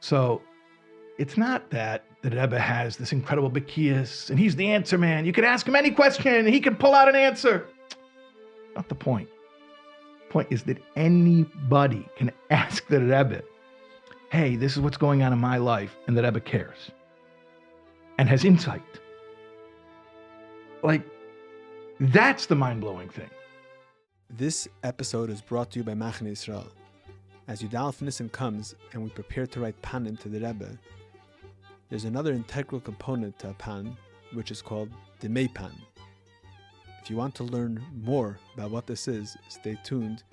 So it's not that the Rebbe has this incredible Bekias and he's the answer man. You can ask him any question and he can pull out an answer. Not the point. The point is that anybody can ask the Rebbe, hey, this is what's going on in my life, and the Rebbe cares and has insight. Like, that's the mind-blowing thing. This episode is brought to you by Machne Yisrael. As Yud Aleph Nissan comes and we prepare to write panim to the Rebbe, there's another integral component to a pan, which is called the May pan. If you want to learn more about what this is, stay tuned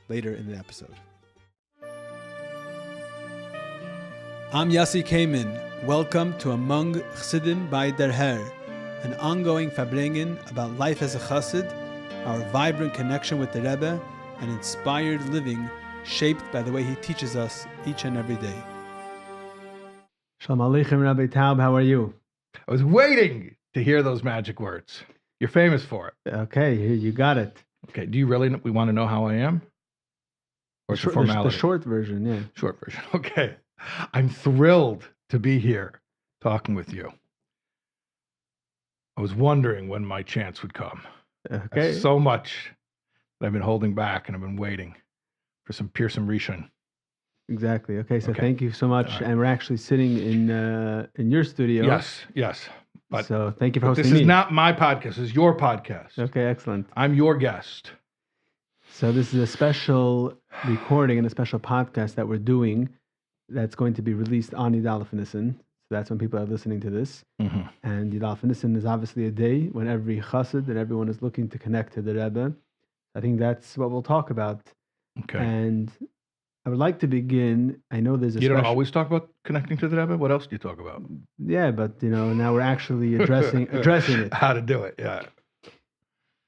later in the episode. I'm Yassi Kamen. Welcome to Among Chsidim by Der Herr, an ongoing Farbrengen about life as a chassid, our vibrant connection with the Rebbe, and inspired living shaped by the way he teaches us each and every day. Shalom Aleichem, Rabbi Taub, how are you? I was waiting to hear those magic words. You're famous for it. Okay, you got it. Okay, do you really we want to know how I am? Or it's a formality? The short version, yeah. Short version, okay. I'm thrilled to be here talking with you. I was wondering when my chance would come. Okay. There's so much that I've been holding back and I've been waiting for some Pearson Rishon. Exactly. Okay, so thank you so much. And we're actually sitting in your studio. Yes. But, so thank you for hosting me. This is not my podcast. This is your podcast. Okay, excellent. I'm your guest. So this is a special recording and a special podcast that we're doing that's going to be released on Yud Aleph Nissan. So that's when people are listening to this. Mm-hmm. And Yud Aleph Nissan is obviously a day when every chassid and everyone is looking to connect to the Rebbe. I think that's what we'll talk about. Okay. And I would like to begin. I know there's a You don't always talk about connecting to the Rebbe? What else do you talk about? Yeah, but now we're actually addressing it. How to do it, yeah.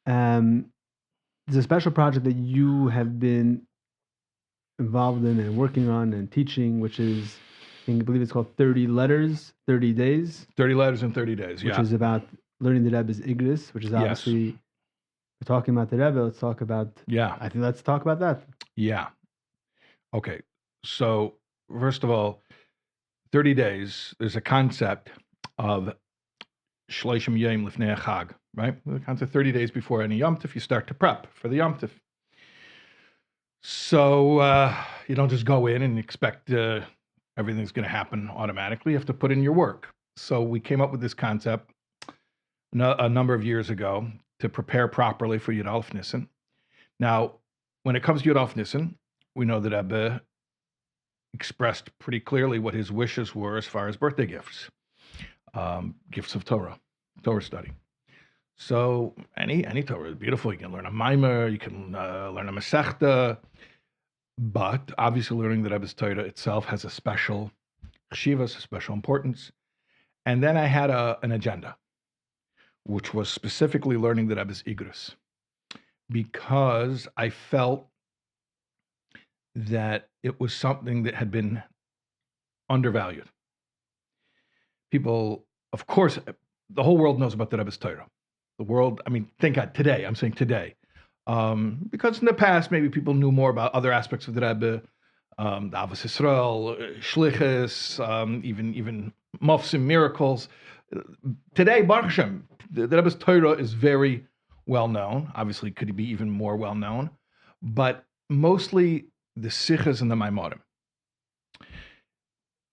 There's a special project that you have been involved in and working on and teaching, which is, I believe it's called 30 Letters, 30 Days. 30 Letters in 30 Days, Which is about learning the Rebbe's Igros, which is obviously, we're talking about the Rebbe, let's talk about, let's talk about that. Yeah. Okay, so first of all, 30 days, there's a concept of Shloshim Yom Lifnei Chag, right? The concept 30 days before any Yom Tov, you start to prep for the Yom Tov. So you don't just go in and expect everything's going to happen automatically. You have to put in your work. So we came up with this concept a number of years ago to prepare properly for Yud Aleph Nissan. Now, when it comes to Yud Aleph Nissan, we know that Rebbe expressed pretty clearly what his wishes were as far as birthday gifts, gifts of Torah study. So any Torah is beautiful. You can learn a Maimer, you can learn a Masechta, but obviously learning the Rebbe's Torah itself has a special chshivas, a special importance. And then I had an agenda, which was specifically learning the Rebbe's Igros, because I felt that it was something that had been undervalued. People, of course, the whole world knows about the Rebbe's Torah. The world, thank God, today, I'm saying today. Because in the past, maybe people knew more about other aspects of the Rebbe, the Avos Yisrael, Shlichus, even Mofsim, miracles. Today, Baruch Hashem, the Rebbe's Torah is very well known. Obviously, could be even more well known, but mostly the Sichas and the Maimarim.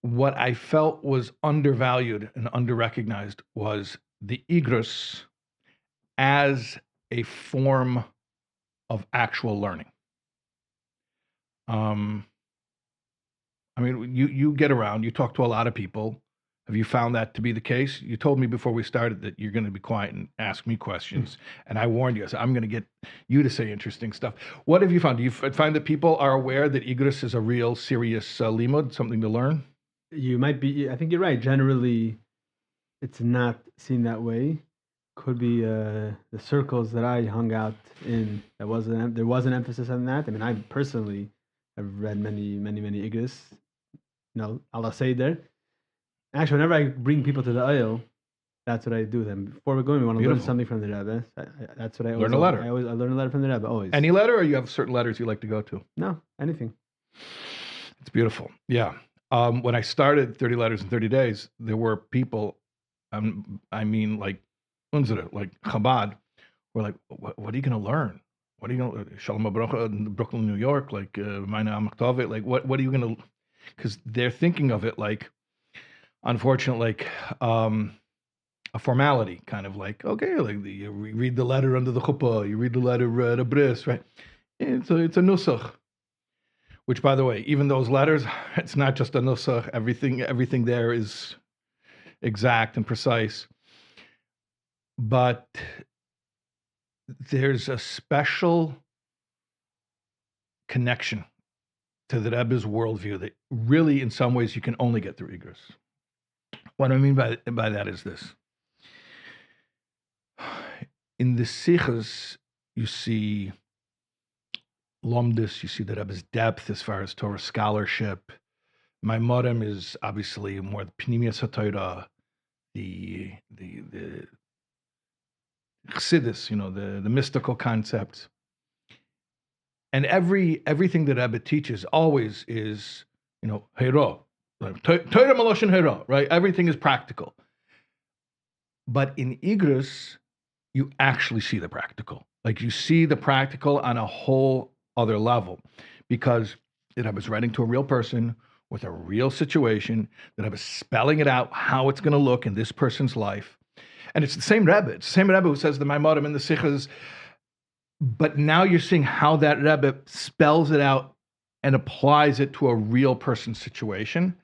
What I felt was undervalued and underrecognized was the Igros as a form of actual learning. You get around, you talk to a lot of people. Have you found that to be the case? You told me before we started that you're going to be quiet and ask me questions. And I warned you. I said, I'm going to get you to say interesting stuff. What have you found? Do you find that people are aware that Igros is a real serious limud, something to learn? You might be. I think you're right. Generally, it's not seen that way. Could be the circles that I hung out in. There was an emphasis on that. I personally have read many Igros. Allah Seder. Actually, whenever I bring people to the Oil, that's what I do then. Before we go in, we want to learn something from the Rebbe. That's what I always learn a letter. I learn a letter from the Rebbe, always. Any letter, or you have certain letters you like to go to? No, anything. It's beautiful. Yeah. When I started 30 Letters in 30 Days, there were people, I mean, like unsere, like Chabad, were like, what are you going to learn? What are you going to, Shalom Abrocha in Brooklyn, New York, like, Meine Amaktove, like, what are you going to, because they're thinking of it like, unfortunately, like, a formality, kind of like, okay, like you read the letter under the chuppah, you read the letter at a bris, right? It's a nusach. Which, by the way, even those letters, it's not just a nusach. Everything there is exact and precise. But there's a special connection to the Rebbe's worldview that really, in some ways, you can only get through Igros. What I mean by that is this. In the Sichos, you see Lomdus, you see the Rebbe's depth as far as Torah scholarship. My modem is obviously more the Pnimius HaTorah, the Chassidus, the mystical concepts. And everything that Rebbe teaches always is, Hero. Torah Maloshin Hero, right? Everything is practical. But in Igros, you actually see the practical. Like you see the practical on a whole other level, because I was writing to a real person with a real situation, that I was spelling it out how it's going to look in this person's life. And it's the same Rebbe. It's the same Rebbe who says the Maimorim and the Sichos, but now you're seeing how that Rebbe spells it out and applies it to a real person's situation.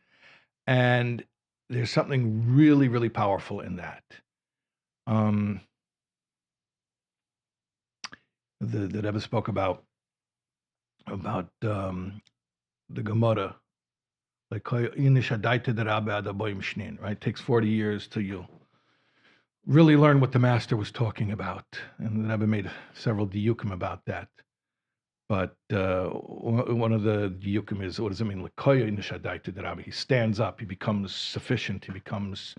And there's something really, really powerful in that. The Rebbe spoke about the Gemara, like right? It takes 40 years till you really learn what the master was talking about, and the Rebbe made several diyukim about that. But one of the diyukim is, what does it mean? He stands up, he becomes sufficient, he becomes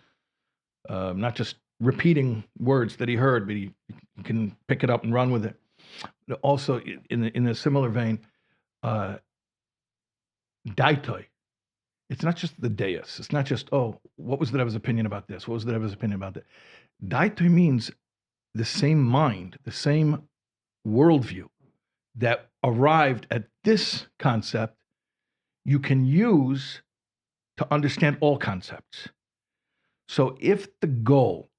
not just repeating words that he heard, but he can pick it up and run with it. But also, in a similar vein, daitoi. It's not just the deus. It's not just, what was the Rebbe's opinion about this? What was the Rebbe's opinion about that? Daitoi means the same mind, the same worldview that arrived at this concept, you can use to understand all concepts. So if the goal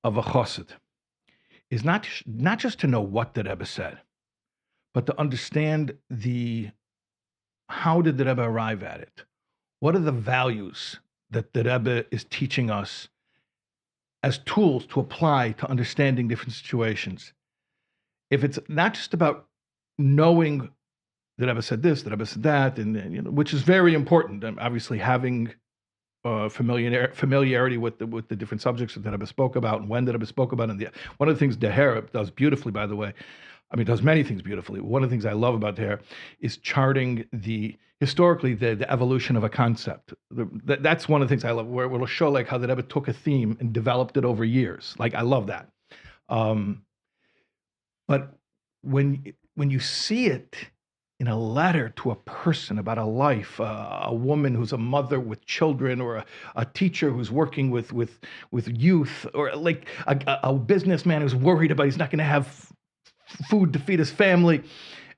of a chassid is not just to know what the Rebbe said, but to understand how did the Rebbe arrive at it? What are the values that the Rebbe is teaching us as tools to apply to understanding different situations? If it's not just about knowing the Rebbe said this, the Rebbe said that, and which is very important, and obviously having familiarity with the different subjects that the Rebbe spoke about and when the Rebbe spoke about. And one of the things Deher does beautifully, by the way, does many things beautifully. One of the things I love about Deher is charting historically the evolution of a concept. That's one of the things I love, where it'll show like how the Rebbe took a theme and developed it over years. Like I love that. But when you see it in a letter to a person about a life, a woman who's a mother with children, or a teacher who's working with youth, or like a businessman who's worried about he's not going to have food to feed his family,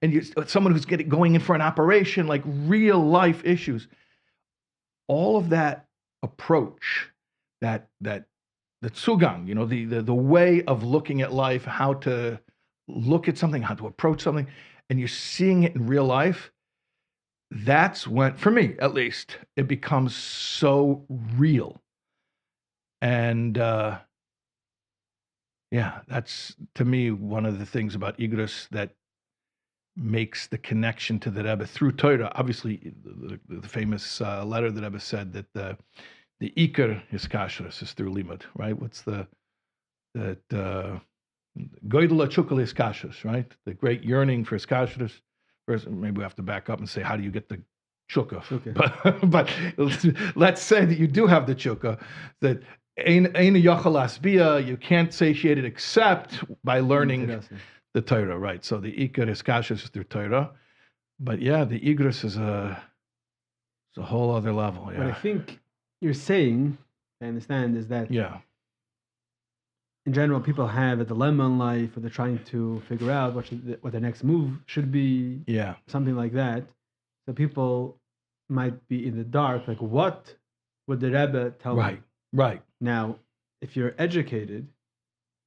and someone who's going in for an operation, like real life issues. All of that approach, that tsugang, the way of looking at life, how to look at something, how to approach something, and you're seeing it in real life, that's when, for me at least, it becomes so real. And that's, to me, one of the things about Igros that makes the connection to the Rebbe through Torah. Obviously, the famous letter that Rebbe said that the Iker Hiskashrus is through Limud, right? What's Goydel Chukal Hiskashrus, right? The great yearning for Hiskashrus. First, maybe we have to back up and say, how do you get the chukka? Okay. But let's say that you do have the chukka, that you can't satiate it except by learning the Torah, right? So the Iker Hiskashrus is through Torah. But yeah, the Igros is It's a whole other level. What I Yeah. think you're saying, I understand, is that Yeah. in general, people have a dilemma in life, or they're trying to figure out what their next move should be, Yeah. something like that. So people might be in the dark, like, what would the Rebbe tell me? Right. Right. Now, if you're educated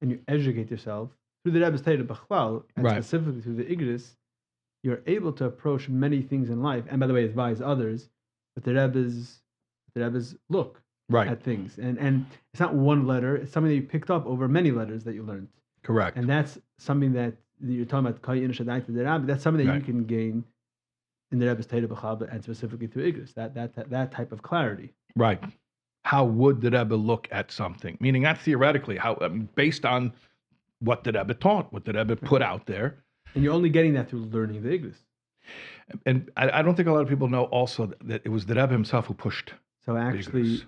and you educate yourself through the Rebbe's Torah B'chlal, and Right. specifically through the Igros, you're able to approach many things in life, and by the way, advise others with the Rebbe's look Right. at things. And it's not one letter, it's something that you picked up over many letters that you learned. Correct. And that's something that you're talking about, that's something that you Right. can gain in the Rebbe's Torah B'chlal, and specifically through Igros, that type of clarity. Right. How would the Rebbe look at something? Meaning not theoretically, based on what the Rebbe taught, what the Rebbe put out there. And you're only getting that through learning the Igros. And I don't think a lot of people know also that it was the Rebbe himself who pushed. So actually, Igros.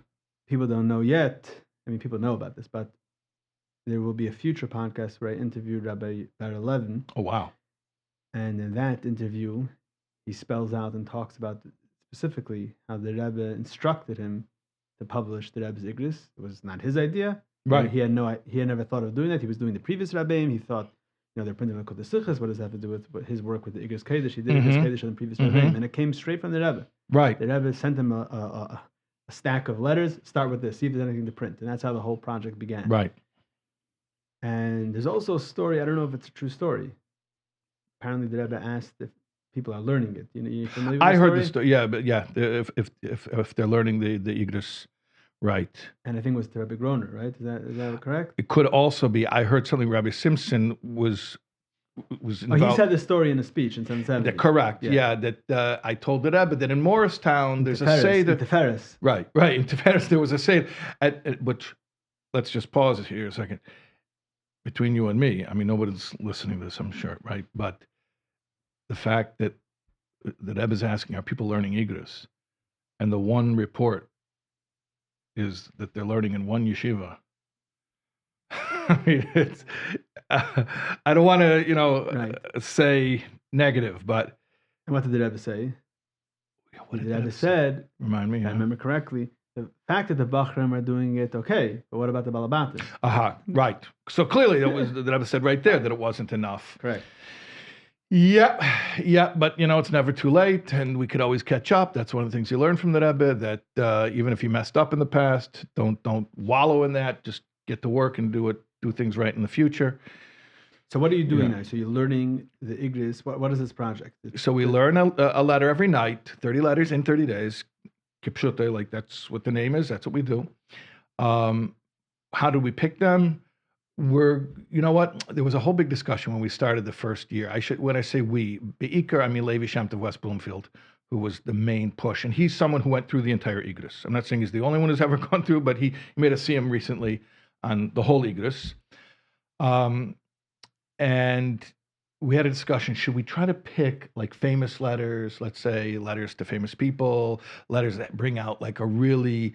people don't know yet. I mean, people know about this, but there will be a future podcast where I interviewed Rabbi Bar 11. Oh, wow. And in that interview, he spells out and talks about specifically how the Rebbe instructed him to publish the Rebbe's Igros. It was not his idea. Right. He had never thought of doing that. He was doing the previous Rabbeim. He thought, they're printing the Kodesh Sichos. What does that have to do with his work with the Igros Kodesh? He did Igros Kodesh on the previous Rabbeim, and it came straight from the Rebbe. Right. The Rebbe sent him a stack of letters. Start with this. See if there's anything to print, and that's how the whole project began. Right. And there's also a story. I don't know if it's a true story. Apparently, the Rebbe asked if people are learning it. You familiar with I the heard story? the story. Yeah, but yeah, if they're learning the Igros, right. And I think it was the Rebbe Groner, right? Is that correct? It could also be. I heard something. Rabbi Simpson was involved. Oh, he said the story in a speech in 770. Correct. Yeah. That I told the Rebbe that in Morristown there's a say that Tiferes. Right. In Tiferes there was a say which let's just pause it here a second. Between you and me, I mean nobody's listening to this, I'm sure, right? But the fact that the Rebbe is asking, are people learning Igros? And the one report is that they're learning in one yeshiva. I mean, it's. I don't want to, say negative, but. And what did the Rebbe say? What did the Rebbe said? Remind me. If I remember correctly, the fact that the Bachram are doing it, okay, but what about the Balabatim? Right. So clearly, that was the Rebbe said right there that it wasn't enough. Correct. Yeah, but it's never too late, and we could always catch up. That's one of the things you learn from the Rebbe, that even if you messed up in the past, don't wallow in that. Just get to work and do things right in the future. So what are you doing now? So you're learning the Igros. What is this project? So we learn a letter every night, 30 letters in 30 days. Kipshute, like that's what the name is. That's what we do. How do we pick them? You know what? There was a whole big discussion when we started the first year. When I say we, Be'ikar, I mean Levi Shem Tov West Bloomfield, who was the main push. And he's someone who went through the entire Igros. I'm not saying he's the only one who's ever gone through, but he made us see him recently on the whole Igros. And we had a discussion, should we try to pick like famous letters, let's say letters to famous people, letters that bring out like a really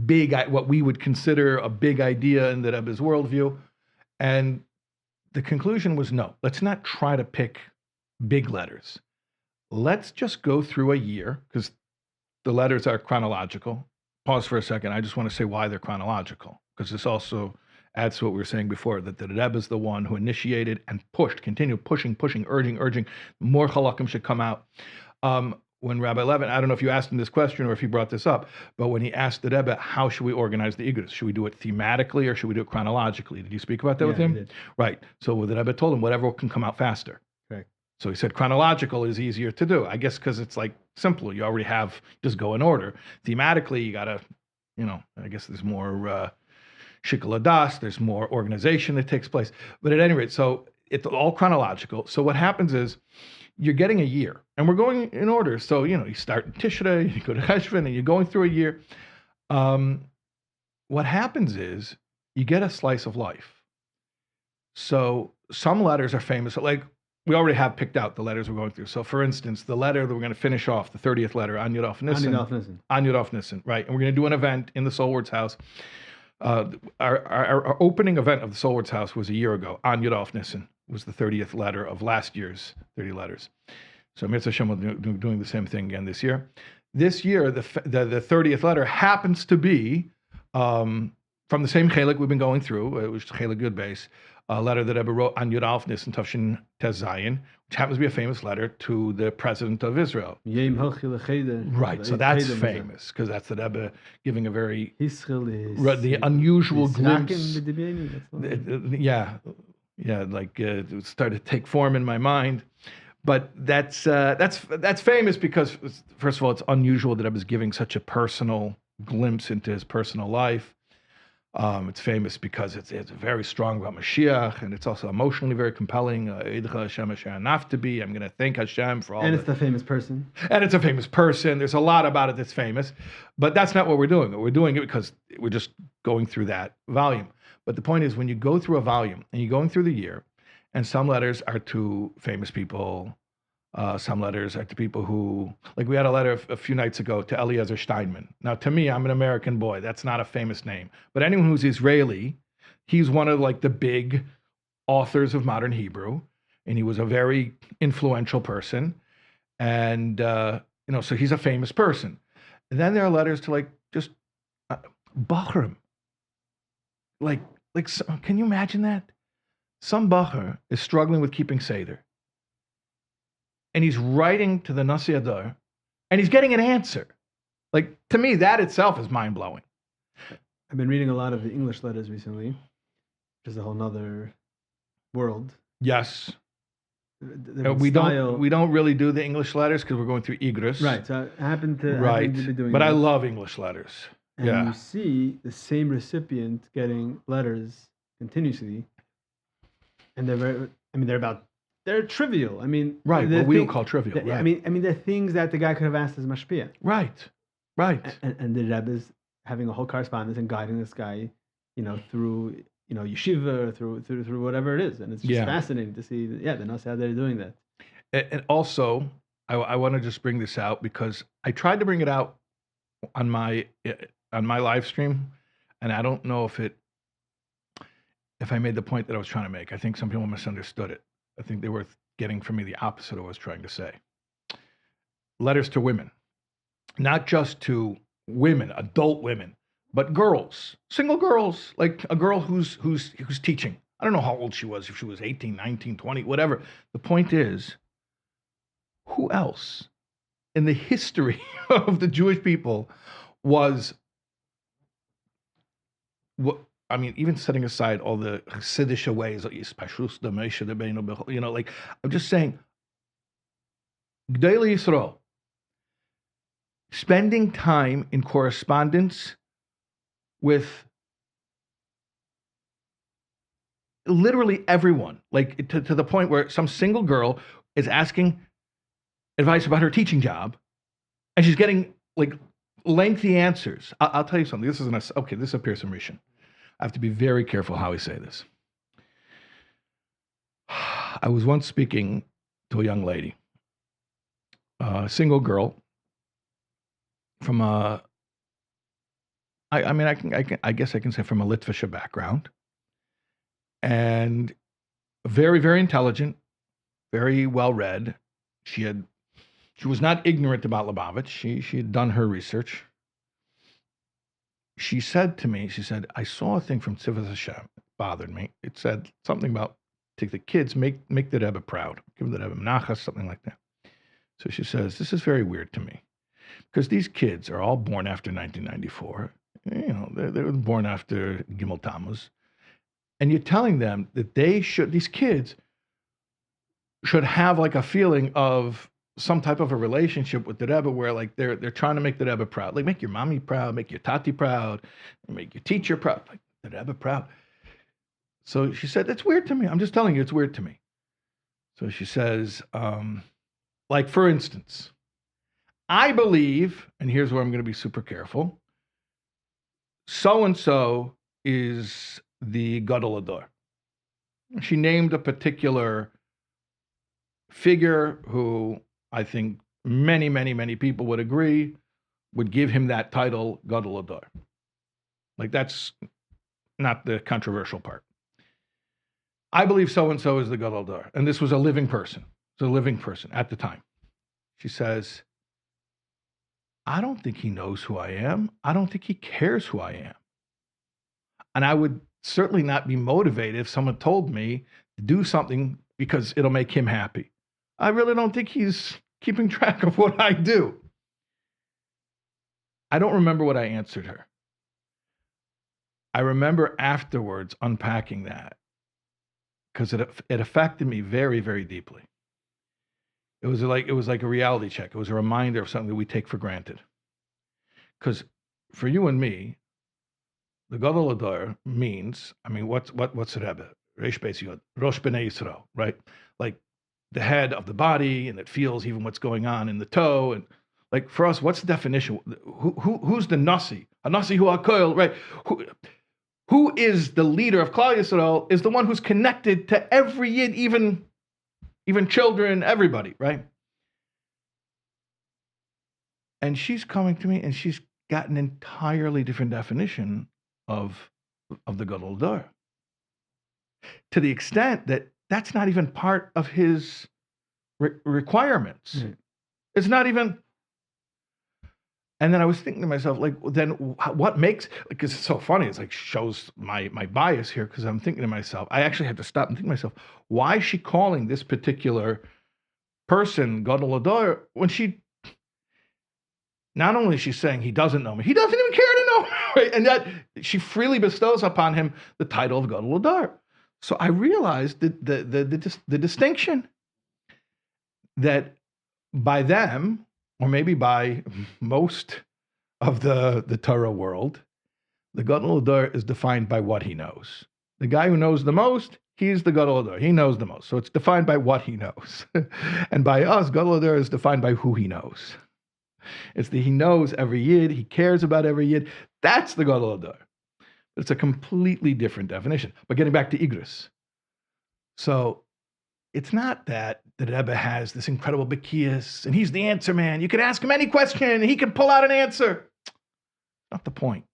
big, what we would consider a big idea in the Rebbe's worldview? And the conclusion was no, let's not try to pick big letters. Let's just go through a year, because the letters are chronological. Pause for a second. I just want to say why they're chronological, because this also adds to what we were saying before, that the Rebbe is the one who initiated and continued pushing, urging, more halakim should come out. When Rabbi Levin, I don't know if you asked him this question or if he brought this up, but when he asked the Rebbe, how should we organize the Igros? Should we do it thematically or should we do it chronologically? Did you speak about that with him? I did. Right. So the Rebbe told him, whatever can come out faster. Correct. So he said chronological is easier to do. I guess because it's like simpler. You already have, just go in order. Thematically, you got to, I guess there's more shikol hadas, there's more organization that takes place. But at any rate, so it's all chronological. So what happens is you're getting a year, and we're going in order. So, you start in Tishrei, you go to Cheshvan, and you're going through a year. What happens is you get a slice of life. So some letters are famous. Like we already have picked out the letters we're going through. So for instance, the letter that we're going to finish off, the 30th letter, An Yud Auf Nissan. An Yud Auf Nissan, right. And we're going to do an event in the Soulward's house. Our opening event of the Soulward's house was a year ago. An Yud Auf Nissan was the 30th letter of last year's 30 letters. So Mitzvah Hashem will be doing the same thing again this year. this year, the 30th letter happens to be from the same chelik we've been going through, which is chelik good base, a letter that Rebbe wrote on Yud Aleph Nissan Tafshin Tez Zayin, which happens to be a famous letter to the president of Israel. Right, so that's famous because that's the Rebbe giving a very the unusual glimpse. Yeah, like it started to take form in my mind. But that's famous because, first of all, it's unusual that I was giving such a personal glimpse into his personal life. It's famous because it's very strong about Mashiach, and it's also emotionally very compelling. I'm going to thank Hashem for all. And it's the famous person. And it's a famous person. There's a lot about it that's famous, but that's not what we're doing. We're doing it because we're just going through that volume. But the point is, when you go through a volume and you're going through the year, and some letters are to famous people. Some letters are to people who, like we had a letter a few nights ago to Eliezer Steinman. Now, to me, I'm an American boy. That's not a famous name. But anyone who's Israeli, he's one of like the big authors of modern Hebrew. And he was a very influential person. And, so he's a famous person. And then there are letters to like just Bachrim. Like, can you imagine that? Some Bacher is struggling with keeping Seder. And he's writing to the Nasi Adar, and he's getting an answer. Like, to me, that itself is mind-blowing. I've been reading a lot of the English letters recently, which is a whole nother world. Yes. We don't really do the English letters because we're going through Igros. Right, so I happen to be doing but that. I love English letters. And you see the same recipient getting letters continuously, and they're trivial. I mean, right. What we would call trivial. Right. I mean, they're things that the guy could have asked as mashpia. Right. And the Rebbe is having a whole correspondence and guiding this guy, through yeshiva, through whatever it is, and it's just fascinating to see. The Nasi how they're doing that. And also, I want to just bring this out because I tried to bring it out on my live stream, and I don't know if I made the point that I was trying to make. I think some people misunderstood it. I think they were getting from me the opposite of what I was trying to say. Letters to women, not just to women, adult women, but girls, single girls, like a girl who's teaching. I don't know how old she was, if she was 18, 19, 20, whatever. The point is, who else in the history of the Jewish people was what? I mean, even setting aside all the Chassidish ways, like I'm just saying, G'dai Yisrael, spending time in correspondence with literally everyone, like to the point where some single girl is asking advice about her teaching job, and she's getting like lengthy answers. I'll tell you something. This is a Pearson Rishon. I have to be very careful how I say this. I was once speaking to a young lady, a single girl from I guess I can say from a Litvische background, and very, very intelligent, very well read. She was not ignorant about Lubavitch. She had done her research. She said to me, I saw a thing from Tzivos Hashem. It bothered me. It said something about take the kids, make the Rebbe proud, give the Rebbe menachas, something like that. So she says, this is very weird to me because these kids are all born after 1994. They were born after Gimel Tammuz. And you're telling them that these kids should have like a feeling of some type of a relationship with the Rebbe where like they're trying to make the Rebbe proud. Like make your mommy proud, make your tati proud, make your teacher proud, like the Rebbe proud. So she said, that's weird to me. I'm just telling you, it's weird to me. So she says, like for instance, I believe, and here's where I'm going to be super careful, so-and-so is the Gadol Ador. She named a particular figure who I think many, many, many people would agree would give him that title, Gadol Ador. Like that's not the controversial part. I believe so-and-so is the Gadol Ador. And this was a living person. It's a living person at the time. She says, I don't think he knows who I am. I don't think he cares who I am. And I would certainly not be motivated if someone told me to do something because it'll make him happy. I really don't think he's keeping track of what I do. I don't remember what I answered her. I remember afterwards unpacking that because it affected me very, very deeply. It was like a reality check. It was a reminder of something that we take for granted. Because for you and me, the Gadol Adar means, I mean, what's the Rebbe? Reish Beis Yod, Rosh Bnei Yisrael, right? Like the head of the body, and it feels even what's going on in the toe. And like for us, what's the definition? Who's the Nasi? A Nasi hu HaKoil, right? Who is the leader of Klal Yisrael? Is the one who's connected to every Yid, even children, everybody, right? And she's coming to me, and she's got an entirely different definition of the Gadol Adar, to the extent that that's not even part of his requirements. Mm. It's not even. And then I was thinking to myself, like, then what makes? Because it's so funny. It's like shows my bias here. Because I'm thinking to myself, I actually had to stop and think to myself, why is she calling this particular person Gadol Adar when she? Not only is she saying he doesn't know me, he doesn't even care to know me, right? And that she freely bestows upon him the title of Gadol Adar. So I realized that the distinction that by them, or maybe by most of the Torah world, the Gadol Adar is defined by what he knows. The guy who knows the most, he's the Gadol Adar. He knows the most. So it's defined by what he knows. And by us, Gadol Adar is defined by who he knows. It's that he knows every Yid, he cares about every Yid. That's the Gadol Adar. But it's a completely different definition. But getting back to Igros. So it's not that the Rebbe has this incredible Bekias and he's the answer man. You can ask him any question and he can pull out an answer. Not the point.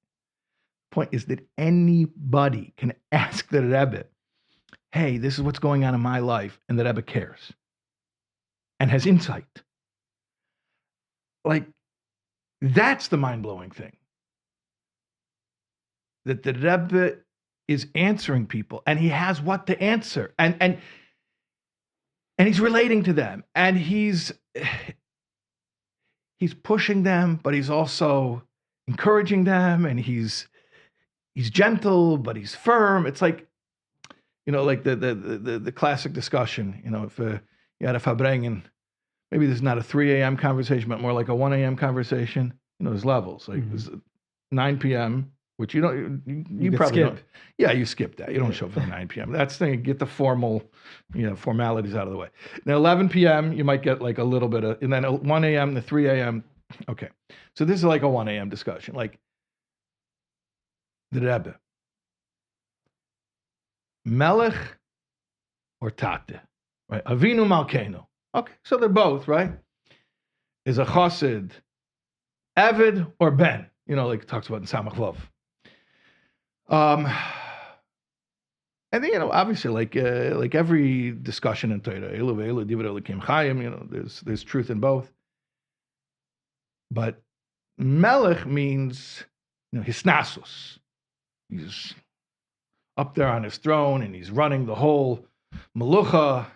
The point is that anybody can ask the Rebbe, hey, this is what's going on in my life, and the Rebbe cares and has insight. Like, that's the mind-blowing thing. That the Rebbe is answering people, and he has what to answer, and he's relating to them, and he's pushing them, but he's also encouraging them, and he's gentle, but he's firm. It's like, like the classic discussion. If you had a Farbrengen, maybe this is not a 3 a.m. conversation, but more like a 1 a.m. conversation. There's levels. Like there's 9 p.m., which you probably skip. don't. Yeah, you skip that. You don't show up for the 9 p.m. That's the thing. Get the formal, formalities out of the way. Now 11 p.m. you might get like a little bit of, and then 1 a.m. to 3 a.m. Okay, so this is like a 1 a.m. discussion. Like the Rebbe, Melech or Tate, right? Avinu Malkeinu. Okay, so they're both, right? Is a chassid Eved or Ben? Like it talks about in Samach Vav. And then, obviously, like every discussion in Torah, Elu ve'elu divrei Elokim chayim, there's truth in both. But Melech means, hisnasus. He's up there on his throne and he's running the whole melucha.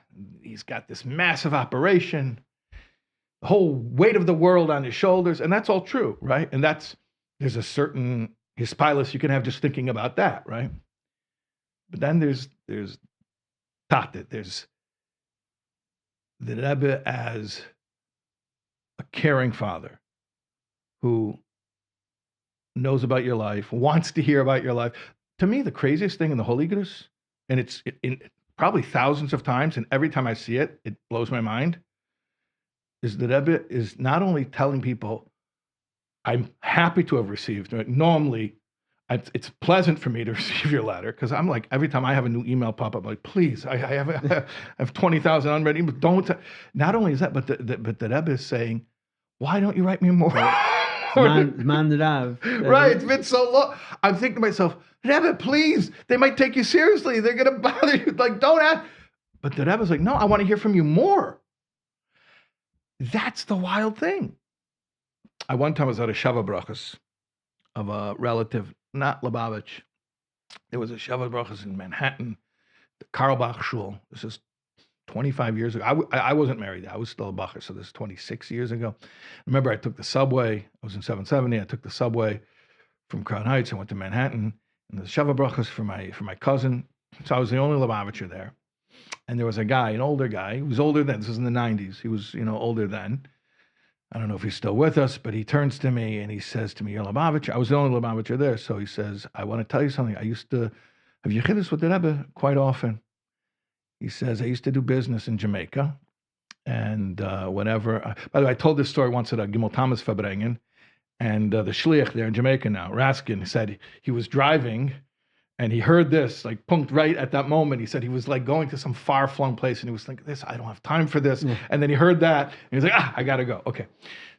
He's got this massive operation, the whole weight of the world on his shoulders, and that's all true, right? And there's a certain hispilus you can have just thinking about that, right? But then there's Tate, there's the Rebbe as a caring father who knows about your life, wants to hear about your life. To me, the craziest thing in the whole Igros, and it's in probably thousands of times, and every time I see it, it blows my mind, is the Rebbe is not only telling people, I'm happy to have received, right? Normally, it's pleasant for me to receive your letter, because I'm like, every time I have a new email pop up, I'm like, please, I have 20,000 unread emails. Don't. Not only is that, but the Rebbe is saying, why don't you write me more? Man Rav. Right, it's been so long. I'm thinking to myself, Rebbe, please, they might take you seriously. They're going to bother you. Like, don't ask. But the Rebbe's like, no, I want to hear from you more. That's the wild thing. I one time was at a Shava Brachas of a relative, not Lubavitch. There was a Shava Brachas in Manhattan, the Karlbach Shul. This is 25 years ago. I wasn't married. I was still a bacher, so this is 26 years ago. Remember, I took the subway. I was in 770. I took the subway from Crown Heights. I went to Manhattan, and the Shava Brachas for my cousin. So I was the only Lubavitcher there. And there was a guy, an older guy. He was older then. This was in the 90s. He was, older then. I don't know if he's still with us, but he turns to me and he says to me, "You're Lubavitcher." I was the only Lubavitcher there. So he says, "I want to tell you something. I used to have yichidus with the Rebbe quite often." He says, "I used to do business in Jamaica. And whenever, by the way, I told this story once at a Gimel Thomas Farbrengen, and the shliach there in Jamaica now, Raskin, said he was driving and he heard this, like, punked right at that moment. He said he was like going to some far-flung place and he was thinking, I don't have time for this. Yeah. And then he heard that and he was like, I got to go. Okay.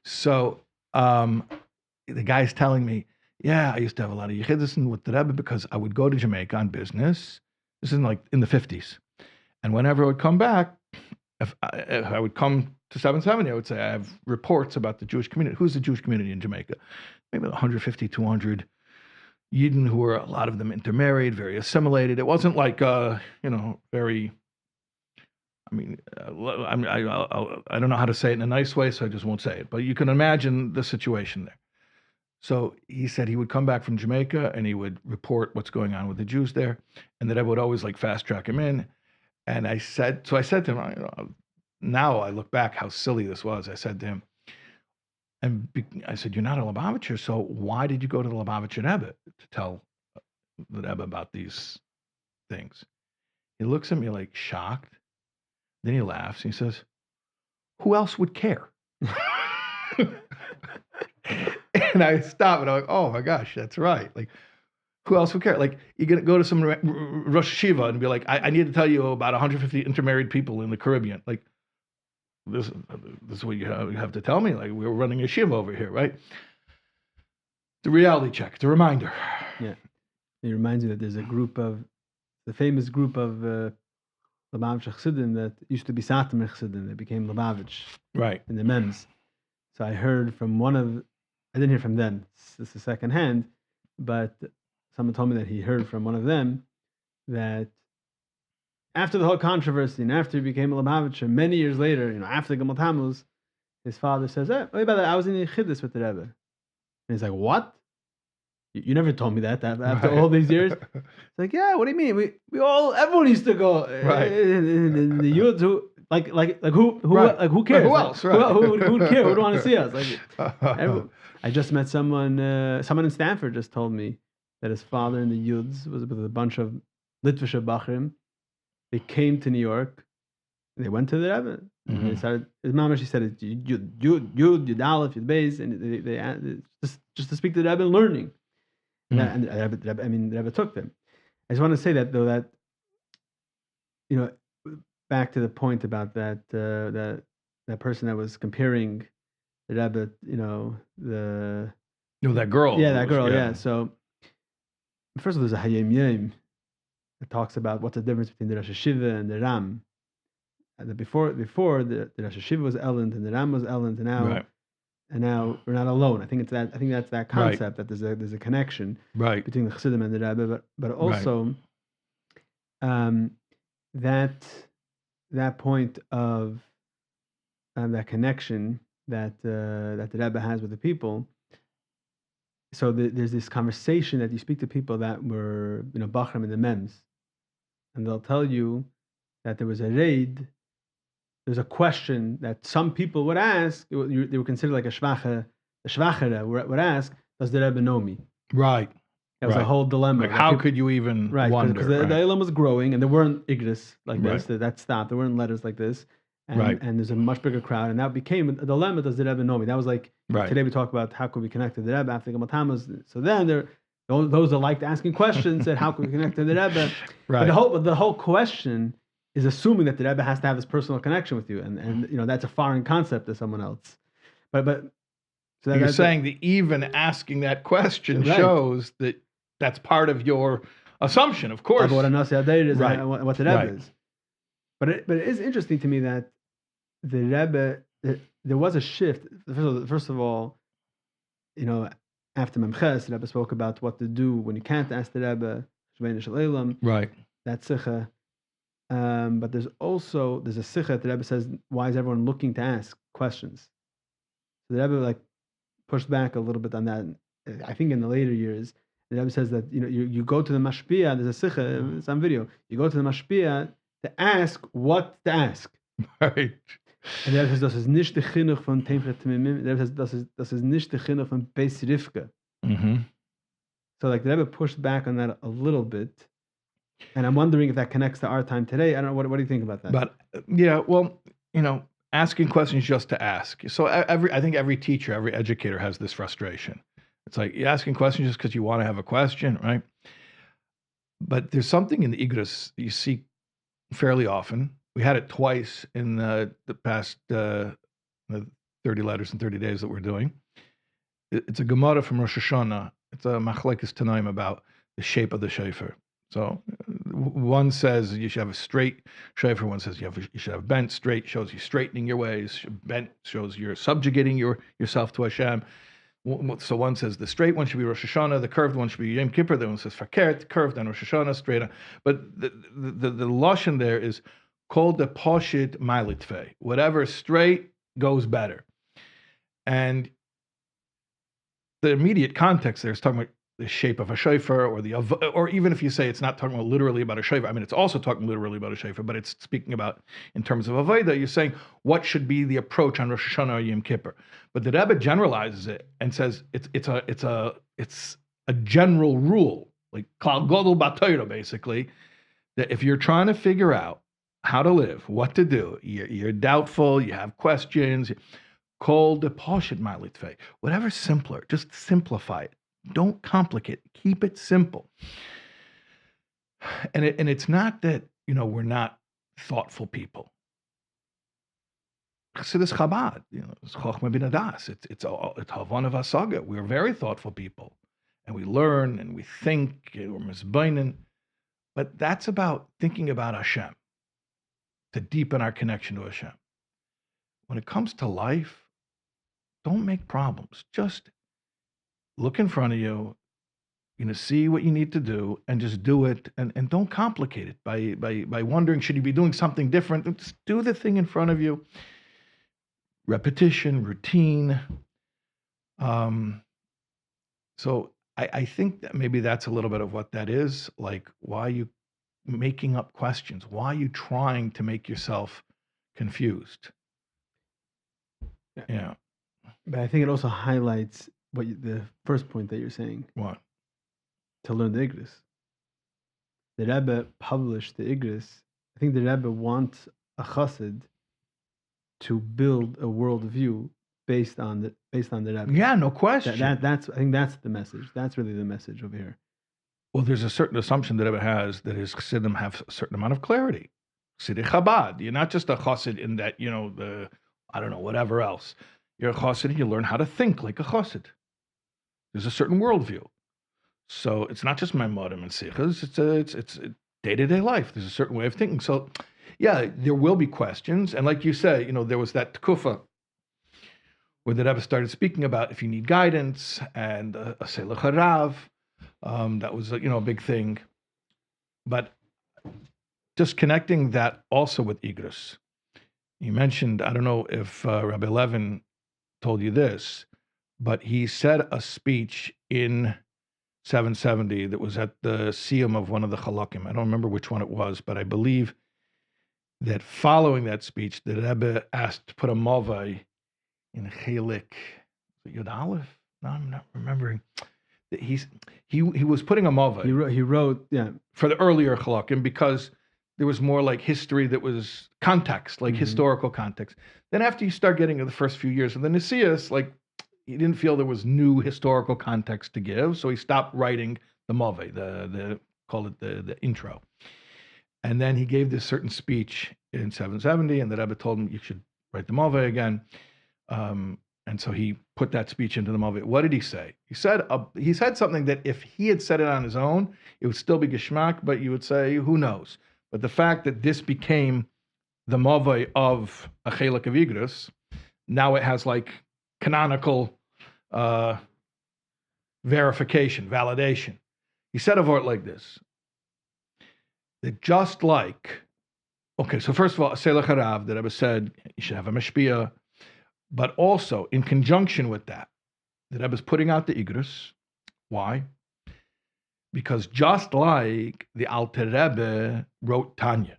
So the guy's telling me, yeah, I used to have a lot of yichidus with the Rebbe because I would go to Jamaica on business. This is in the 50s. And whenever I would come back, if I would come to 770, I would say, I have reports about the Jewish community. Who's the Jewish community in Jamaica? Maybe 150, 200 Yidden who were, a lot of them intermarried, very assimilated. It wasn't like, very, I don't know how to say it in a nice way, so I just won't say it. But you can imagine the situation there. So he said he would come back from Jamaica and he would report what's going on with the Jews there. And that I would always fast track him in. And I said to him, now I look back how silly this was. I said to him, I said, "You're not a Lubavitcher, so why did you go to the Lubavitcher Rebbe to tell the Rebbe about these things?" He looks at me shocked. Then he laughs. And he says, "Who else would care?" And I stop and I'm like, "Oh my gosh, that's right. Who else would care? You're going to go to some Rosh Hashiva and be like, I need to tell you about 150 intermarried people in the Caribbean. This is what you have to tell me. We're running a shiva over here, right?" The reality check, the reminder. Yeah. It reminds me that there's the famous group of Lubavitch Chassidim that used to be Satam Chassidim. They became Lubavitch. Right. In the Mems. So I heard from I didn't hear from them. This is secondhand, but someone told me that he heard from one of them that after the whole controversy and after he became a Lubavitcher, many years later, after Gimel Tammuz, his father says, "Hey, by the way, I was in the Yichidus with the Rebbe." And he's like, "What? You never told me that after all these years?" It's like, "Yeah, what do you mean? Everyone used to go in the Yuds who who cares? Who else? Right. Who would care? Who would want to see us?" I just met someone in Stanford just told me that his father in the Yuds was with a bunch of Litvische Bachrim. They came to New York and they went to the Rebbe. And they started, his mama, she said, it's Yud Aleph, Yud Beis, and they just to speak to the Rebbe and learning. And the Rebbe took them. I just want to say that, though, that, back to the point about that person that was comparing the Rebbe, that girl. Yeah, that girl, yeah. So, first of all, there's a Hayom Yom. It talks about what's the difference between the Rosh Hashiva and the Ram. And before the Rosh Hashiva was Elend and the Ram was Elend, and now we're not alone. I think that's that concept that there's a connection between the Chassidim and the Rebbe, but also that point of that connection that the Rebbe has with the people. So there's this conversation that you speak to people that were Bachram in the Mems, and they'll tell you that there was a raid. There's a question that some people would ask. They were considered like a shvachere would ask, "Does the Rebbe know me?" Right. That was a whole dilemma. How could you even wonder? Because the Aleph was growing, and there weren't Igros like this. That stopped. There weren't letters like this. And there's a much bigger crowd, and that became a dilemma. Does the Rebbe know me? That was today we talk about how could we connect to the Rebbe after Gimel Tammuz. So then those that liked asking questions said, how can we connect to the Rebbe? But the whole question is assuming that the Rebbe has to have this personal connection with you, and that's a foreign concept to someone else. But so you're saying that even asking that question shows that that's part of your assumption, of course. What a Nasi Adeir is and what the Rebbe is. But it is interesting to me that the Rebbe, there was a shift. First of all, after Memches, the Rebbe spoke about what to do when you can't ask the Rebbe, Shvein Shel Olam, Right. that Sikha. But there's a Sikha, the Rebbe says, why is everyone looking to ask questions? So the Rebbe pushed back a little bit on that. I think in the later years, the Rebbe says that you go to the Mashpia, there's a Sikha, it's on video, you go to the Mashpia to ask what to ask. Right. And the Rebbe says, das ist nicht der Chinuch von Temchet Mimim. The Rebbe says, das ist nicht der Chinuch von Beis Rivka. Mm-hmm. So the Rebbe pushed back on that a little bit. And I'm wondering if that connects to our time today. I don't know. What do you think about that? But yeah, well, asking questions just to ask. So I think every teacher, every educator has this frustration. It's like you're asking questions just because you want to have a question, right? But there's something in the Igros you see fairly often. We had it twice in the past the 30 letters in 30 days that we're doing. It's a Gemara from Rosh Hashanah. It's a machlekes Tanaim about the shape of the shofar. So one says you should have a straight shofar. One says you should have bent. Straight shows you straightening your ways. Bent shows you're subjugating yourself to Hashem. So one says the straight one should be Rosh Hashanah, the curved one should be Yom Kippur. The one says fakert, curved, and Rosh Hashanah, straight on. But the lashon there is called the poshit ma'litvei. Whatever straight goes better. And the immediate context there is talking about the shape of a shofar, or even if you say it's not talking about literally about a shofar, I mean, it's also talking literally about a shofar, but it's speaking about in terms of avodah. You're saying what should be the approach on Rosh Hashanah or Yom Kippur. But the Rebbe generalizes it and says it's a general rule, like klal gadol b'Torah, basically, that if you're trying to figure out how to live, what to do, you're doubtful, you have questions, call the poshit ma'litvei. Whatever's simpler, just simplify it. Don't complicate it. Keep it simple. And it's not that, we're not thoughtful people. Chassidus Chabad, it's Chochmah bin Adas. It's Havana Vasaga. We're very thoughtful people. And we learn and we think, and we're mizbeinen. But that's about thinking about Hashem, to deepen our connection to Hashem. When it comes to life, don't make problems. Just look in front of you, see what you need to do, and just do it, and don't complicate it by wondering, should you be doing something different? Just do the thing in front of you. Repetition, routine. So I think that maybe that's a little bit of what that is. Like, why are you making up questions? Why are you trying to make yourself confused? Yeah. But I think it also highlights the first point that you're saying. What? To learn the Igros. The Rebbe published the Igros. I think the Rebbe wants a chassid to build a worldview based on the Rebbe. Yeah, no question. I think that's the message. That's really the message over here. Well, there's a certain assumption that Rebbe has that his chassidim have a certain amount of clarity. Chassidic Chabad. You're not just a chassid in that, whatever else. You're a chassid and you learn how to think like a chassid. There's a certain worldview. So it's not just Maimorim and Sichas, it's day-to-day life. There's a certain way of thinking. So, yeah, there will be questions. And like you say, there was that tkufa where the Rebbe started speaking about if you need guidance and a Selech Harav. That was, a big thing. But just connecting that also with Igros. You mentioned, I don't know if Rabbi Levin told you this, but he said a speech in 770 that was at the siyum of one of the halakim. I don't remember which one it was, but I believe that following that speech, the Rebbe asked to put a mavai in Chelik Yud Aleph. No, I'm not remembering. He was putting a mavai. He wrote for the earlier halakim because there was more like history that was context, like historical context. Then after you start getting to the first few years of the Nesias, like he didn't feel there was new historical context to give, so he stopped writing the mavai, the intro. And then he gave this certain speech in 770, and the Rebbe told him you should write the mavai again. And so he put that speech into the mavai. What did he say? He said something that if he had said it on his own, it would still be geschmack, but you would say, who knows? But the fact that this became the mavai of a chelik of Igros, now it has like canonical verification, validation. He said a word like this, that just like, okay, so first of all, Selech Harav, the Rebbe said you should have a mashpia, but also in conjunction with that, the Rebbe is putting out the Igros. Why? Because just like the Alter Rebbe wrote Tanya,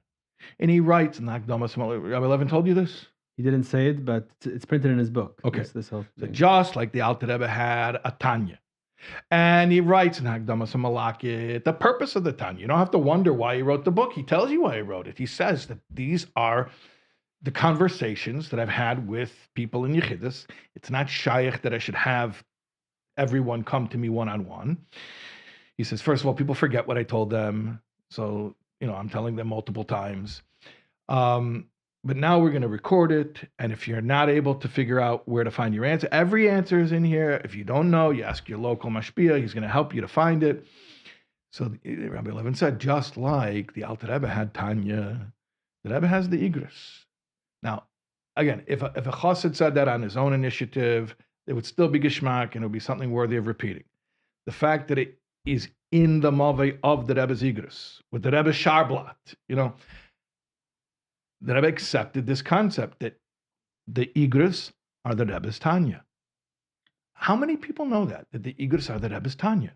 and he writes, Rabbi Levin told you this? He didn't say it, but it's printed in his book. Okay. This whole So thing. just like the Alter Rebbe had a Tanya, and he writes in Hagdamas Malakit the purpose of the Tanya. You don't have to wonder why he wrote the book. He tells you why he wrote it. He says that these are the conversations that I've had with people in Yechidus. It's not shaykh that I should have everyone come to me one-on-one. He says, first of all, people forget what I told them. So, I'm telling them multiple times. But now we're going to record it. And if you're not able to figure out where to find your answer, every answer is in here. If you don't know, you ask your local mashpia. He's going to help you to find it. So Rabbi Levin said, just like the Alter Rebbe had Tanya, the Rebbe has the Igros. Now, again, if a chassid said that on his own initiative, it would still be geschmack and it would be something worthy of repeating. The fact that it is in the Mavei of the Rebbe's Igros, with the Rebbe's Sharblat, the Rebbe accepted this concept that the Igros are the Rebbe's Tanya. How many people know that the Igros are the Rebbe's Tanya?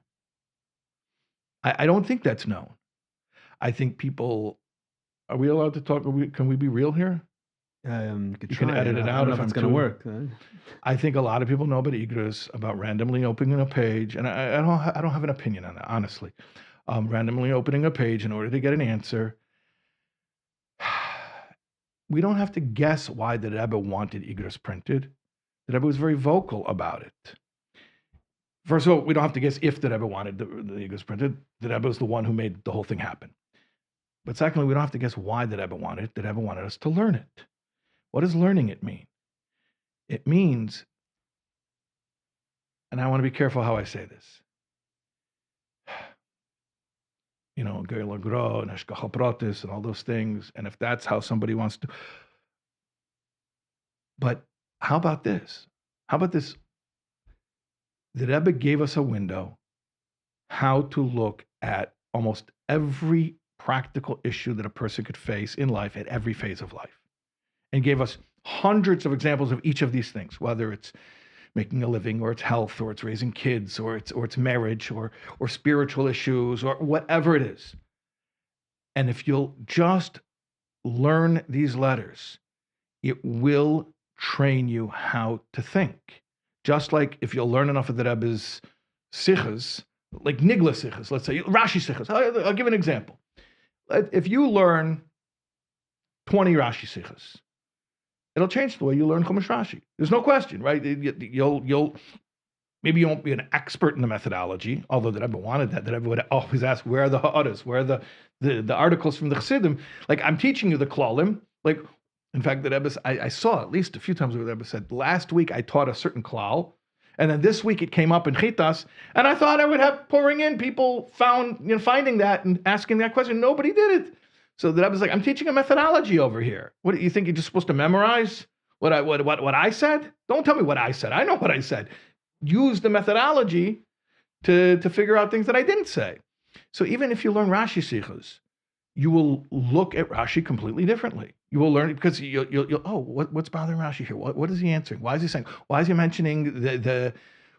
I don't think that's known. I think people, are we allowed to talk? Can we be real here? You can edit it out if it's going to work. I think a lot of people know about Igros, about randomly opening a page, and I don't have an opinion on that, honestly. Randomly opening a page in order to get an answer. We don't have to guess why the Rebbe wanted Igros printed. The Rebbe was very vocal about it. First of all, we don't have to guess if the Rebbe wanted the Igros printed. The Rebbe was the one who made the whole thing happen. But secondly, we don't have to guess why the Rebbe wanted it. The Rebbe wanted us to learn it. What does learning it mean? It means, and I want to be careful how I say this, Geil Agro and Hashgacha Pratis and all those things, and if that's how somebody wants to. But how about this? How about this? The Rebbe gave us a window how to look at almost every practical issue that a person could face in life at every phase of life, and gave us hundreds of examples of each of these things, whether it's making a living, or it's health, or it's raising kids, or it's marriage, or spiritual issues, or whatever it is. And if you'll just learn these letters, it will train you how to think. Just like if you'll learn enough of the Rebbe's sichas, like Nigla sichas, let's say, Rashi sichas. I'll give an example. If you learn 20 Rashi sichas, it'll change the way you learn Chumash Rashi. There's no question, right? You'll maybe you won't be an expert in the methodology, although the Rebbe wanted that. The Rebbe would always ask, where are the ha'adas? Where are the articles from the Chassidim? Like, I'm teaching you the klalim. Like, in fact, the Rebbe, I saw at least a few times where the Rebbe said, last week I taught a certain klal, and then this week it came up in Chitas, and I thought I would have pouring in people finding that and asking that question. Nobody did it. So the Rebbe's like, I'm teaching a methodology over here. What do you think? You're just supposed to memorize what I said? Don't tell me what I said. I know what I said. Use the methodology to figure out things that I didn't say. So even if you learn Rashi sichos, you will look at Rashi completely differently. You will learn it because you'll what's bothering Rashi here? What is he answering? Why is he saying? Why is he mentioning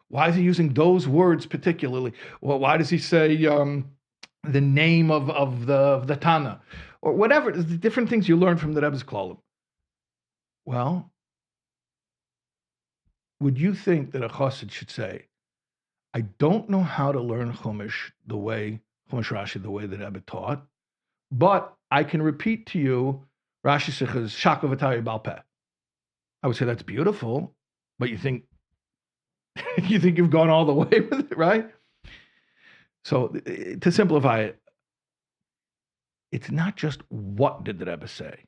why is he using those words particularly? Well, why does he say the name of the Tana? Or whatever, the different things you learn from the Rebbe's Klalim. Well, would you think that a chassid should say, I don't know how to learn Chumash Rashi the way the Rebbe taught, but I can repeat to you Rashi Sichas Shaka V'Tari Bal Peh. I would say that's beautiful, but you think you've gone all the way with it, right? So to simplify it, it's not just what did the Rebbe say,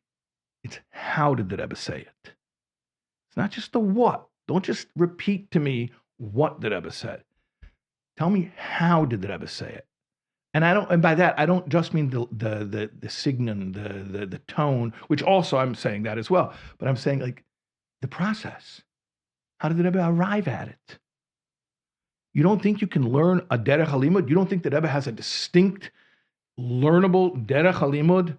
it's how did the Rebbe say it. It's not just the what. Don't just repeat to me what the Rebbe said. Tell me how did the Rebbe say it. And by that I don't just mean the signon, the tone, which also I'm saying that as well. But I'm saying like the process. How did the Rebbe arrive at it? You don't think you can learn a derech halimud? You don't think the Rebbe has a distinct, learnable derech halimud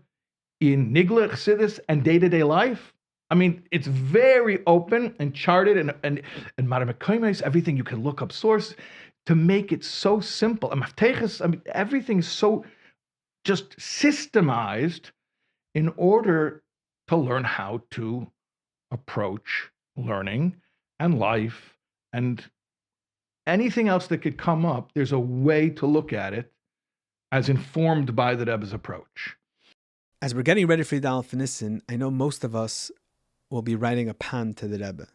in Nigla Chassidus and day-to-day life? I mean, it's very open and charted, and Madam Mekoimes, everything you can look up source to make it so simple. And Mafteches, I mean, everything is so just systemized in order to learn how to approach learning and life and anything else that could come up. There's a way to look at it as informed by the Rebbe's approach. As we're getting ready for Aleph Nissan, I know most of us will be writing a pan to the Rebbe.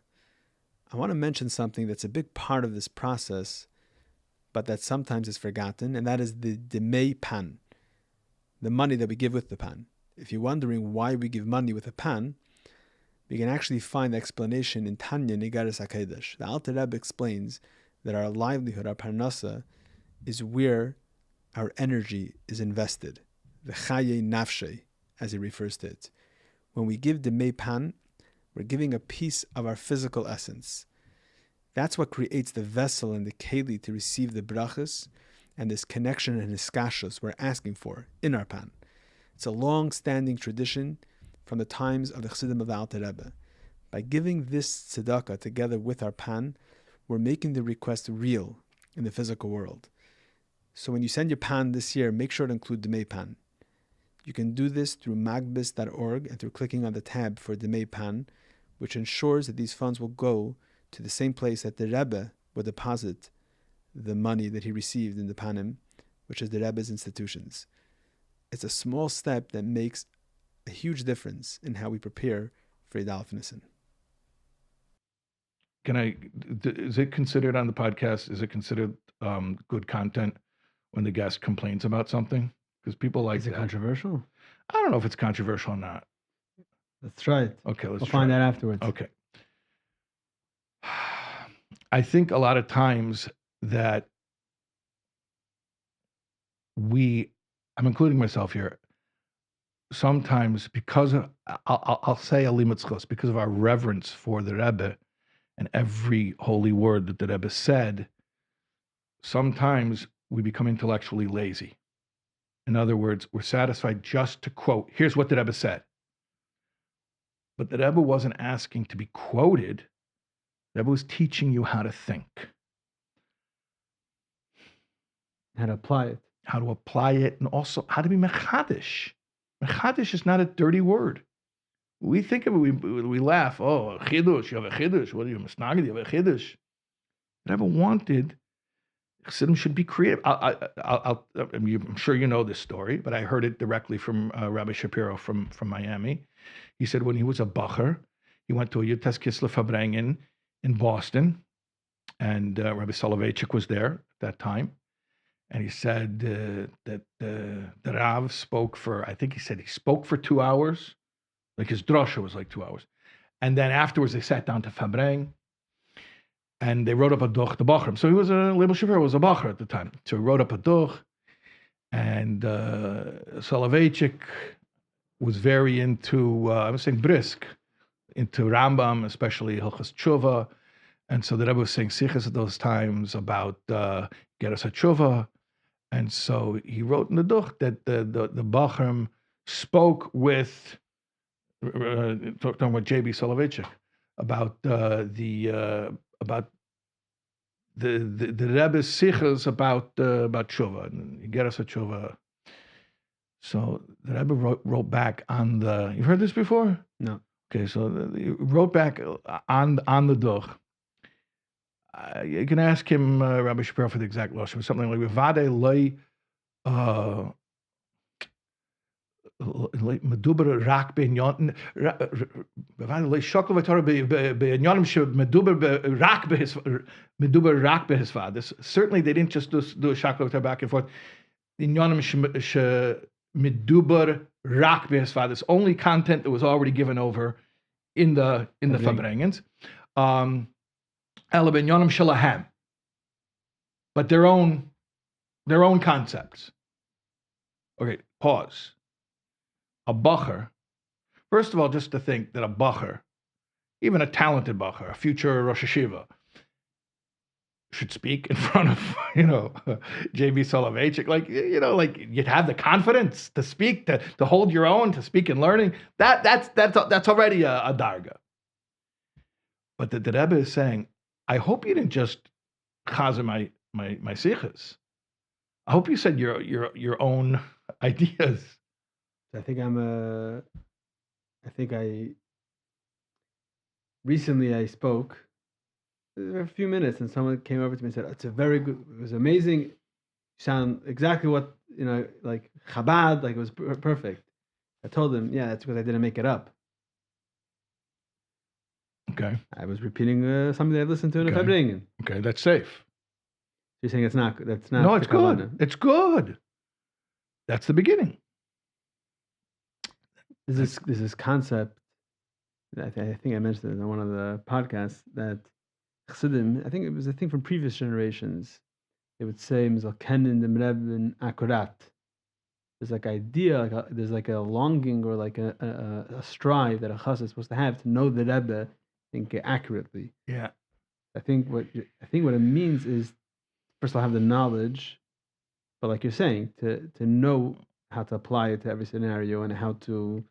I want to mention something that's a big part of this process, but that sometimes is forgotten, and that is the demei pan, the money that we give with the pan. If you're wondering why we give money with a pan, we can actually find the explanation in Tanya Nigaris HaKedesh. The Alter Rebbe explains that our livelihood, our parnasa, is where our energy is invested. The chaye nafshe, as he refers to it. When we give demei pan, we're giving a piece of our physical essence. That's what creates the vessel and the keli to receive the brachas and this connection and hiskashos we're asking for in our pan. It's a long-standing tradition from the times of the Chassidim of the Alter Rebbe. By giving this tzedakah together with our pan, we're making the request real in the physical world. So when you send your pan this year, make sure to include Demei Pan. You can do this through magbis.org and through clicking on the tab for Demei Pan, which ensures that these funds will go to the same place that the Rebbe will deposit the money that he received in the Panim, which is the Rebbe's institutions. It's a small step that makes a huge difference in how we prepare for Aleph Nissan. Is it considered on the podcast, is it considered good content when the guest complains about something? Because people like Is it that. controversial? I don't know if it's controversial or not. Let's try it. Okay, We'll find out afterwards. Okay. I think a lot of times that I'm including myself here, sometimes because of, I'll say a limutzchos, because of our reverence for the Rebbe and every holy word that the Rebbe said, sometimes we become intellectually lazy. In other words, we're satisfied just to quote, here's what the Rebbe said. But the Rebbe wasn't asking to be quoted. The Rebbe was teaching you how to think. How to apply it. How to apply it, and also how to be mechadish. Mechadish is not a dirty word. We think of it, we laugh. Oh, chidush, you have a chidush. What are you, misnagid? You have a chidush. The Rebbe wanted Chassidim should be creative. I'm sure you know this story, but I heard it directly from Rabbi Shapiro from Miami. He said when he was a bacher, he went to a Yutes Kislev Farbrengen in Boston, and Rabbi Soloveitchik was there at that time. And he said that the Rav spoke for, I think he said he spoke for 2 hours. Like his drosha was like 2 hours. And then afterwards they sat down to Farbrengen. And they wrote up a duch, the Bachram. So he was Rabbi Shapiro was a Bacher at the time. So he wrote up a duch, and Soloveitchik was very into, I was saying brisk, into Rambam, especially Hilchas Tshuva. And so the Rebbe was saying sichas at those times about Geras HaTshuva. And so he wrote in the duch that the Bachram spoke with, talking about J.B. Soloveitchik, about the Rebbe's sichas about tshuva and Geras HaTshuva. So the Rebbe wrote back on the. You've heard this before? No. Okay, so he wrote back on the duch. You can ask him, Rabbi Shapiro, for the exact lashon. It was something like "Vade loy meduber rak be'inyon vade loy shokol v'torah be'inyonim shemeduber rak behizvad." Certainly, they didn't just do a shokol v'torah back and forth. Inyonim shemeduber rak behizvad. It's only content that was already given over in the Farbrengens. Ela b'inyonim shelahem, but their own concepts. Okay, pause. A bacher, first of all, just to think that a bacher, even a talented bacher, a future Rosh Hashiva, should speak in front of, JB Soloveitchik. Like, like you'd have the confidence to speak, to hold your own, to speak in learning. That's already a darga. But the Rebbe is saying, I hope you didn't just chazer my sichas. I hope you said your own ideas. I think recently I spoke a few minutes, and someone came over to me and said, "It's a very good. It was amazing. You sound exactly what like Chabad. Like it was perfect." I told him, "Yeah, that's because I didn't make it up." Okay. I was repeating something that I listened to in a Okay. Farbrengen. Okay, that's safe. You're saying that's not. No, it's the Kavanah. good. It's good. That's the beginning. There's this concept. I think I mentioned it in one of the podcasts that Chassidim, I think it was a thing from previous generations. They would say "Mizalkenin dem Rebbe akurat." There's like idea, there's like a longing or like a strive that a chassid is supposed to have to know the Rebbe, accurately. Yeah. I think what it means is first of all have the knowledge, but like you're saying, to know how to apply it to every scenario and how to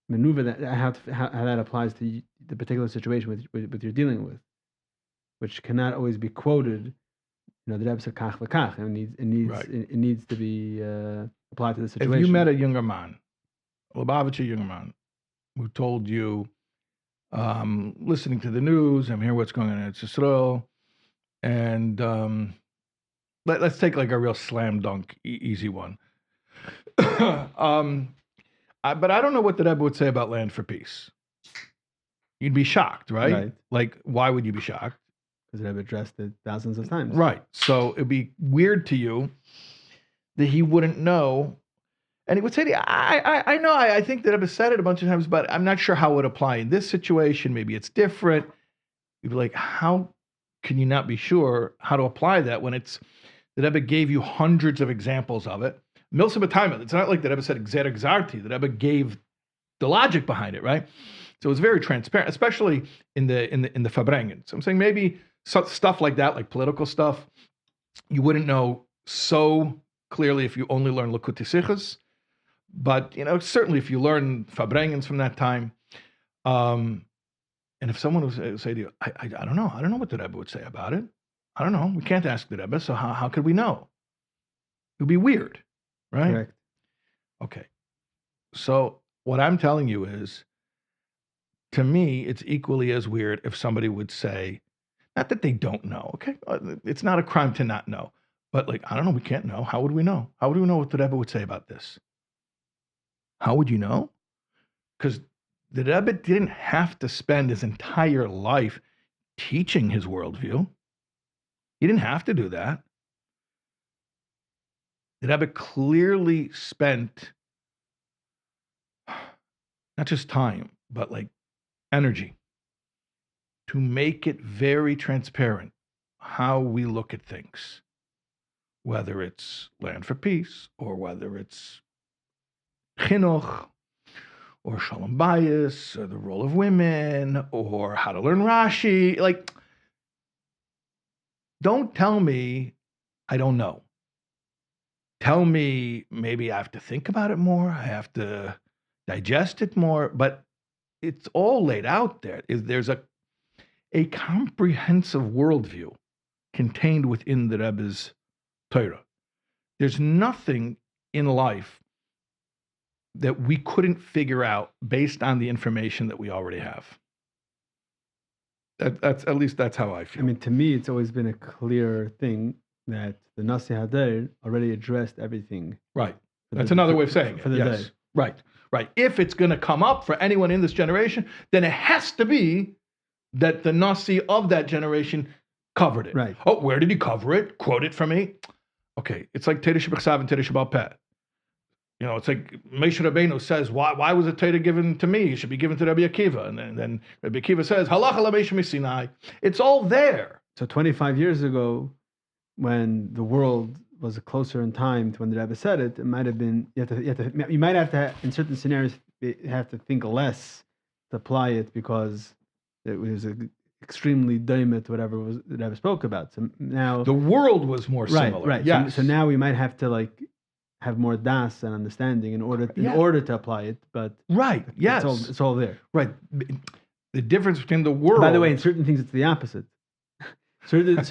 maneuver that, how that applies to the particular situation with you're dealing with, which cannot always be quoted. The Rebbe said kach v'kach, and it needs to be applied to the situation. If you met a younger man, Lubavitcher younger man, who told you, listening to the news, I'm hearing what's going on in Israel, and let's take like a real slam dunk, easy one. But I don't know what the Rebbe would say about Land for Peace. You'd be shocked, right? Like, why would you be shocked? Because the Rebbe addressed it thousands of times. Right. So it'd be weird to you that he wouldn't know. And he would say to you, I know, I think the Rebbe said it a bunch of times, but I'm not sure how it would apply in this situation. Maybe it's different. You'd be like, how can you not be sure how to apply that when the Rebbe gave you hundreds of examples of it? Milsa b'taima. It's not like the Rebbe said gzer gzarti. The Rebbe gave the logic behind it, right? So it's very transparent, especially in the Farbrengen. So I'm saying maybe stuff like that, like political stuff, you wouldn't know so clearly if you only learn Likutei Sichos. But certainly if you learn Farbrengens from that time, and if someone would say to you, I don't know what the Rebbe would say about it. I don't know. We can't ask the Rebbe, so how could we know? It would be weird. Right? Correct. Okay. So what I'm telling you is, to me, it's equally as weird if somebody would say, not that they don't know, okay? It's not a crime to not know. But like, I don't know, we can't know. How would we know? How would we know what the Rebbe would say about this? How would you know? Because the Rebbe didn't have to spend his entire life teaching his worldview. He didn't have to do that. The Rebbe clearly spent not just time, but like energy to make it very transparent how we look at things, whether it's Land for Peace or whether it's chinuch or shalom bayis or the role of women or how to learn Rashi. Like, don't tell me I don't know. Tell me maybe I have to think about it more. I have to digest it more, but it's all laid out there. There's a comprehensive worldview contained within the Rebbe's Torah. There's nothing in life that we couldn't figure out based on the information that we already have. That's at least that's how I feel. I mean, to me, it's always been a clear thing that the Nasi Hader already addressed everything. Right. That's another way of saying it. For the day. Right. If it's going to come up for anyone in this generation, then it has to be that the Nasi of that generation covered it. Right. Oh, where did he cover it? Quote it from me. Okay. It's like Teresh B'Chsav and Teresh B'Al Peh. It's like Moshe Rabbeinu says, why was the Torah given to me? It should be given to Rabbi Akiva. And then Rabbi Akiva says, Halacha l'Moshe Misinai. It's all there. So 25 years ago, when the world was closer in time to when the Rebbe said it, it might have been, you might have to, in certain scenarios, have to think less to apply it because it was extremely doimet to whatever was the Rebbe spoke about. So now The world was more similar. right. Yes. So now we might have to like have more das and understanding in order to apply it. But right. Yes. It's all there. Right. The difference between the world. By the way, in certain things, it's the opposite. certain things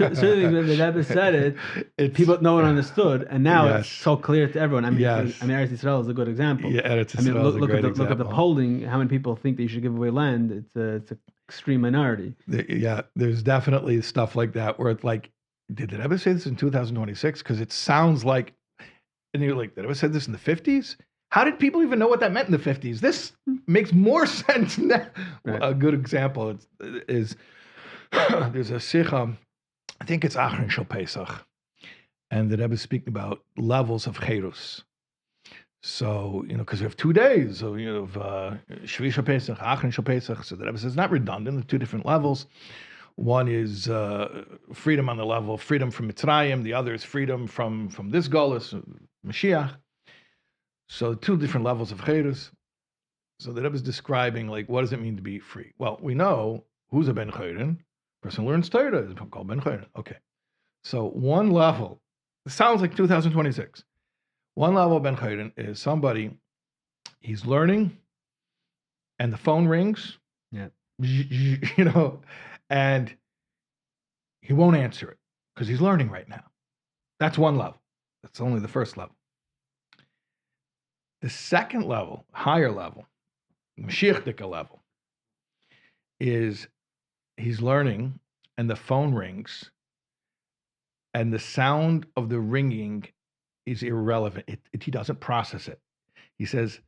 when the Rebbe said it, people no one understood, and now it's so clear to everyone. I mean, Eretz Yisrael is a good example. Yeah, Eretz Yisrael is a great example. Look at the polling. How many people think that you should give away land? It's an extreme minority. There's definitely stuff like that where it's like, did the Rebbe say this in 2026? Because it sounds like, and you're like, did the Rebbe say this in the 50s? How did people even know what that meant in the 50s? This makes more sense now. Right. A good example is there's a sikha, I think it's Achron Shel Pesach, and the Rebbe is speaking about levels of cherus. So, because we have 2 days, so you have Shvi Shel Pesach, Achron Shel Pesach. So the Rebbe says it's not redundant, the 2 different levels. One is freedom on the level of freedom from Mitzrayim. The other is freedom from this Golus, Mashiach. So 2 different levels of cherus. So the Rebbe is describing, like, what does it mean to be free? Well, we know who's a ben chayrin. Person who learns Torah is called ben chayrin. Okay. So one level, it sounds like 2026. One level of ben chayrin is somebody, he's learning, and the phone rings. Yeah. And he won't answer it because he's learning right now. That's one level. That's only the first level. The second level, higher level, Mashiach level, is he's learning and the phone rings and the sound of the ringing is irrelevant. He doesn't process it. He says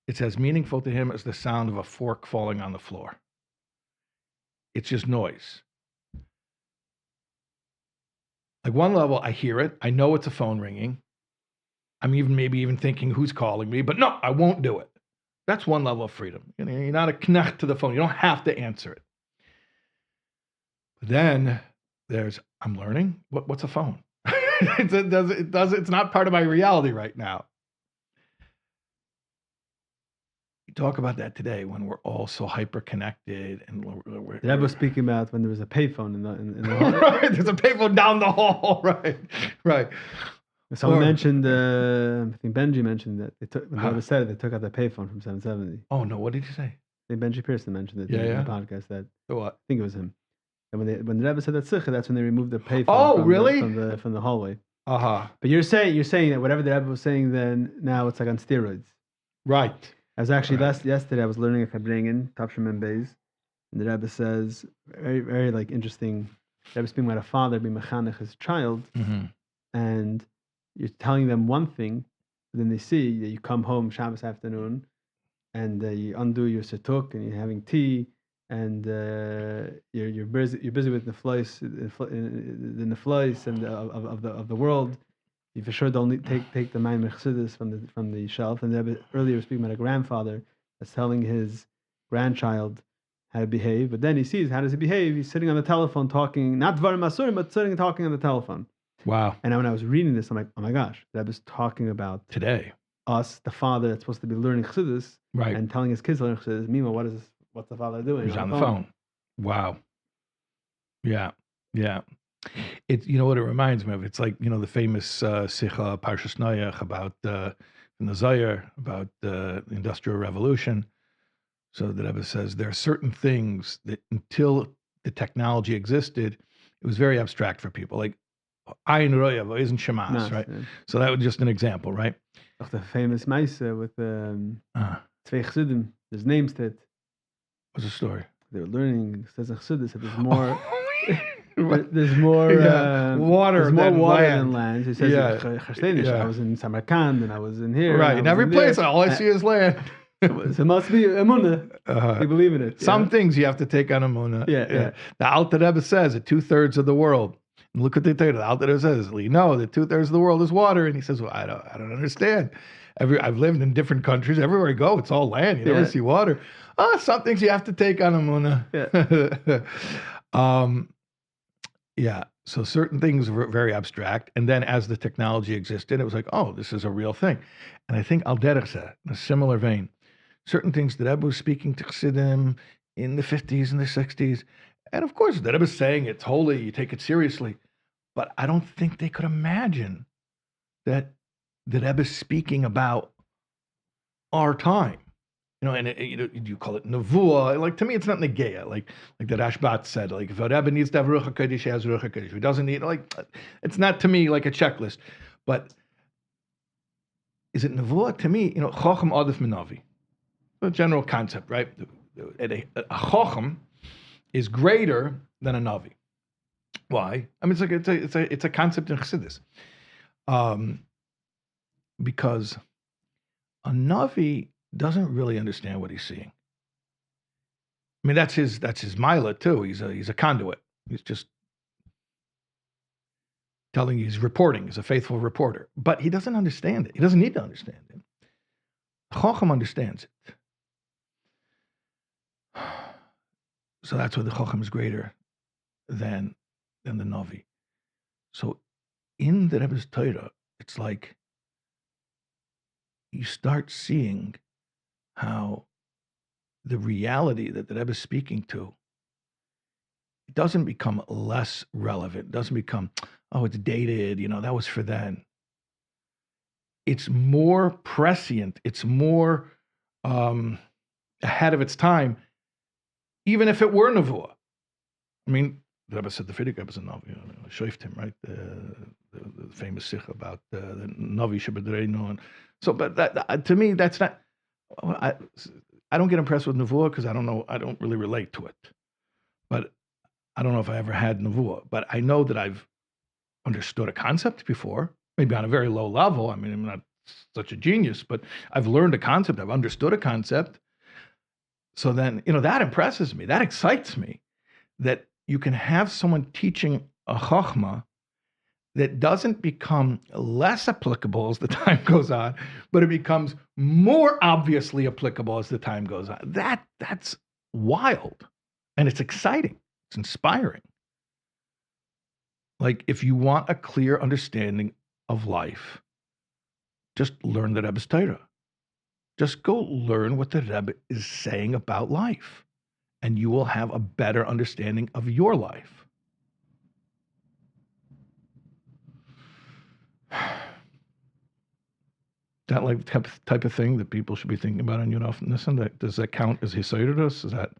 it's as meaningful to him as the sound of a fork falling on the floor. It's just noise. Like one level, I hear it. I know it's a phone ringing. I'm maybe even thinking who's calling me, but no, I won't do it. That's one level of freedom. You're not a knecht to the phone. You don't have to answer it. But then there's, I'm learning. What's a phone? It's not part of my reality right now. We talk about that today when we're all so hyper connected and we're the Rebbe was speaking about when there was a payphone in the hall. Right, there's a payphone down the hall. Right. Someone mentioned, I think Benji mentioned that when the Rebbe said it, they took out the payphone from 770. Oh no, what did you say? I think Benji Pearson mentioned it in the podcast. That what? I think it was him. And when the Rebbe said that sikha, that's when they removed the payphone. Oh, really? From the hallway. But you're saying that whatever the Rebbe was saying then, now it's like on steroids. Right. I was actually yesterday I was learning a Farbrengen, Tavshim and Beis, and the Rebbe says very very like interesting. The Rebbe speaking about a father being mechanech his child, and you're telling them one thing, but then they see that you come home Shabbos afternoon, and you undo your setuk and you're having tea, and you're busy with the flies in the flies and of the world. You for sure don't take the Maimon Chassidus from the shelf. And Rebbe earlier was speaking about a grandfather that's telling his grandchild how to behave, but then he sees how does he behave. He's sitting on the telephone talking, not Dvarim Asurim, but sitting and talking on the telephone. Wow. And when I was reading this, I'm like, oh my gosh, Rebbe's talking about today us, the father that's supposed to be learning Chassidus, right, and telling his kids to learn Chassidus. Meanwhile, what's the father doing? He's on the phone. Wow. Yeah. It's, what it reminds me of? It's like, the famous Sikha Parshas Noach about in the Zohar about the Industrial Revolution. So the Rebbe says there are certain things that until the technology existed, it was very abstract for people. Like Ayin Roya isn't Shemas, right? Yeah. So that was just an example, right? The famous Maisa with Tvei Chassidim, there's names that. What's the story? They were learning. It says in Chassidus that there's more. There's more water than land. He says, I was in Samarkand and I was in here. Right, in every place, all I see is land. So it must be Emunah. You believe in it. Some things you have to take on Emunah. Yeah. The Alter Rebbe says that 2/3 of the world. And look what they tell you. The Alter Rebbe says, that 2/3 of the world is water. And he says, well, I don't understand. I've lived in different countries. Everywhere I go, it's all land. You never see water. Some things you have to take on Emunah. Yeah. So certain things were very abstract. And then as the technology existed, it was like, oh, this is a real thing. And I think Al Derech in a similar vein, certain things that Rebbe was speaking to Chassidim in the 50s and the 60s, And of course, the Rebbe is saying it's holy, you take it seriously. But I don't think they could imagine that the Rebbe is speaking about our time. And you call it nevuah. Like, to me, it's not negeya. Like the Rashbat said, like, if a Rebbe needs to have Ruach HaKodesh, he has Ruach HaKodesh. If he doesn't need, like, it's not to me like a checklist. But is it nevuah? To me, chacham adif minavi. A general concept, right? A chacham is greater than a navi. Why? I mean, it's a concept in Chassidus. Because a navi doesn't really understand what he's seeing. I mean, that's his mila too. He's a conduit. He's just telling you, he's reporting. He's a faithful reporter. But he doesn't understand it. He doesn't need to understand it. Chacham understands it. So that's why the Chacham is greater than the Navi. So in the Rebbe's Torah, it's like you start seeing how the reality that the Rebbe is speaking to, it doesn't become less relevant. It doesn't become, oh, it's dated, that was for then. It's more prescient. It's more ahead of its time, even if it were Nevuah. I mean, the Rebbe said the Frierdiker Rebbe is a Navi, Shoiftim, right? The famous sikh about the Navi Shebedreinu. So, but that, to me, that's not, I don't get impressed with Nevuah because I don't really relate to it. But I don't know if I ever had Nevuah. But I know that I've understood a concept before, maybe on a very low level. I mean, I'm not such a genius, but I've learned a concept. I've understood a concept. So then, that impresses me. That excites me, that you can have someone teaching a chachma that doesn't become less applicable as the time goes on, but it becomes more obviously applicable as the time goes on. That's wild. And it's exciting. It's inspiring. Like, if you want a clear understanding of life, just learn the Rebbe's Torah. Just go learn what the Rebbe is saying about life, and you will have a better understanding of your life. That like type of thing that people should be thinking about on Yud Nissan. Does that count as Hisayrus? Is that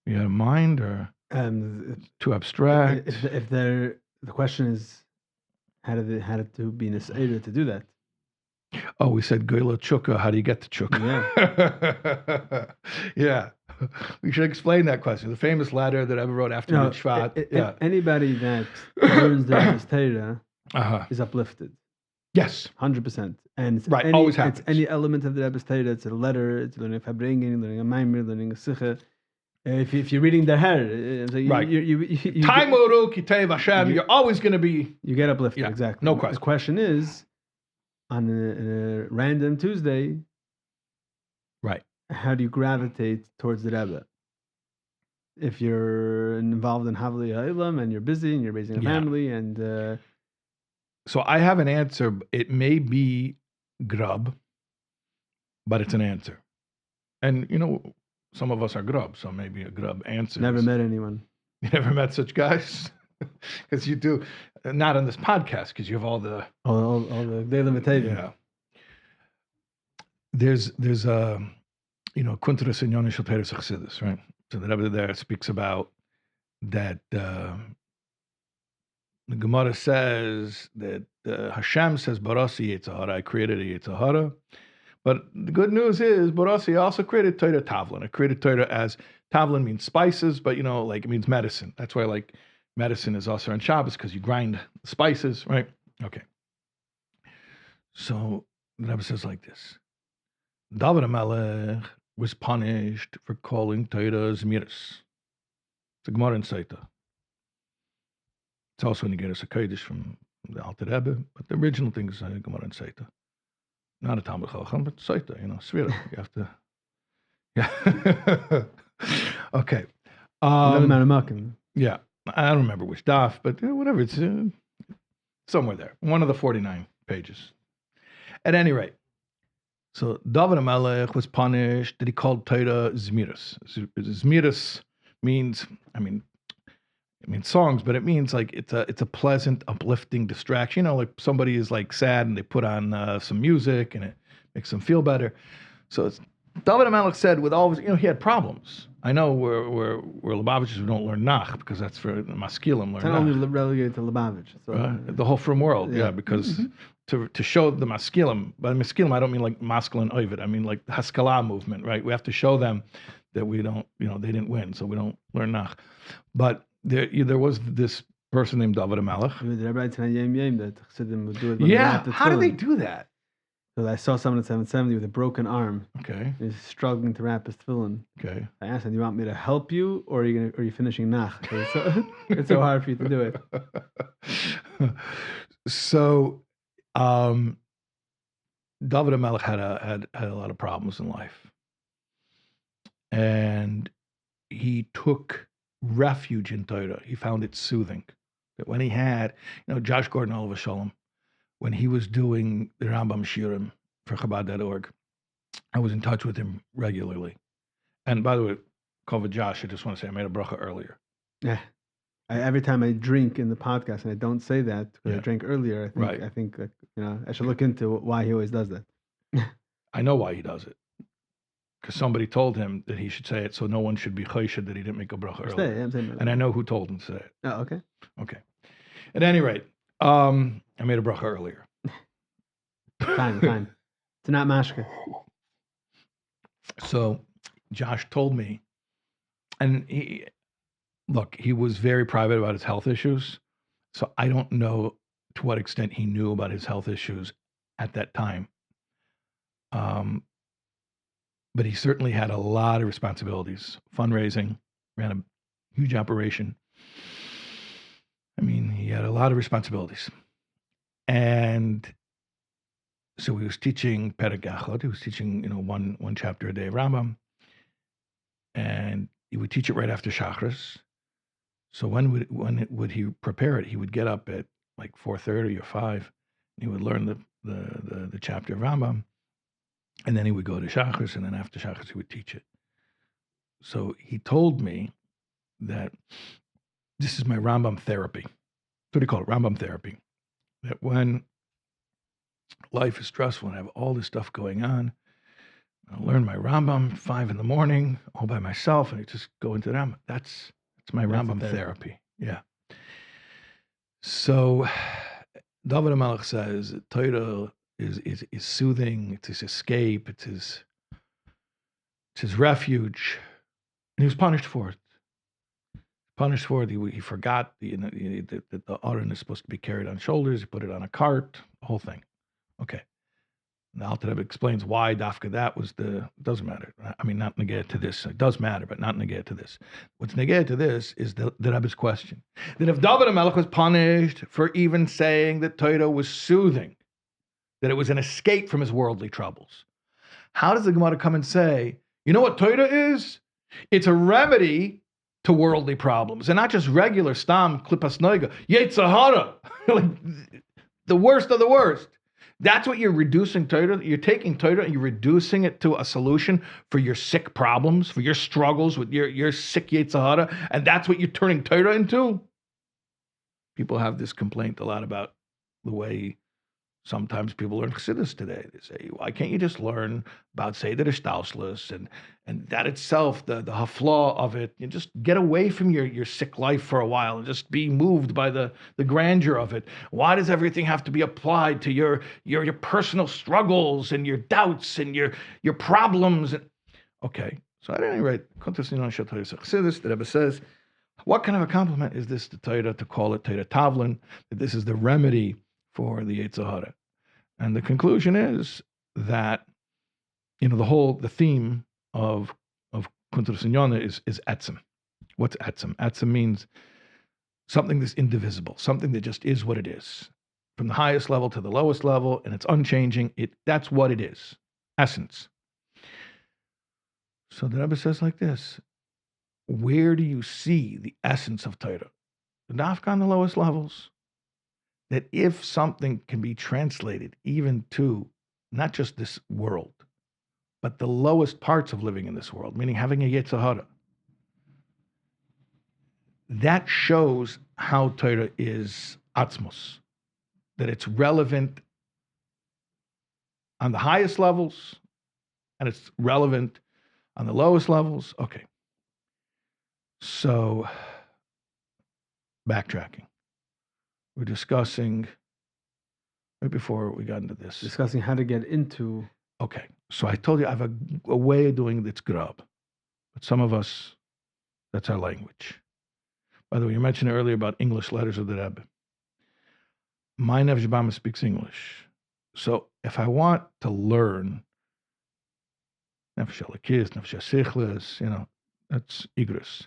you have a mind, or too abstract? If the question is how did it to be Nisayra to do that? Oh, we said Goyla Chukka. How do you get to Chukka? Yeah. Yeah. We should explain that question. The famous letter that I ever wrote after Shvat. Anybody that learns the Rebbe's Torah is uplifted. Yes. 100%. And it's right, always happens. It's any element of the Rebbe's Torah. It's a letter, it's learning a Farbrengen, learning a Maimer, learning a Sikha. If you're reading the Her, right. You're always going to be... You get uplifted, exactly. No question. The question is, on a random Tuesday, right? How do you gravitate towards the Rebbe? If you're involved in Havli Ha'ilam and you're busy and you're raising a family and... So I have an answer. It may be grub, but it's an answer. And, some of us are grub, so maybe a grub answer. Never met anyone. You never met such guys? Because you do. Not on this podcast, because you have all the limitations. Yeah. There's Kuntres in Yonish Teres Chassidus, right? So the Rebbe there speaks about that the Gemara says that Hashem says, Barasi Yitzhahara, I created a Yitzhahara. But the good news is, Barasi also created Torah Tavlin. I created Torah as Tavlin means spices, but like it means medicine. That's why like medicine is also on Shabbos, because you grind spices, right? Okay. So the Rebbe says like this. David HaMelech was punished for calling Torah Zmiris. It's a Gemara in Saita. It's also in the Igros HaKodesh from the Alter Rebbe, but the original thing is Gemara in Saita. Not a Talmud Chacham, but Saita, Svira. You have to... Yeah. Okay. Yeah. I don't remember which daf, but whatever. It's somewhere there. One of the 49 pages. At any rate, so David HaMelech was punished that he called Torah Zmiris. Zmiris means, I mean songs, but it means like it's a pleasant, uplifting distraction. You know, like somebody is like sad and they put on some music and it makes them feel better. So it's, David HaMelech said with all of his, you know, he had problems. I know we're Lubavitchers who don't learn Nach because that's for the Maskilim learn It's not only Nach. relegated to Lubavitch. So, The whole frum world, yeah, because to show the Maskilim, by Maskilim I don't mean like Maskil and Ovid, I mean like the Haskalah movement, right? We have to show them that we don't, you know, they didn't win, so we don't learn Nach. But there was this person named David HaMelech. the Rabbi Tanya that Chassidim would do it. When Yeah, they how do they do that? So I saw someone at 770 with a broken arm. Okay. He's struggling to wrap his tefillin. Okay. I asked him, "Do you want me to help you, or are you finishing nach? It's so hard for you to do it." So, David HaMelech had a lot of problems in life, and he took refuge in Torah. He found it soothing. That when he had, you know, Josh Gordon, Oliver Shalom, when he was doing the Rambam Shirim for Chabad.org, I was in touch with him regularly. And by the way, Kova Josh, I just want to say I made a bracha earlier. Yeah. Every time I drink in the podcast, and I don't say that because I drank earlier, I think that, you know, I should look into why he always does that. I know why he does it. Because somebody told him that he should say it, so no one should be choshed that he didn't make a bracha earlier. I'm saying and I know who told him to say it. Oh, okay. Okay. At any rate, I made a bracha earlier. Fine. It's not mashka. So Josh told me, and he was very private about his health issues. So I don't know to what extent he knew about his health issues at that time. But he certainly had a lot of responsibilities. Fundraising, ran a huge operation. I mean, he had a lot of responsibilities. And so he was teaching Perek Echad. He was teaching, you know, one chapter a day of Rambam. And he would teach it right after Shachris. So when would he prepare it? He would get up at like 4:30 or 5. He would learn the chapter of Rambam. And then he would go to Shachris, and then after Shachris, he would teach it. So he told me that this is my Rambam therapy. That's what he called it, Rambam therapy. That when life is stressful and I have all this stuff going on, I'll learn my Rambam at 5 a.m, all by myself, and I just go into the Rambam. That's my Rambam therapy. Yeah. So David HaMelech says that Torah is soothing, it's his escape, it's his refuge, and he was punished for it. He forgot that the Aron is supposed to be carried on shoulders. He put it on a cart, the whole thing. Okay. Now, Alter Rebbe explains why Dafka that was doesn't matter. I mean, not negate to this. It does matter, but not negate to this. What's negated to this is the Rebbe's question. That if David HaMelech was punished for even saying that Torah was soothing, that it was an escape from his worldly troubles, how does the Gemara come and say, you know what Torah is? It's a remedy to worldly problems, and not just regular stam klipas noiga, yetzer hara, like the worst of the worst. That's what you're reducing Torah. You're taking Torah and you're reducing it to a solution for your sick problems, for your struggles with your sick yetzer hara, and that's what you're turning Torah into. People have this complaint a lot about the way sometimes people learn Chassidus today. They say, why can't you just learn about Seder Shtauslas and that itself, the haflaw of it, you just get away from your sick life for a while and just be moved by the grandeur of it. Why does everything have to be applied to your personal struggles and your doubts and your problems? Okay, so at any rate, the Rebbe says, what kind of a compliment is this to Torah to call it Torah Tavlin, that this is the remedy for the yetzer hara? And the conclusion is that, you know, the theme of Kuntres Inyana is etzem. What's etzem? Etzem means something that's indivisible, something that just is what it is, from the highest level to the lowest level, and it's unchanging. That's what it is, essence. So the Rebbe says like this: where do you see the essence of Torah? The dafka on the lowest levels. That if something can be translated even to not just this world, but the lowest parts of living in this world, meaning having a yetzer hara, that shows how Torah is atzmos, that it's relevant on the highest levels and it's relevant on the lowest levels. Okay. So, backtracking. We're discussing, right before we got into this. Discussing how to get into. Okay. So I told you I have a way of doing that's grub. But some of us, that's our language. By the way, you mentioned earlier about English letters of the Rebbe. My Nefesh Bama speaks English. So if I want to learn Nefesh Elokis, Nefesh Sichlis, that's Igros.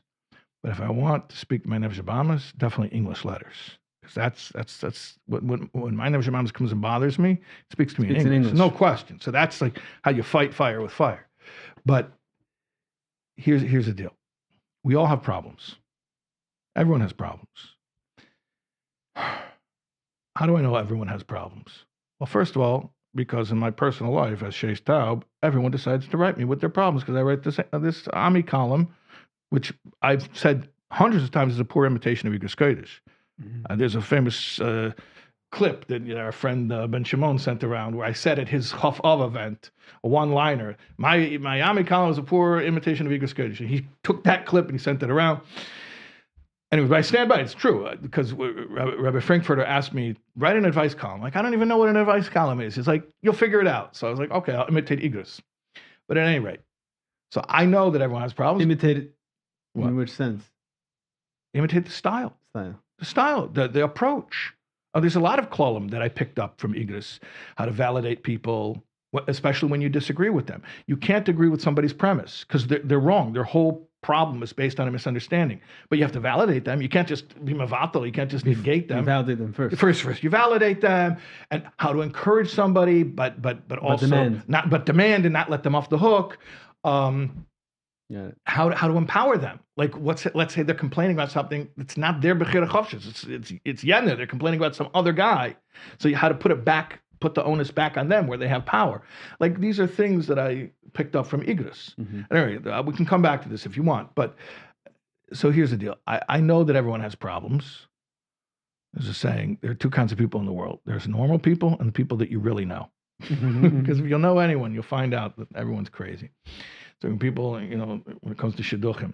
But if I want to speak my Nefesh Bamas, definitely English letters. Because that's when my Nefesh Bamas comes and bothers me, it speaks to me in English. No question. So that's like how you fight fire with fire. But here's the deal. We all have problems. Everyone has problems. How do I know everyone has problems? Well, first of all, because in my personal life as Shais Taub, everyone decides to write me with their problems because I write this Ami column, which I've said hundreds of times is a poor imitation of Igros Kodesh. There's a famous clip that our friend Ben Shimon sent around where I said at his Chaf Av event, a one-liner, my Ami column was a poor imitation of Igros Kodesh. And he took that clip and he sent it around. Anyway, but I stand by it. It's true because Rabbi Frankfurter asked me, write an advice column. Like, I don't even know what an advice column is. He's like, you'll figure it out. So I was like, okay, I'll imitate Igros. But at any rate, so I know that everyone has problems. Imitate it in which sense? Imitate the style. The style, the approach. There's a lot of klolim that I picked up from Igros, how to validate people, especially when you disagree with them. You can't agree with somebody's premise because they're wrong. Their whole problem is based on a misunderstanding. But you have to validate them. You can't just be mavatal. You can't just negate them. You validate them first. First, you validate them, and how to encourage somebody, but also demand and not let them off the hook. How to empower them. Like let's say they're complaining about something that's not their bechira chofshis. It's Yenna. They're complaining about some other guy. So how to put the onus back on them where they have power. Like these are things that I picked up from Igros. Anyway, we can come back to this if you want. But so here's the deal. I know that everyone has problems. There's a saying, there are two kinds of people in the world. There's normal people and people that you really know. Because if you'll know anyone, you'll find out that everyone's crazy. So when people, when it comes to shidduchim,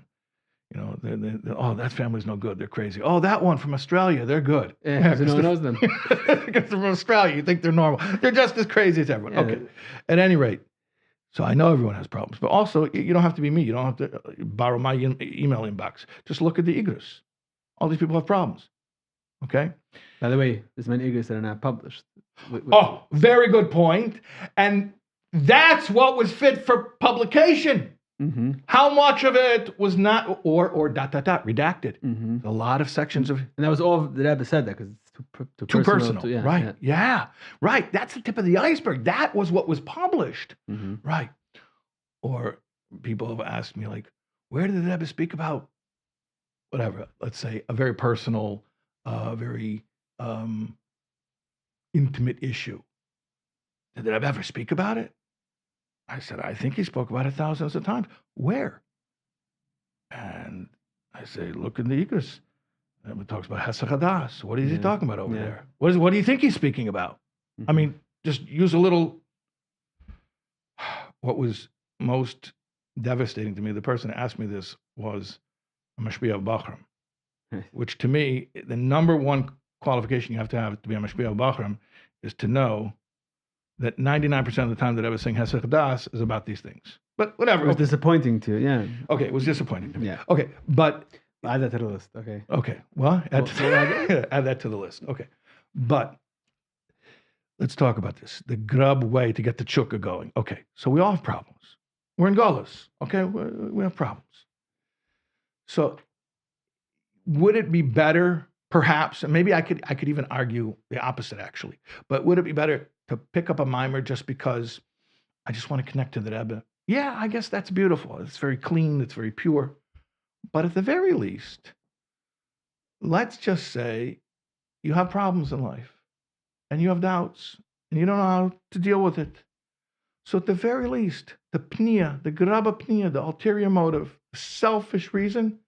oh, that family's no good. They're crazy. Oh, that one from Australia, they're good. Yeah, because no one knows them. Because they're from Australia, you think they're normal. They're just as crazy as everyone. Yeah. Okay. At any rate, so I know everyone has problems, but also you don't have to be me. You don't have to borrow my email inbox. Just look at the Igros. All these people have problems. Okay. By the way, there's many Igros that are not published. Oh, very good point. And that's what was fit for publication. How much of it was not, or redacted. A lot of sections of, and that was all the Rebbe said that because it's too personal. Right? Yeah. Right. That's the tip of the iceberg. That was what was published. Right. Or people have asked me like, where did the Rebbe speak about whatever? Let's say a very personal, very intimate issue. Did the Rebbe ever speak about it? I said, I think he spoke about it thousands of times. Where? And I say, look in the Igros. It talks about Hesach Hadas. What is he talking about over there? What do you think he's speaking about? I mean, just use a little. What was most devastating to me, the person who asked me this was a Mashpia of Bachram, which to me, the number one qualification you have to be a Mashpia of Bachram is to know that 99% of the time that I was saying Hesach Hadas is about these things. But whatever. It was disappointing to you, yeah. Okay, it was disappointing to me. Yeah. Okay, but... Add that to the list, okay. Okay, well, add that to the list. Okay, but let's talk about this. The grub way to get the chukka going. Okay, so we all have problems. We're in Golas, okay? We have problems. So would it be better, perhaps, and maybe I could even argue the opposite actually, but would it be better to pick up a mimer just because I just want to connect to the Rebbe? Yeah, I guess that's beautiful. It's very clean. It's very pure. But at the very least, let's just say you have problems in life and you have doubts and you don't know how to deal with it. So at the very least, the pnia, the graba pnia, the ulterior motive, the selfish reason,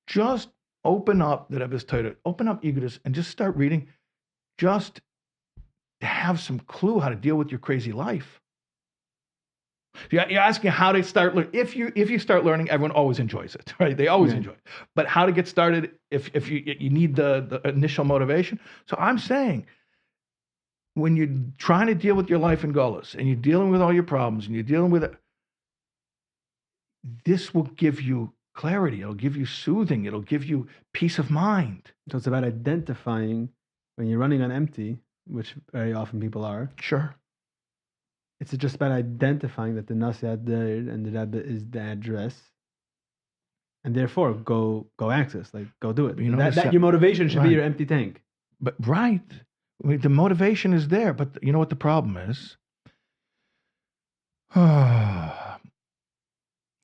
just open up the Rebbe's Torah, open up Igros, and just start reading, just to have some clue how to deal with your crazy life. You're asking how to start learning. If you start learning, everyone always enjoys it, right? They always enjoy it. But how to get started if you need the initial motivation. So I'm saying, when you're trying to deal with your life in Golus and you're dealing with all your problems and you're dealing with it, this will give you clarity. It'll give you soothing. It'll give you peace of mind. So it's about identifying when you're running on empty, which very often people are. Sure. It's just about identifying that the Nasihat there and the Rebbe is the address, and therefore go access, like go do it. You know, that your motivation should be right. your empty tank. But right, I mean, the motivation is there, but you know what the problem is?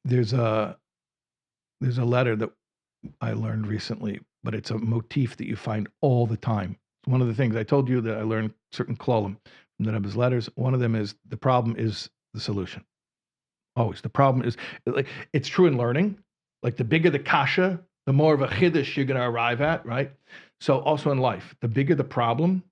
There's a letter that I learned recently, but it's a motif that you find all the time. One of the things I told you that I learned certain klolim from the Rebbe's letters. One of them is the problem is the solution. Always the problem is, like, it's true in learning. Like, the bigger the kasha, the more of a chiddush you're going to arrive at, right? So also in life, the bigger the problem,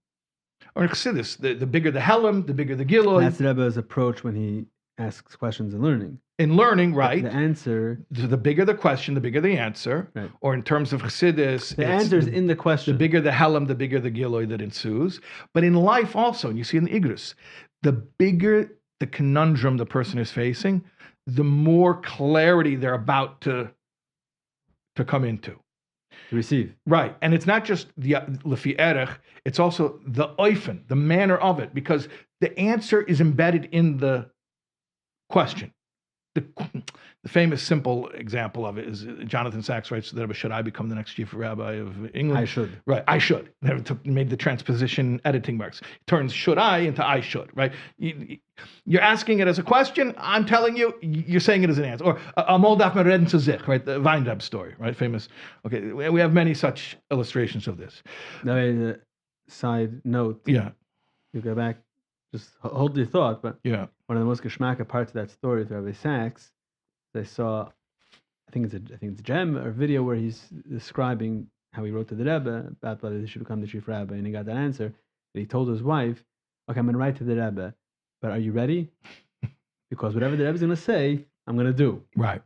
or in chassidus, the bigger the helam, the bigger the giloy. That's the Rebbe's approach when he asks questions in learning. In learning, right? The answer. The bigger the question, the bigger the answer. Right. Or in terms of chassidus, the answer is in the question. The bigger the helam, the bigger the giloy that ensues. But in life also, and you see in the Igros, the bigger the conundrum the person is facing, the more clarity they're about to come into. To receive. Right. And it's not just the lefi erech, it's also the oifen, the manner of it, because the answer is embedded in the question. The famous simple example of it is Jonathan Sacks writes that, should I become the next chief rabbi of England? I should. Right, I should. Made the transposition editing marks. Turns should I into I should, right? You're asking it as a question. I'm telling you, you're saying it as an answer. Or Amol daf mereden zu sich, right? The Weindab story, right? Famous. Okay, we have many such illustrations of this. Now, a side note. Yeah. You go back, just hold your thought, but yeah. One of the most geschmacka parts of that story with Rabbi Sacks, they saw, I think it's a gem or video where he's describing how he wrote to the Rebbe about whether he should become the chief rabbi, and he got that answer. And he told his wife, "Okay, I'm going to write to the Rebbe, but are you ready? Because whatever the Rebbe's going to say, I'm going to do." Right.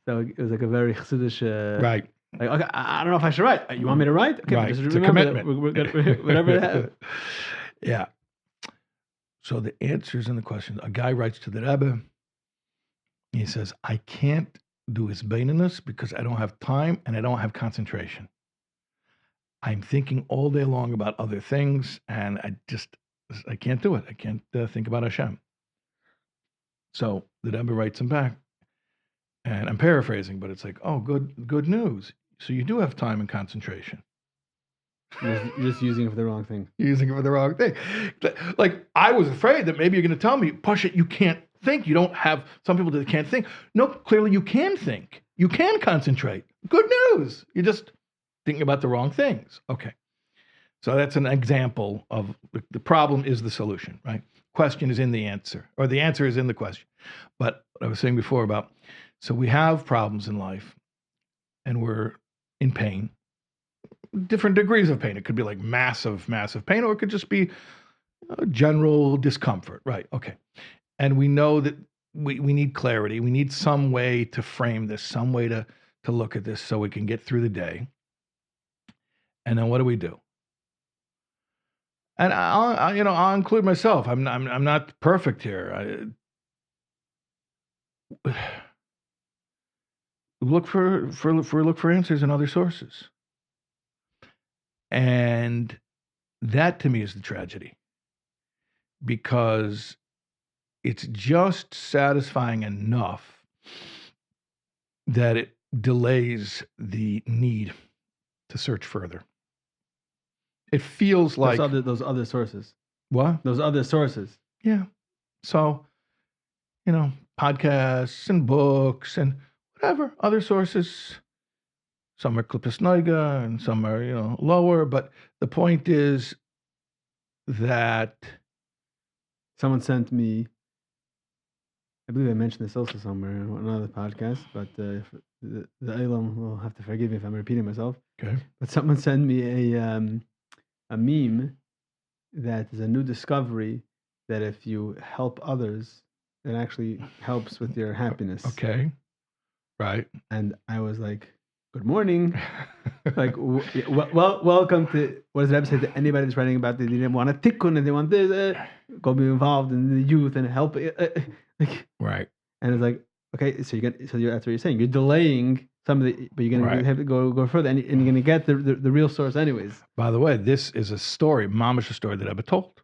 So it was like a very chassidish. Right. Like, okay, I don't know if I should write. You want me to write? Okay, right. Just it's a commitment. Whatever that is. Yeah. So the answers in the question, a guy writes to the Rebbe. He says, I can't do his baininess because I don't have time and I don't have concentration. I'm thinking all day long about other things and I can't do it. I can't think about Hashem. So the Rebbe writes him back, and I'm paraphrasing, but it's like, oh, good news. So you do have time and concentration. You're just using it for the wrong thing. Using it for the wrong thing. Like, I was afraid that maybe you're going to tell me, Pasha, you can't think. You don't have, some people that can't think. No, clearly you can think. You can concentrate. Good news. You're just thinking about the wrong things. Okay. So that's an example of the problem is the solution, right? Question is in the answer, or the answer is in the question. But what I was saying before about, so we have problems in life and we're in pain. Different degrees of pain. It could be like massive pain, or it could just be general discomfort. Right. Okay. And we know that we need clarity. We need some way to frame this, some way to look at this so we can get through the day. And then what do? And I'll include myself. I'm not perfect here. Look for answers in other sources. And that to me is the tragedy, because it's just satisfying enough that it delays the need to search further. It feels like those other sources. What? Those other sources. Yeah. So, podcasts and books and whatever other sources. Some are Klippus Noiga and some are, lower. But the point is that someone sent me I believe I mentioned this also somewhere in another podcast, but the Elam will have to forgive me if I'm repeating myself. Okay. But someone sent me a meme that is a new discovery that if you help others, it actually helps with your happiness. Okay. Right. And I was like, "Good morning." Like, welcome to, what does the Rebbe say to anybody that's writing about they didn't want a tikkun and they want this, go be involved in the youth and help. Like, Right. and it's like, okay, so that's what you're saying. You're delaying some of the, but you're gonna have to go further, and you're gonna get the real source anyways. By the way, this is a story, mamish, a story that Rebbe told.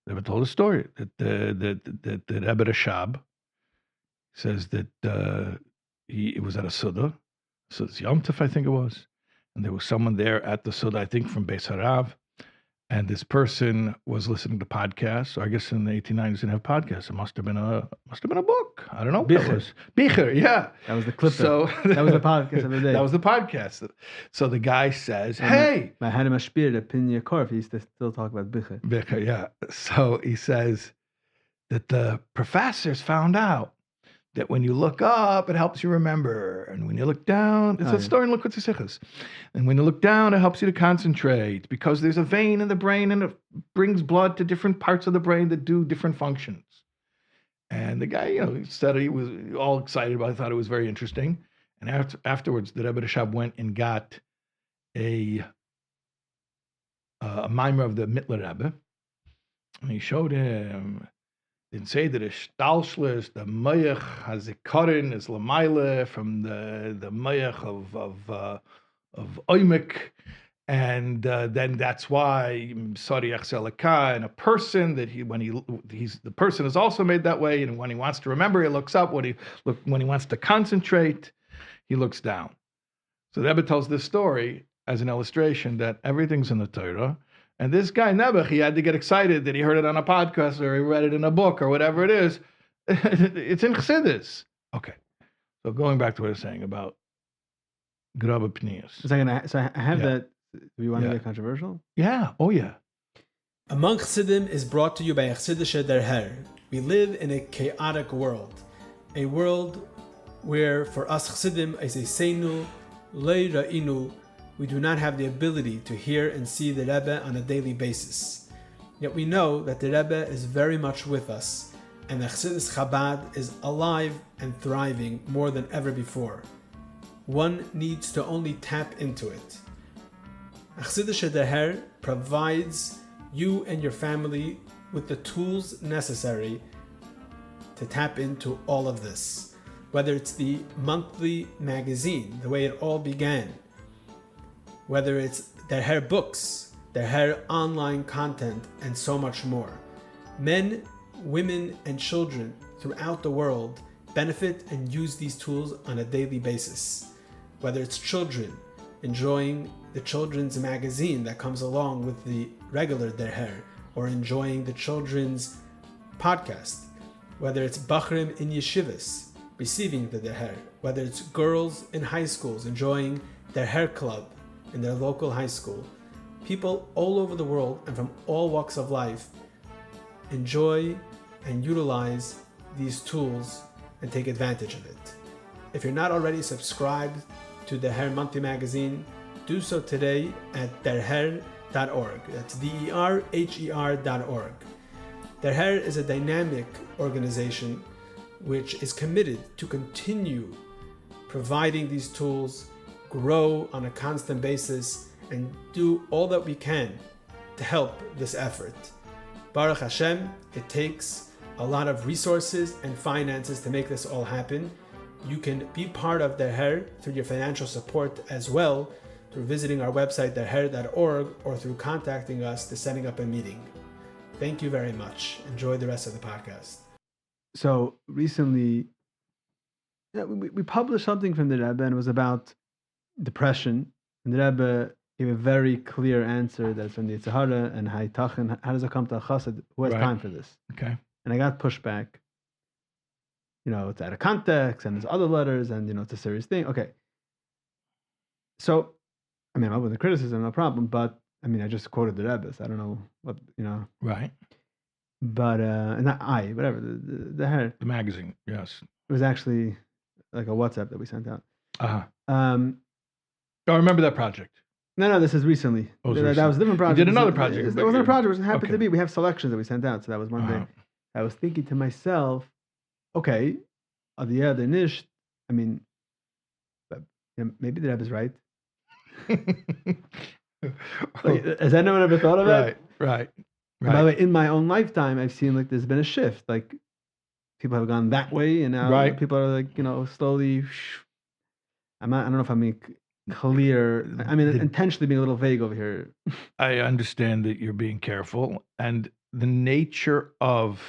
The Rebbe told a story that the Rebbe Rashab says that it was at a Suda, so it's Yom Tov, I think it was, and there was someone there at the Suda, I think from Beis Harav, and this person was listening to podcasts. Or I guess in the 1890s didn't have podcasts. It must have been a book. I don't know. Bicher, yeah. That was the clip. So that was the podcast of the day. That was the podcast. So the guy says, "Hey, I had him a spirit of Pinya Korf. He used to still talk about Bicher." Bicher, yeah. So he says that the professors found out that when you look up, it helps you remember. And when you look down, it's a story in Likkutei Sichos. And when you look down, it helps you to concentrate because there's a vein in the brain and it brings blood to different parts of the brain that do different functions. And the guy, he said he was all excited about it, thought it was very interesting. And afterwards, the Rebbe Rashab went and got a mimer of the Mittler Rebbe. And he showed him. Didn't say that a stalshlis, the mayach hazikarin is lamaila from the mayach of oimik, and then that's why sariach selaka, and a person that the person is also made that way, and when he wants to remember, he looks up. When he wants to concentrate, he looks down. So the Rebbe tells this story as an illustration that everything's in the Torah. And this guy, Nebuch, he had to get excited that he heard it on a podcast or he read it in a book or whatever it is. It's in Chassidus. Okay. So going back to what I was saying about Graba Pnius. So I have that. Do you want to get controversial? Yeah. Oh, yeah. Among Chassidim is brought to you by Chassidische Der Herr. We live in a chaotic world. A world where for us Chassidim is a seinu, lei ra'inu. We do not have the ability to hear and see the Rebbe on a daily basis. Yet we know that the Rebbe is very much with us, and the Chassidus Chabad is alive and thriving more than ever before. One needs to only tap into it. Chassidische Der Herr provides you and your family with the tools necessary to tap into all of this. Whether it's the monthly magazine, the way it all began, whether it's Der Herr books, Der Herr online content, and so much more. Men, women, and children throughout the world benefit and use these tools on a daily basis. Whether it's children enjoying the children's magazine that comes along with the regular Der Herr, or enjoying the children's podcast. Whether it's Bachrim in yeshivas receiving the Der Herr, whether it's girls in high schools enjoying Der Herr club in their local high school. People all over the world and from all walks of life enjoy and utilize these tools and take advantage of it. If you're not already subscribed to the Herr Monthly Magazine, do so today at derher.org. That's derher.org. Der Herr is a dynamic organization which is committed to continue providing these tools, grow on a constant basis, and do all that we can to help this effort. Baruch Hashem, it takes a lot of resources and finances to make this all happen. You can be part of Der Herr through your financial support as well, through visiting our website derher.org, or through contacting us to setting up a meeting. Thank you very much. Enjoy the rest of the podcast. So recently, we published something from the Rebbe, and it was about depression, and the Rebbe gave a very clear answer that's from the Yetzer Hara and Haytachin. How does it come to a chassid? Who has time for this? Okay. And I got pushback. It's out of context, and there's other letters, and it's a serious thing. Okay. So, I'm open to criticism, no problem. But I just quoted the Rebbe. So I don't know what. Right. but not I, whatever the hair. The magazine, yes. It was actually like a WhatsApp that we sent out. Uh-huh. Um, I remember that project. no, this is recently. Oh, it was That was a recent. different project. You did another project. It wasn't a project. It happened Okay. to be. We have selections that we sent out. So that was one Uh-huh. day. I was thinking to myself, okay, the other nish. I mean, maybe the Rebbe is right. Like, has anyone ever thought of it? Right. By the way, in my own lifetime, I've seen like there's been a shift. Like people have gone that way, and now people are like slowly. I don't know if I'm being clear. I mean, intentionally being a little vague over here. I understand that you're being careful, and the nature of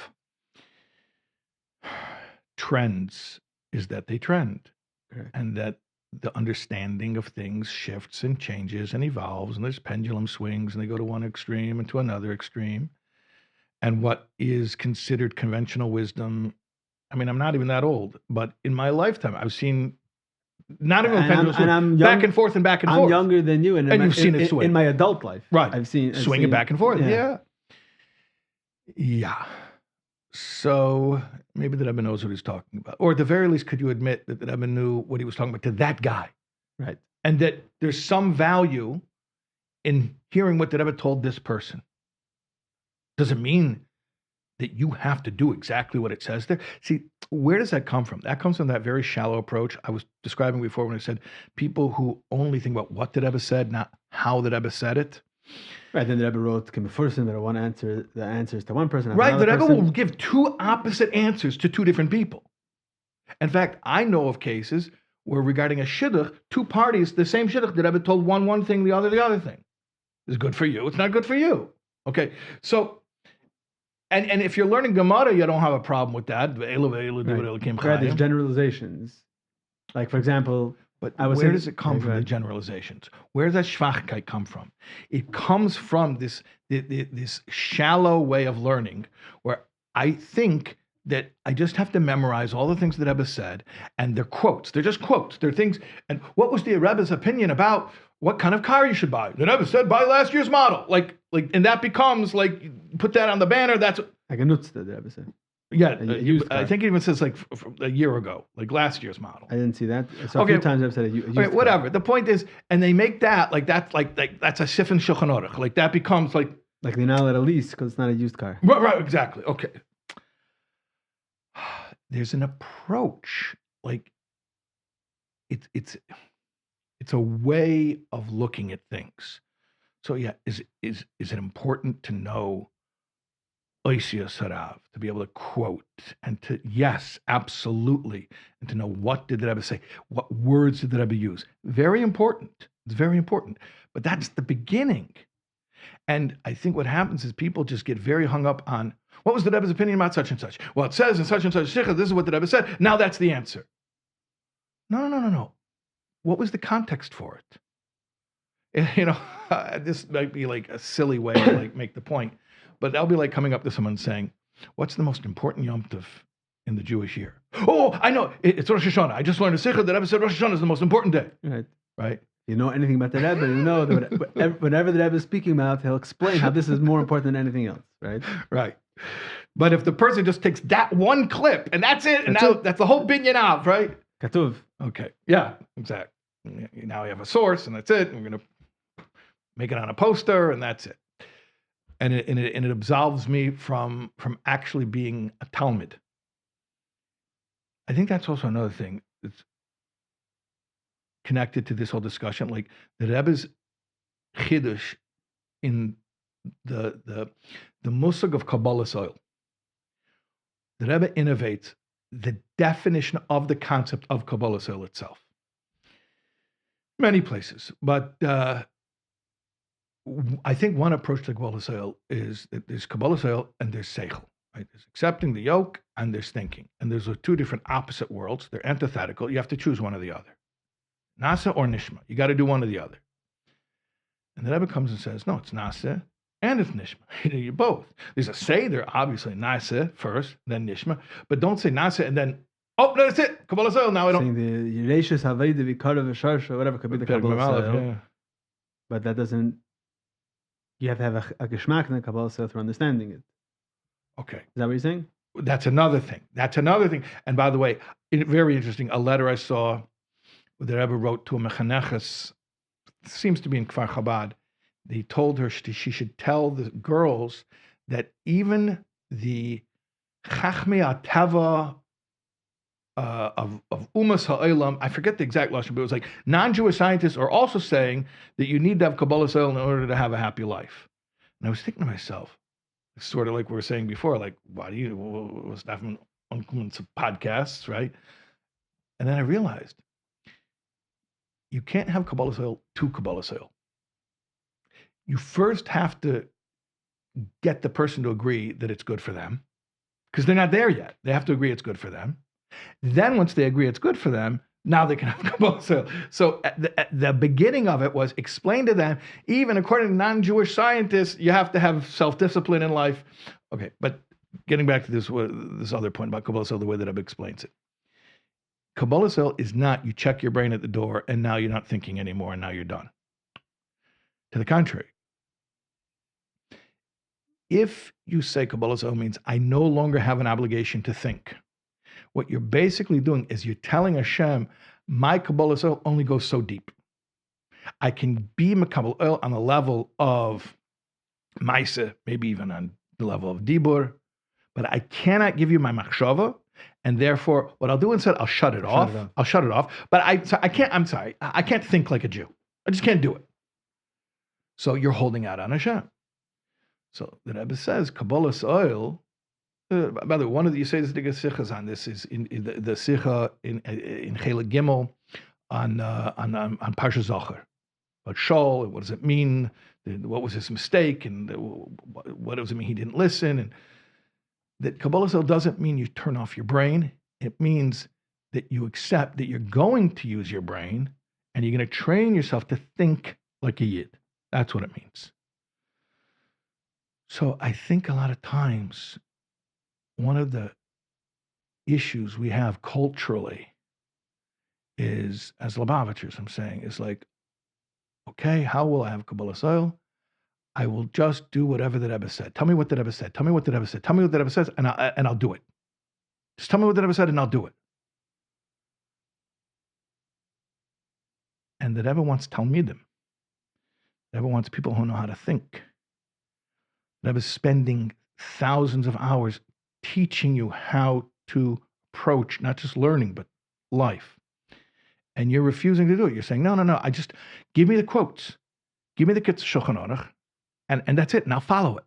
trends is that they trend, and that the understanding of things shifts and changes and evolves, and there's pendulum swings, and they go to one extreme and to another extreme. And what is considered conventional wisdom, I mean, I'm not even that old, but in my lifetime, I've seen not even pendulum swing, I'm back and forth and back and forth. I'm younger than you, and you've seen it swing in my adult life. Right. I've seen swinging back and forth. Yeah. So maybe the Rebbe knows what he's talking about. Or at the very least, could you admit that the Rebbe knew what he was talking about to that guy? Right. And that there's some value in hearing what the Rebbe told this person. Doesn't mean that you have to do exactly what it says there. See, where does that come from? That comes from that very shallow approach I was describing before when I said people who only think about what the Rebbe said, not how the Rebbe said it. Right, then the Rebbe wrote Person that one answer, the answers to one person. Right, the Rebbe will give two opposite answers to two different people. In fact, I know of cases where regarding a shidduch, two parties, the same shidduch, the Rebbe told one thing, the other thing. It's good for you, it's not good for you. Okay, so, and if you're learning Gemara, you don't have a problem with that. Right, there's generalizations. Like, for example... But where does it come from, the generalizations? Where does that Schwachkeit come from? It comes from this shallow way of learning where I think that I just have to memorize all the things that Rebbe said, and they're quotes. They're just quotes. They're things. And what was the Rebbe's opinion about what kind of car you should buy? The Rebbe said, buy last year's model. Like, and that becomes like, put that on the banner. That's like a nutz, the Rebbe said. Yeah, I think it even says like a year ago, like last year's model. I didn't see that. So a few times I've said a used car. Whatever. The point is, and they make that like that's a Sifin Shulchan Aruch. Like that becomes like they're not let a lease because it's not a used car. Right, exactly. Okay. There's an approach, like it's a way of looking at things. So yeah, is it important to know Oisius Harav, to be able to quote and to, yes, absolutely, and to know what did the Rebbe say, what words did the Rebbe use. Very important. It's very important. But that's the beginning. And I think what happens is people just get very hung up on, what was the Rebbe's opinion about such and such? Well, it says in such and such shikha, this is what the Rebbe said. Now that's the answer. No. What was the context for it? This might be like a silly way to like make the point. But that'll be like coming up to someone saying, what's the most important Yom Tov in the Jewish year? Oh, I know. It's Rosh Hashanah. I just learned a sikha that Rebbe said Rosh Hashanah is the most important day. Right? You know anything about the Rebbe, you know that whenever the Rebbe is speaking about, he'll explain how this is more important than anything else. Right? Right. But if the person just takes that one clip and that's it, and that's the whole binyan av, right? Katuv. Okay. Yeah, exactly. Now we have a source and that's it. And we're going to make it on a poster and that's it. And it absolves me from actually being a Talmud. I think that's also another thing that's connected to this whole discussion. Like the Rebbe's chiddush in the musag of Kabbalas Ol. The Rebbe innovates the definition of the concept of Kabbalas Ol itself. Many places, but I think one approach to Kabbalas Ol is that there's Kabbalas Ol and there's Seichel. Right? There's accepting the yoke and there's thinking. And there's two different opposite worlds. They're antithetical. You have to choose one or the other. Nasa or Nishma. You got to do one or the other. And the Rebbe comes and says, no, it's Nasa and it's Nishma. You both. There's a Seder, obviously, Nasa first, then Nishma. But don't say Nasa and then, oh, no, that's it. Kabbalas Ol, now I don't. Saying the Yereshus Haveda Vikara V'Sharsha, whatever could be the Kabbalas Ol. Yeah. But that doesn't, you have to have a geschmack in the Kabbalas Ol for understanding it. Okay. Is that what you're saying? That's another thing. And by the way, very interesting, a letter I saw that the Rebbe wrote to a mechaneches, seems to be in Kfar Chabad. He told her she should tell the girls that even the Chachmei Atava of Umas Ha'olam, I forget the exact lashon, but it was like non-Jewish scientists are also saying that you need to have Kabbalas Ol in order to have a happy life. And I was thinking to myself, sort of like we were saying before, like, why do you, was that from podcasts, right? And then I realized you can't have Kabbalas Ol to Kabbalas Ol. You first have to get the person to agree that it's good for them, because they're not there yet. They have to agree it's good for them. Then once they agree it's good for them, now they can have Kabbalas Ol. So at the beginning of it was explain to them, even according to non-Jewish scientists, you have to have self-discipline in life. Okay, but getting back to this other point about Kabbalas Ol, the way that I've explained it. Kabbalas Ol is not you check your brain at the door and now you're not thinking anymore and now you're done. To the contrary. If you say Kabbalas Ol means I no longer have an obligation to think, what you're basically doing is you're telling Hashem, my Kabbalas Ol only goes so deep. I can be Kabbalas Ol on the level of Maisa, maybe even on the level of Dibur, but I cannot give you my Machshava, and therefore what I'll do instead, I'll shut it off. I'll shut it off, but I can't think like a Jew. I just can't do it. So you're holding out on Hashem. So the Rebbe says, Kabbalas Ol, by the way, one of the Yisayis sichas on this is in the sicha in Chelik Gimel on Parsha Zocher. But Shaul, what does it mean? What was his mistake? And what does it mean he didn't listen? And that Kabbalas Ol doesn't mean you turn off your brain. It means that you accept that you're going to use your brain and you're going to train yourself to think like a Yid. That's what it means. So I think a lot of times one of the issues we have culturally is, as Lubavitchers, I'm saying, is like, okay, how will I have Kabbalas Ol? I will just do whatever the Rebbe said. Tell me what the Rebbe said. Tell me what the Rebbe said. Tell me what the Rebbe says, and I'll do it. Just tell me what the Rebbe said, and I'll do it. And the Rebbe wants Talmidim. The Rebbe wants people who know how to think. The Rebbe is spending thousands of hours teaching you how to approach not just learning, but life. And you're refusing to do it. You're saying, no, I just, give me the quotes. Give me the Kitzur Shulchan Aruch, and that's it, and I'll follow it.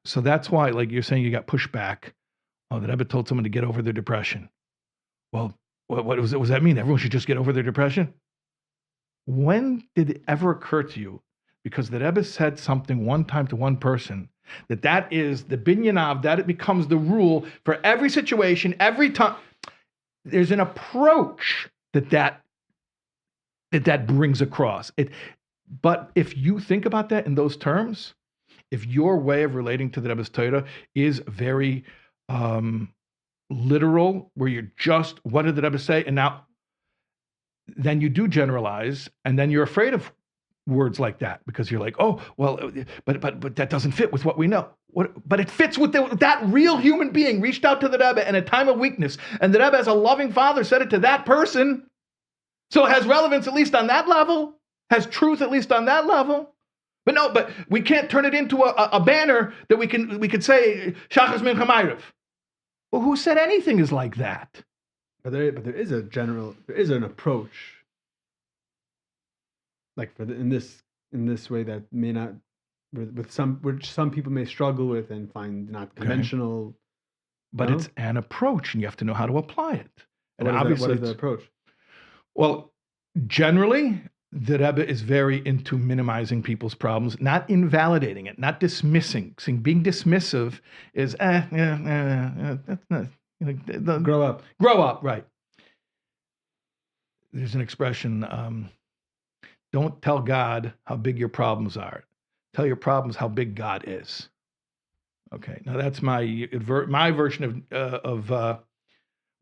So that's why, like you're saying, you got pushback. Oh, the Rebbe told someone to get over their depression. Well, what does that mean? Everyone should just get over their depression? When did it ever occur to you, because the Rebbe said something one time to one person, that is the binyanav, that it becomes the rule for every situation, every time? There's an approach that brings across it. But if you think about that in those terms, if your way of relating to the Rebbe's Torah is very literal, where you're just, what did the Rebbe say? And now, then you do generalize, and then you're afraid of words like that, because you're like, oh, well, but that doesn't fit with what we know. But it fits with that real human being reached out to the Rebbe in a time of weakness, and the Rebbe, as a loving father, said it to that person. So it has relevance at least on that level, has truth at least on that level. But we can't turn it into a banner that we could say Shachas Mincha Ma'ariv. Well, who said anything is like that? But there is an approach, like in this way that may not, which some people may struggle with and find not conventional. Okay. But it's an approach, and you have to know how to apply it. And what obviously, is the approach? Well, generally, the Rebbe is very into minimizing people's problems, not invalidating it, not dismissing. Saying being dismissive is that's not. Grow up. Grow up, right. There's an expression, don't tell God how big your problems are. Tell your problems how big God is. Okay, now that's my version of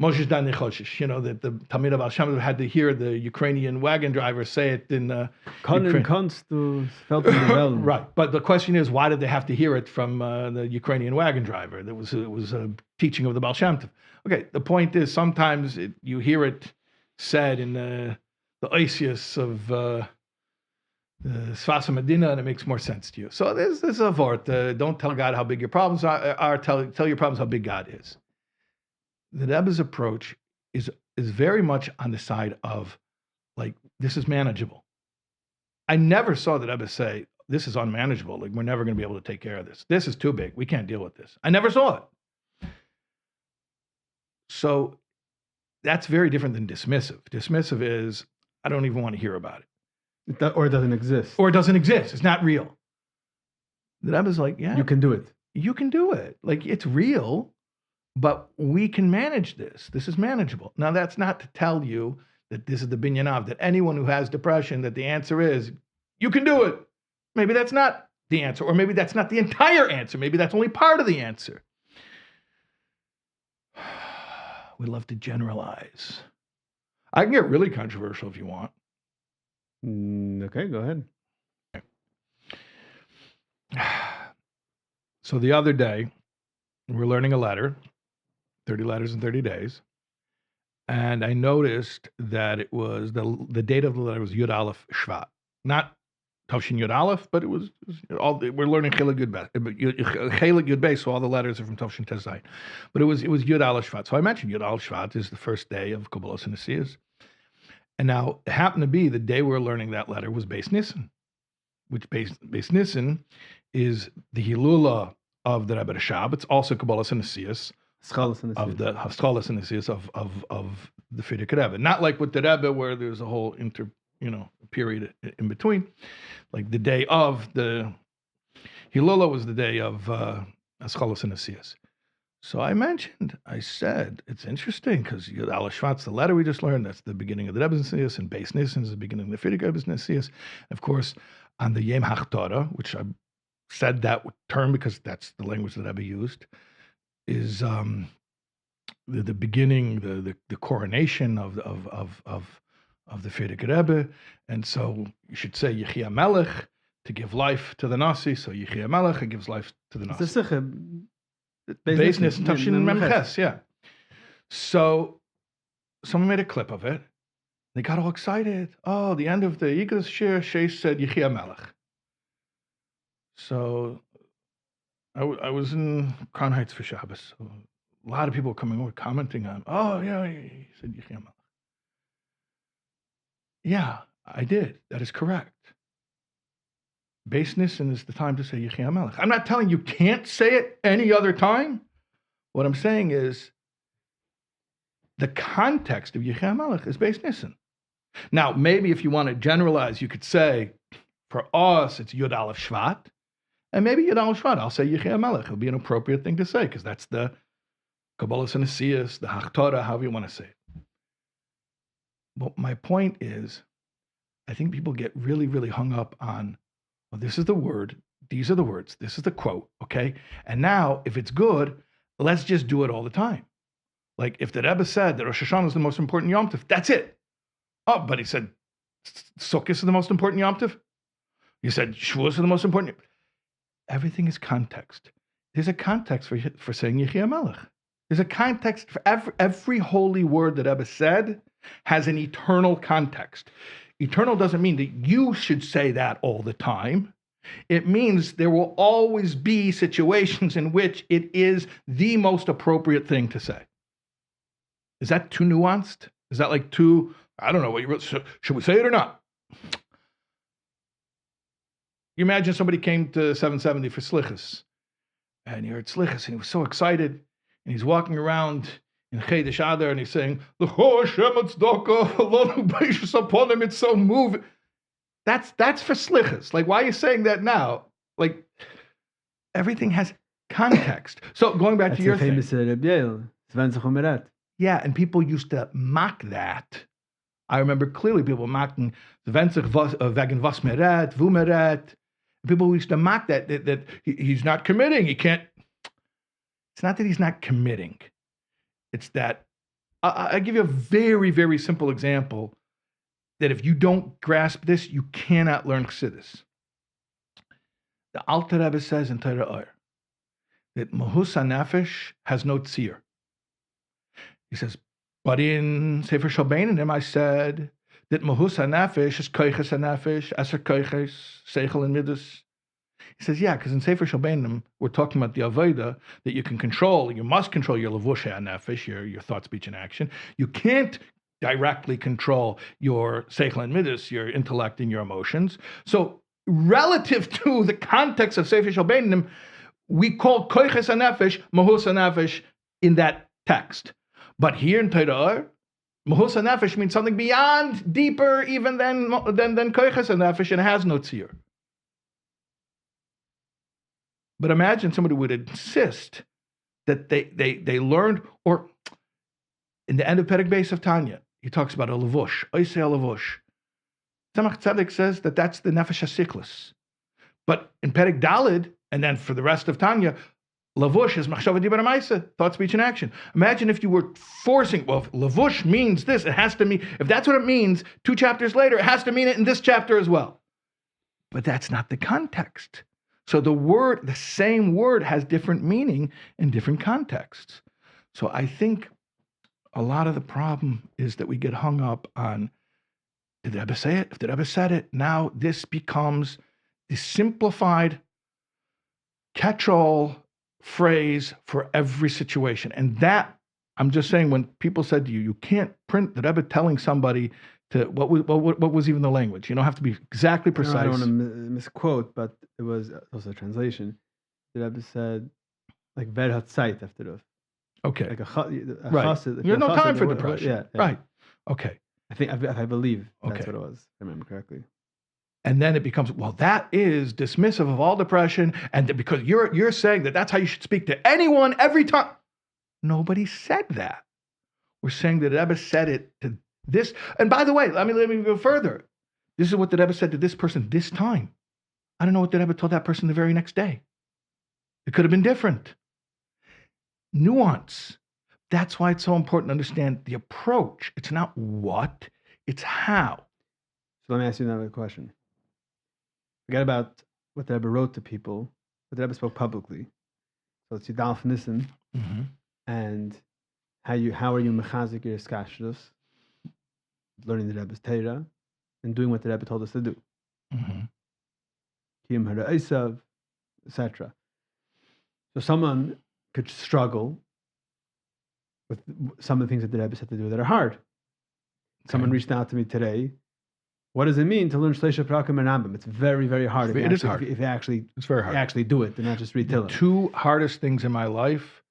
Moshe Dan Nechoshish, that the Talmid of Baal Shem Tov had to hear the Ukrainian wagon driver say it in Können kannst du Feld in the Wellen. Right, but the question is, why did they have to hear it from the Ukrainian wagon driver? It was a teaching of the Baal Shem Tov. Okay, the point is, sometimes you hear it said in the Oisius of the Sfasa Medina, and it makes more sense to you. So there's a vort. Don't tell God how big your problems are. Tell your problems how big God is. The Rebbe's approach is very much on the side of, like, this is manageable. I never saw the Rebbe say, this is unmanageable. Like, we're never going to be able to take care of this. This is too big. We can't deal with this. I never saw it. So that's very different than dismissive. Dismissive is, I don't even want to hear about it. Or it doesn't exist. Or it doesn't exist. It's not real. The Rebbe's like, yeah. You can do it. You can do it. Like, it's real, but we can manage this. This is manageable. Now, that's not to tell you that this is the binyan of, that anyone who has depression, that the answer is, you can do it. Maybe that's not the answer, or maybe that's not the entire answer. Maybe that's only part of the answer. We love to generalize. I can get really controversial if you want. Okay, go ahead. So the other day, we're learning a letter, 30 letters in 30 days. And I noticed that it was the date of the letter was Yud Aleph Shvat. Not Tavshin Yud Aleph, but it was all, we're learning Chelik Yud Beis, so all the letters are from Tavshin Tes Zayin. But it was Yud Aleph Shvat. So I mentioned Yud Aleph Shvat is the first day of Kabbalas Ol. And now it happened to be the day we were learning that letter was Beis Nissan, which Beis Nissan is the Hilula of the Rebbe Rashab. It's also Kabbalas Ol of the Haskalas and of the Frierdiker Rebbe. Not like with the Rebbe where there's a whole period in between. Like the day of the Hilula was the day of Haskalas and Asiyas. So I said, it's interesting because Yud Aleph Shvat's the letter we just learned. That's the beginning of the Rebbe's Nesiyas, and Beis Nissan is the beginning of the Frierdiker Rebbe's Nesiyas. Of course, on the Yom HaTorah, which I said that term because that's the language that Rebbe used, is the beginning, the coronation of the Frierdiker Rebbe, and so you should say Yechia Melech to give life to the Nasi. So Yechia Melech, it gives life to the Nasi. Beis Nissan Tavshin Memches, yeah. So someone made a clip of it. They got all excited. Oh, the end of the Igros Shir, Shais said Yechia Melech. So I was in Crown Heights for Shabbos. So a lot of people were coming over commenting on, oh, yeah, he said Yechia Melech. Yeah, I did. That is correct. Beis Nissan is the time to say Yechia Melech. I'm not telling you can't say it any other time. What I'm saying is the context of Yechia Melech is Beis Nissan. Now, maybe if you want to generalize, you could say, for us, it's Yud Aleph Shvat. And maybe Yud Aleph Shvat, I'll say Yechia Melech. It'll be an appropriate thing to say because that's the Kabbalas Ol, the Hachtorah, however you want to say it. But my point is, I think people get really, really hung up on, well, this is the word, these are the words, this is the quote, okay? And now, if it's good, let's just do it all the time. Like if the Rebbe said that Rosh Hashanah is the most important Yom Tov, that's it. Oh, but he said Sukkot is the most important Yom Tov. He said Shavuos is the most important. Everything is context. There's a context for saying Yechia Melech. There's a context for every holy word that Rebbe said has an eternal context. Eternal doesn't mean that you should say that all the time. It means there will always be situations in which it is the most appropriate thing to say. Is that too nuanced? Is that like too, I don't know what you wrote. Should we say it or not? You imagine somebody came to 770 for Slichas, and he heard Slichas, and he was so excited, and he's walking around in Chedesh Adar, and he's saying, it's so moving. That's for Slichas. Like, why are you saying that now? Like, everything has context. So going back to your famous thing. Yeah, and people used to mock that. I remember clearly people mocking wegen was meret, wo meret. People used to mock that he's not committing. He can't. It's not that he's not committing. It's that I give you a very, very simple example that if you don't grasp this, you cannot learn Chassidus. The Alter Rebbe says in Torah Or that Mahus HaNefesh has no tzir. He says, but in Sefer Shalbeinim I said that Mahus HaNefesh is Koiches HaNefesh, Eser Koiches, Seichel and Midas. He says, yeah, because in Sefer Shalbeinim we're talking about the Avodah that you can control. You must control your Levush HaNefesh, your thought, speech, and action. You can't directly control your Seichel and Midas, your intellect and your emotions. So relative to the context of Sefer Shalbeinim, we call Koiches HaNefesh, Mahus HaNefesh in that text. But here in Torah, Mahus HaNefesh means something beyond, deeper even than Koiches HaNefesh, and has no tzir. But imagine somebody would insist that they learned, or in the end of Perek Beis of Tanya, he talks about a levush, oisei a levush. Tzemach Tzedek says that that's the nefesh hasiklis. But in Perek Dalid, and then for the rest of Tanya, levush is machshava dibur ma'aseh, thought, speech, and action. Imagine if you were forcing, well, if levush means this, it has to mean, if that's what it means, 2 chapters later, it has to mean it in this chapter as well. But that's not the context. So the same word has different meaning in different contexts. So I think a lot of the problem is that we get hung up on, did the Rebbe say it? If the Rebbe said it, now this becomes the simplified catch-all phrase for every situation. And that, I'm just saying, when people said to you, you can't print the Rebbe telling somebody to, what was even the language? You don't have to be exactly precise. I don't want to misquote, but it was also a translation. The Rebbe said, like, ver hat Zeit after das. Okay. Like a right. chassid, You have no chassid, time for depression. Yeah. Right. Okay. I believe that's Okay. what it was, if I remember correctly. And then it becomes, well, that is dismissive of all depression, and because you're saying that that's how you should speak to anyone every time. Nobody said that. We're saying that the Rebbe said it to this. And by the way, let me go further. This is what the Rebbe said to this person this time. I don't know what the Rebbe told that person the very next day. It could have been different. Nuance. That's why it's so important to understand the approach. It's not what, it's how. So let me ask you another question. Forget about what the Rebbe wrote to people, what the Rebbe spoke publicly. So it's Yudalef Nissan, and how are you mechazik your skashdos, learning the Rebbe's Torah, and doing what the Rebbe told us to do. Kiyum hara Eisav, etc. So someone could struggle with some of the things that the Rebbe said to do that are hard. Someone reached out to me today. What does it mean to learn Shleisha Prakim and Rambam? It's very, very hard. It is hard. If you actually, it's very hard. Actually do it and not just read Tillim. The 2 hardest things in my life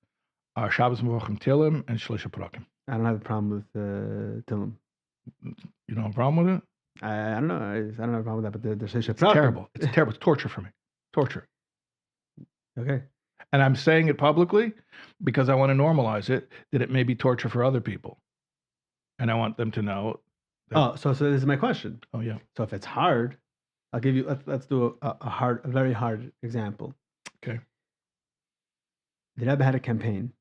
are Shabbos Mevorchim Tillim and Shleisha Prakim. I don't have a problem with Tillim. You don't have a problem with it? I don't know. I don't have a problem with that, but the Shleisha Prakim. It's terrible. It's terrible. It's torture for me. Torture. Okay. And I'm saying it publicly because I want to normalize it, that it may be torture for other people. And I want them to know. So this is my question. Oh, yeah. So if it's hard, I'll give you, let's do a very hard example. Okay. The Rebbe had a campaign,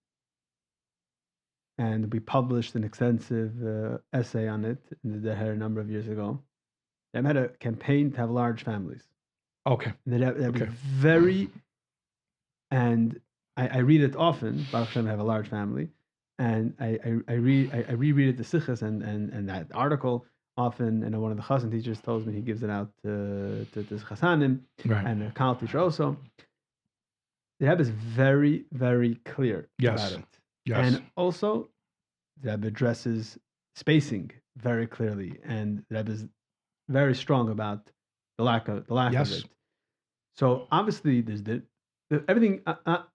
and we published an extensive essay on it in the Deher a number of years ago. The Rebbe had a campaign to have large families. Okay. The Rebbe was very, and I read it often. Baruch Hashem, I have a large family. And I reread it to Sichas and that article often. And one of the Chassan teachers tells me he gives it out to Chassanim, right. And a Kal teacher also. The Rebbe is very, very clear about it. Yes. And also, the Rebbe addresses spacing very clearly, and the Rebbe is very strong about the lack of it. So obviously, there's everything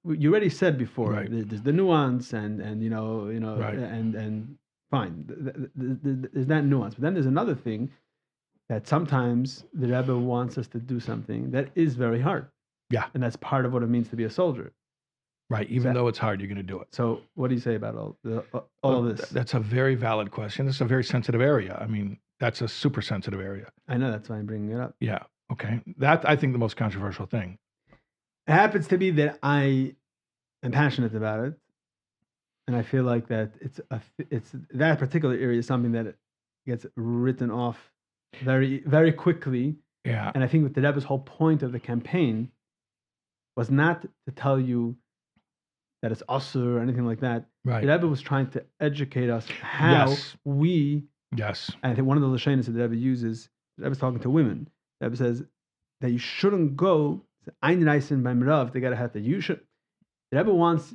you already said before. Right. There's the nuance, and right. and fine. There's that nuance, but then there's another thing that sometimes the Rebbe wants us to do something that is very hard. Yeah, and that's part of what it means to be a soldier. Right. Even though it's hard, you're going to do it. So, what do you say about all of this? That's a very valid question. This is a very sensitive area. I mean, that's a super sensitive area. I know, that's why I'm bringing it up. Yeah. Okay. That, I think, the most controversial thing. It happens to be that I am passionate about it, And I feel like that it's that particular area is something that gets written off very, very quickly. Yeah. And I think that the Rebbe's whole point of the campaign was not to tell you that it's usur or anything like that. Right. The Rebbe was trying to educate us how Yes. we. Yes. And I think one of the lashonos that the Rebbe uses, the Rebbe's talking to women. The Rebbe says that you shouldn't go einreisen beim Rav. They gotta have that. You should. The Rebbe wants.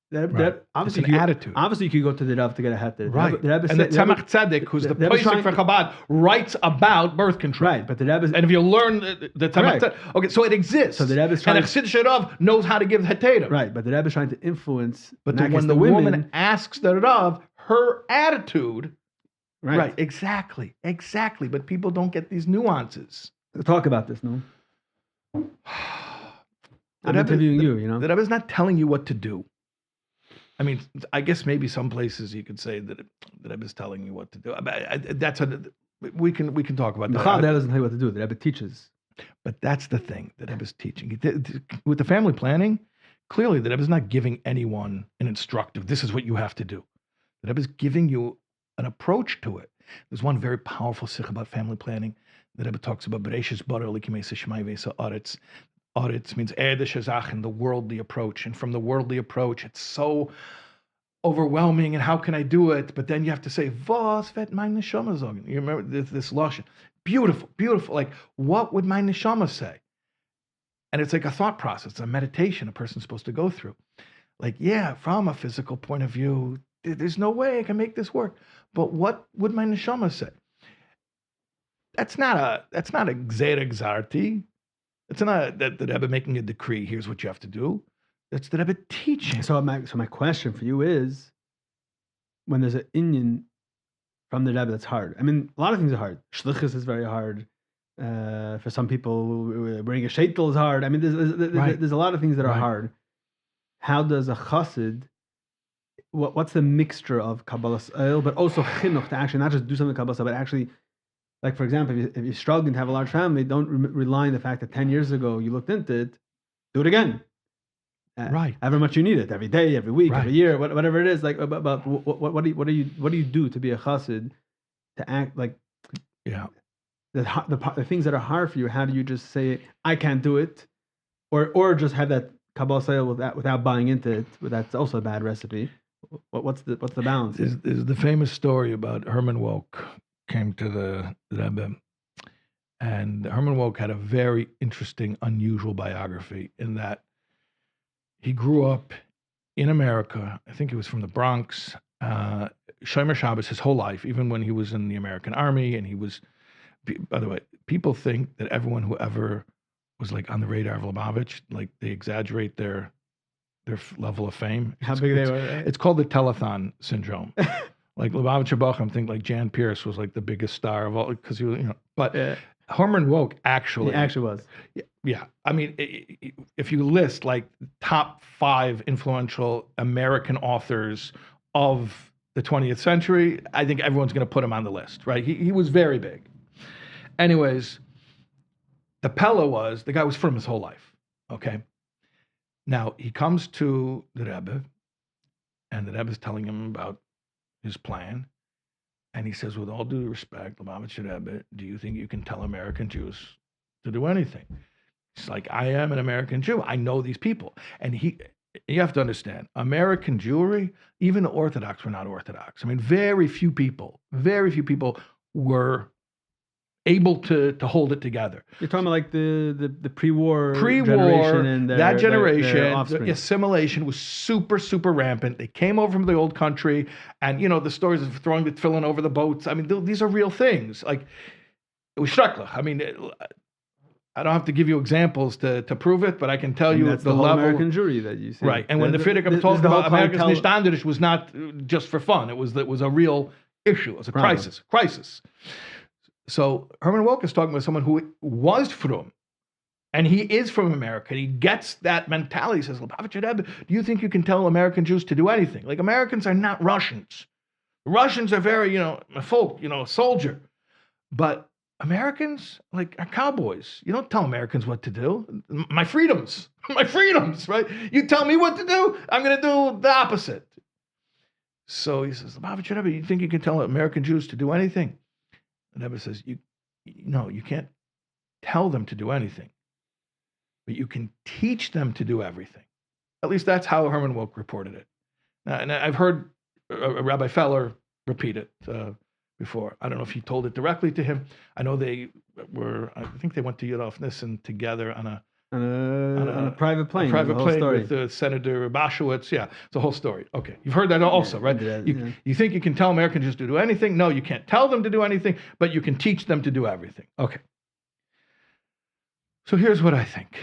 Right. Obviously, it's an attitude. Obviously, you could go to the Rav to get a heter. Right. The Rebbe and the Tzemach Tzedek, who's the Pesach for Chabad, writes about birth control. Right, but the Rebbe. And if you learn the Tzemach Tzedek, okay, so it exists. So the Rebbe's trying. And a Chassidus Rav knows how to give heterim. Right, but the Rebbe is trying to influence. But when the woman asks the Rav, her attitude. Right. Exactly. But people don't get these nuances. Talk about this, no? I'm interviewing you, you know? The Rebbe is not telling you what to do. I mean, I guess maybe some places you could say that the Rebbe is telling you what to do. We can talk about that. The Rebbe doesn't tell you what to do. The Rebbe teaches. But that's the thing that Rebbe is teaching. With the family planning, clearly the Rebbe is not giving anyone an instructive, this is what you have to do. The Rebbe is giving you an approach to it. There's one very powerful sikh about family planning. The Rebbe talks about Bereshis bara likimesa shemai vesa aretz. Aretz means erdische Sachen, the worldly approach. And from the worldly approach, it's so overwhelming. And how can I do it? But then you have to say, was wird mein Neshama sagen? You remember this lashon. Beautiful, beautiful. Like, what would my Neshama say? And it's like a thought process, a meditation a person's supposed to go through. Like, yeah, from a physical point of view, there's no way I can make this work. But what would my Neshama say? That's not a gzera gzarti. It's not that the Rebbe making a decree. Here's what you have to do. That's the Rebbe teaching. So my question for you is, when there's an inyan from the Rebbe that's hard. I mean, a lot of things are hard. Shlichus is very hard. For some people, bringing a sheitel is hard. I mean, there's a lot of things that are hard. How does a chassid? What's the mixture of Kabbalas Ol, but also chinuch to actually not just do something Kabbalas Ol, but actually. Like, for example, if you're struggling to have a large family, don't rely on the fact that 10 years ago you looked into it. Do it again. However much you need it, every day, every week, every year, whatever it is. Like, about what do you do to be a chassid, to act like, the things that are hard for you? How do you just say I can't do it, or just have that Kabbalas Ol without buying into it? That's also a bad recipe. What's the balance? Is the famous story about Herman Wouk came to the Rebbe, and Herman Wouk had a very interesting, unusual biography in that he grew up in America. I think he was from the Bronx, Shomer Shabbos his whole life, even when he was in the American Army. And he was, by the way, people think that everyone who ever was like on the radar of Lubavitch, like they exaggerate their level of fame. How big they were. Right? It's called the telethon syndrome. Like Lubavitch Bochum, I think like Jan Pierce was like the biggest star of all because he was, But Herman Wouk actually was. Yeah, I mean, if you list like top 5 influential American authors of the 20th century, I think everyone's going to put him on the list, right? He was very big. Anyways, the Pella was the guy was firm his whole life. Okay, now he comes to the Rebbe, and the Rebbe is telling him about his plan, and he says, with all due respect, Lubavitch Rebbe, do you think you can tell American Jews to do anything? It's like, I am an American Jew. I know these people. And you have to understand, American Jewry, even the Orthodox were not Orthodox. I mean, very few people were able to hold it together. You're talking about like the pre-war generation and that generation, their the assimilation was super, super rampant. They came over from the old country, and the stories of throwing the tefillin over the boats. I mean, these are real things. Like it was shreklach. I mean, I don't have to give you examples to prove it, but I can tell you that's the whole level. American Jewry that you see. Right, and when the Frierdiker told about America's Nishtanderish was not just for fun. It was a real issue. It was a crisis. So Herman Wouk is talking about someone who was from, and he is from America. And he gets that mentality. He says, Lubavitch Rebbe, do you think you can tell American Jews to do anything? Like Americans are not Russians. Russians are very, folk, soldier. But Americans, like, are cowboys. You don't tell Americans what to do. My freedoms, right? You tell me what to do, I'm going to do the opposite. So he says, Lubavitcher Rebbe, you think you can tell American Jews to do anything? And Rebbe says, no, you can't tell them to do anything, but you can teach them to do everything. At least that's how Herman Wouk reported it. And I've heard Rabbi Feller repeat it before. I don't know if he told it directly to him. I know I think they went to Yudolf Nissan together on a private plane. Private the whole plane story. with Senator Bashowitz. Yeah, it's a whole story. Okay, you've heard that also, right? You think you can tell Americans just to do anything? No, you can't tell them to do anything, but you can teach them to do everything. Okay. So here's what I think.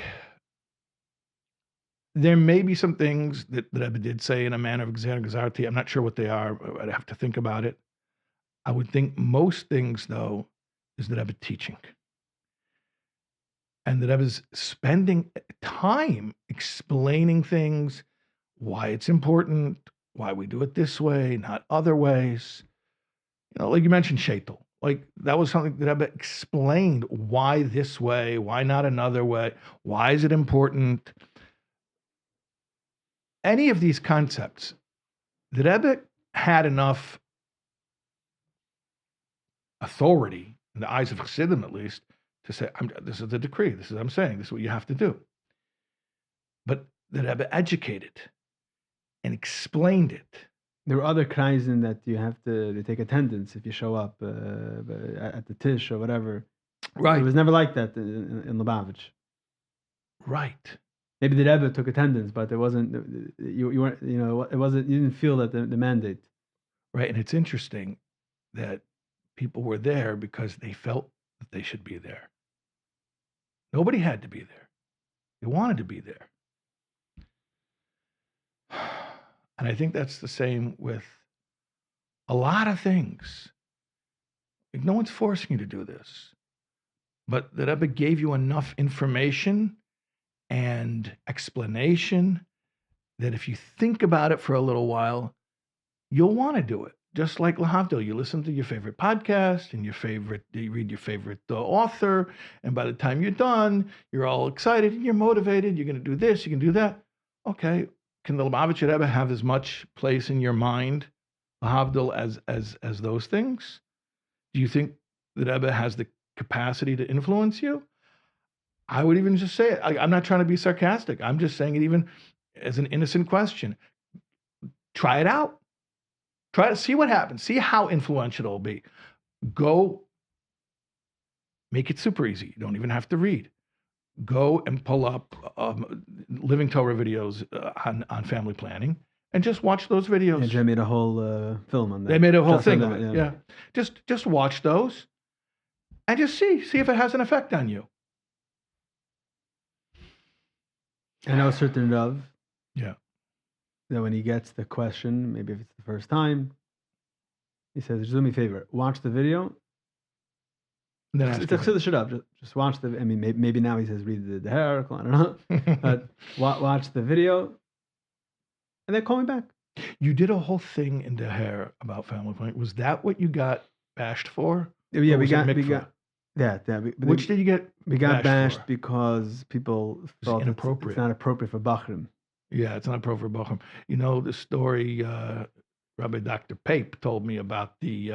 There may be some things that Rebbe did say in a manner of Gzarti. I'm not sure what they are. I'd have to think about it. I would think most things, though, is the Rebbe teaching. And the Rebbe is spending time explaining things, why it's important, why we do it this way, not other ways. Like you mentioned, Shaitel. Like that was something that Rebbe explained, why this way, why not another way, why is it important? Any of these concepts, the Rebbe had enough authority, in the eyes of Chassidim at least, to say, this is the decree, this is what I'm saying, this is what you have to do. But the Rebbe educated and explained it. There were other kreisen that you have to take attendance if you show up at the tish or whatever. Right. It was never like that in Lubavitch. Right. Maybe the Rebbe took attendance, but it wasn't. You weren't. It wasn't. You didn't feel that the mandate. Right, and it's interesting that people were there because they felt that they should be there. Nobody had to be there. They wanted to be there. And I think that's the same with a lot of things. Like no one's forcing you to do this, but the Rebbe gave you enough information and explanation that if you think about it for a little while, you'll want to do it. Just like Lahavdil, you listen to your favorite podcast and you read your favorite author, and by the time you're done, you're all excited and you're motivated. You're going to do this, you can do that. Okay, can the Lubavitcher Rebbe have as much place in your mind, Lahavdil, as those things? Do you think the Rebbe has the capacity to influence you? I would even just say it. I'm not trying to be sarcastic. I'm just saying it even as an innocent question. Try it out. Try to see what happens. See how influential it'll be. Go make it super easy. You don't even have to read. Go and pull up Living Torah videos on family planning and just watch those videos. And they made a whole film on that. They made a whole Just thing on on that, it. Yeah. Just watch those and just see if it has an effect on you. I know a certain Rav. Yeah. That when he gets the question, maybe if it's the first time, he says, "Just do me a favor, watch the video." And then It's a shut up. Just watch the. I mean, maybe now he says read the article. I don't know, but watch the video, and then call me back. You did a whole thing in the hair about family planning. Was that what you got bashed for? Yeah, Or we was it got mikvah? yeah. Which did you get? We got bashed for? because people thought inappropriate. it's not appropriate for Bachrim. Yeah, it's not appropriate for Bochum. You know the story Rabbi Dr. Pape told me about the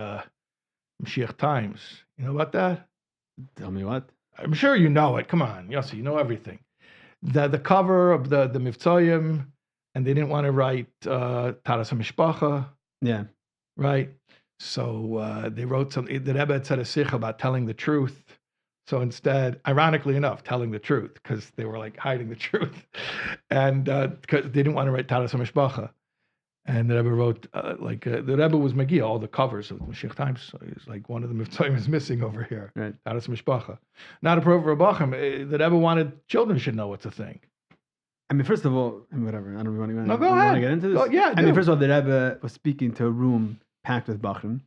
Mashiach Times. You know about that? Tell me what. I'm sure you know it. Come on, Yossi, you know everything. The cover of the Mivtzoyim, and they didn't want to write Taras HaMishpacha, Yeah. right? So they wrote something. The Rebbe had said a sikh about telling the truth. So instead, ironically enough, telling the truth, because they were like hiding the truth, and because they didn't want to write Taras HaMishpacha. And the Rebbe wrote, the Rebbe was Magia, all the covers of the Mashiach Times. So he's like, one of the Mivtzoyim is missing over here. Right. Taras HaMishpacha. Not appropriate for Bachim. The Rebbe wanted children should know it's a thing. I mean, first of all, whatever. I don't really want to. No, go ahead. Want to get into this. Go, yeah, I mean, do. first of all, the Rebbe was speaking to a room packed with Bachrim.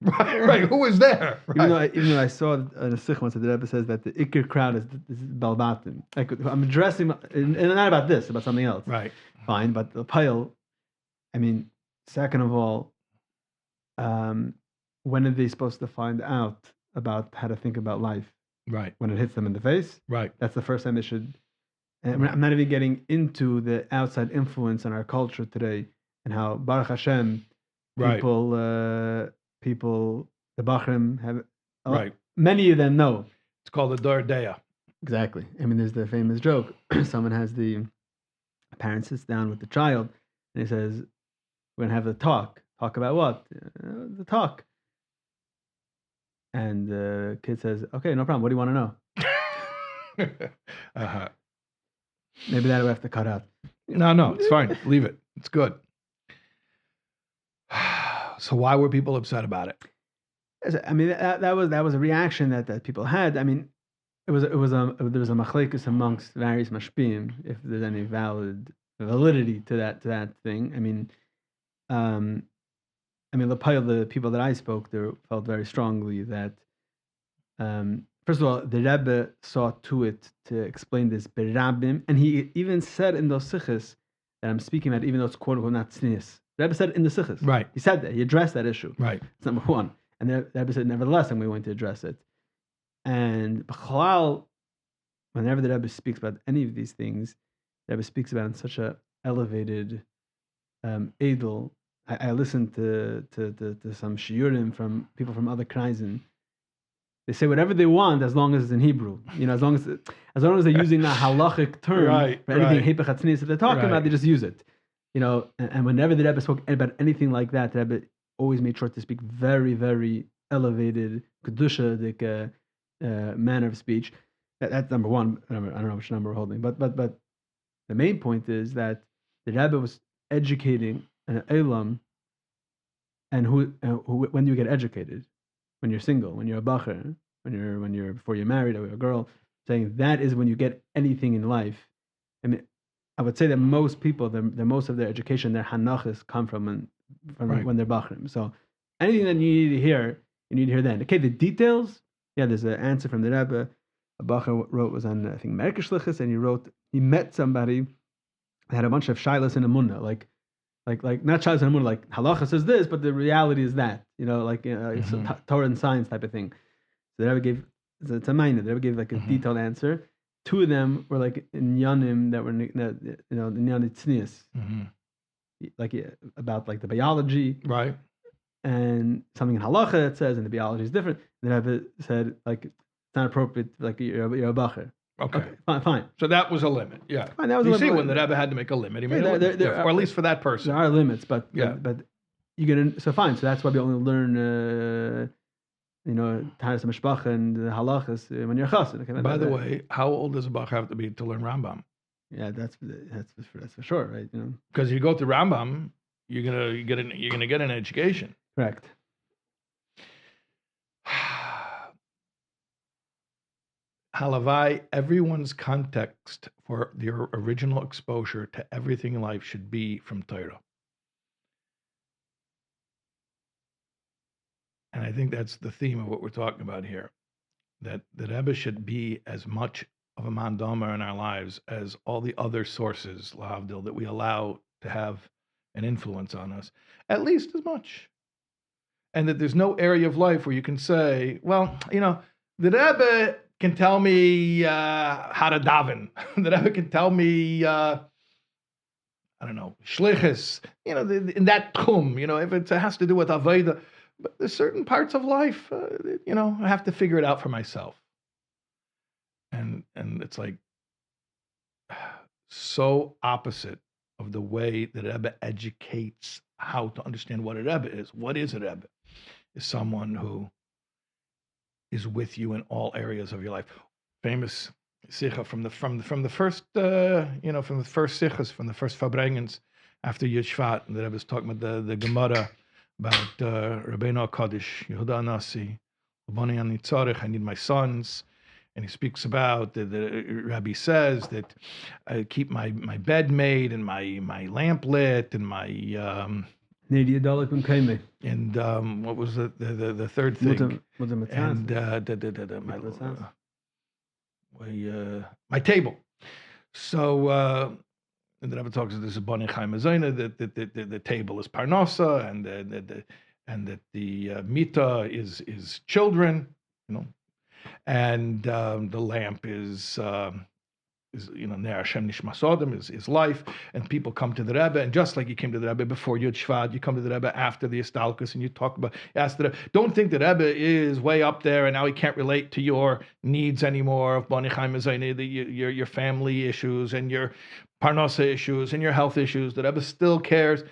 Right. Who was there? Right. Even though I saw in a sikh once that the Rebbe says that the Iker crowd is Balbatim. Like I'm addressing, and not about this, about something else. Right. Fine, but the pile. I mean, second of all, when are they supposed to find out about how to think about life? Right. When it hits them in the face. Right. That's the first time they should. And I'm not even getting into the outside influence on our culture today and how Baruch Hashem, Right. People, the Bachrim have, Right. many of them know. It's called the Dor Deya. Exactly. I mean, there's the famous joke. Someone has the parent sits down with the child and he says, "We're gonna have the talk. Talk about what? The talk." And the kid says, "Okay, no problem. What do you want to know?" Uh-huh. Maybe that we have to cut out. No, it's fine. Leave it. It's good. So why were people upset about it? I mean, that was a reaction that people had. I mean, there was a machlekes amongst various mashpim if there's any validity to that thing. I mean, the people that I spoke there felt very strongly that, first of all, the Rebbe saw to it to explain this berabim, and he even said in those sichos that I'm speaking about, even though it's quote unquote not tznius. The Rebbe said it in the sichos. Right. He said that. He addressed that issue. Right. It's number one. And the Rebbe said, nevertheless, I'm going to address it. And b'chalal, whenever the Rebbe speaks about any of these things, the Rebbe speaks about it in such a elevated, edel. I listened to some shiurim from people from other kreisen. They say whatever they want as long as it's in Hebrew. You know, as long as they're using a halachic term for anything hepech hatznius that they're talking about, they just use it. You know, and whenever the Rebbe spoke about anything like that, the Rebbe always made sure to speak very, very elevated kedusha manner of speech. That's number one. I don't know which number we're holding, but the main point is that the Rebbe was educating an elam, and who when you get educated, when you're single, when you're a bacher, when you're before you're married or a girl, saying that is when you get anything in life. I mean, I would say that most people, most of their education, their hanachas come from when they're bachrim. So anything that you need to hear then. Okay, the details. Yeah, there's an answer from the Rebbe. A bacher wrote was on I think Merkeshlichus, and he met somebody that had a bunch of shilas in Amunah, like not shilas in Amunah, like halacha says this, but the reality is that, you know, like it's a Torah and science type of thing. So the Rebbe gave it's a minor. The Rebbe gave like a detailed answer. Two of them were like in yanim that were in yanim tznius, like about like the biology, right? And something in halacha that says, and the biology is different. And the Rebbe said like it's not appropriate, like you're a bacher. Okay, fine. So that was a limit. Yeah. Fine, that was you see, when the Rebbe had to make a limit, he made a limit, or at least for that person. There are limits, but you're gonna. So fine. So that's why we only learn. Taras Mishpacha and the halachas when you're chassid. Okay, by the way, how old does a bach have to be to learn Rambam? Yeah, that's for sure, right? You know, because you go to Rambam, you're gonna get an education. Correct. Halavai, everyone's context for their original exposure to everything in life should be from Torah. And I think that's the theme of what we're talking about here, that the Rebbe should be as much of a mandama in our lives as all the other sources, lahavdil, that we allow to have an influence on us, at least as much. And that there's no area of life where you can say, well, you know, the Rebbe can tell me how to daven. The Rebbe can tell me, I don't know, shlichus, you know, in that tchum, you know, if it has to do with avodah. But there's certain parts of life, you know, I have to figure it out for myself. And it's like so opposite of the way that Rebbe educates how to understand what a Rebbe is. What is a Rebbe? Is someone who is with you in all areas of your life. Famous sikha from the first sikhas, from the first Farbrengens after Yud Shvat, the Rebbe is talking about the Gemara about Rabbeinu HaKadosh, Yehuda Anasi, Labani Ani Tzarech, I need my sons. And he speaks about, the Rabbi says that I keep my bed made and my lamp lit and my... and what was the third thing? And my table. So... and the Rebbe talks about this Bani Chaim Azayna, that the table is parnasa, and that the mita is children, you know, and the lamp is Ner Hashem Nishmas Odom is life, and people come to the Rebbe, and just like you came to the Rebbe before Yud Shvat, you come to the Rebbe after the Istalkus, and you talk about, ask the Rebbe. Don't think the Rebbe is way up there, and now he can't relate to your needs anymore of Bani Chaim Zaini, your family issues, and your Parnasa issues, and your health issues. The Rebbe still cares,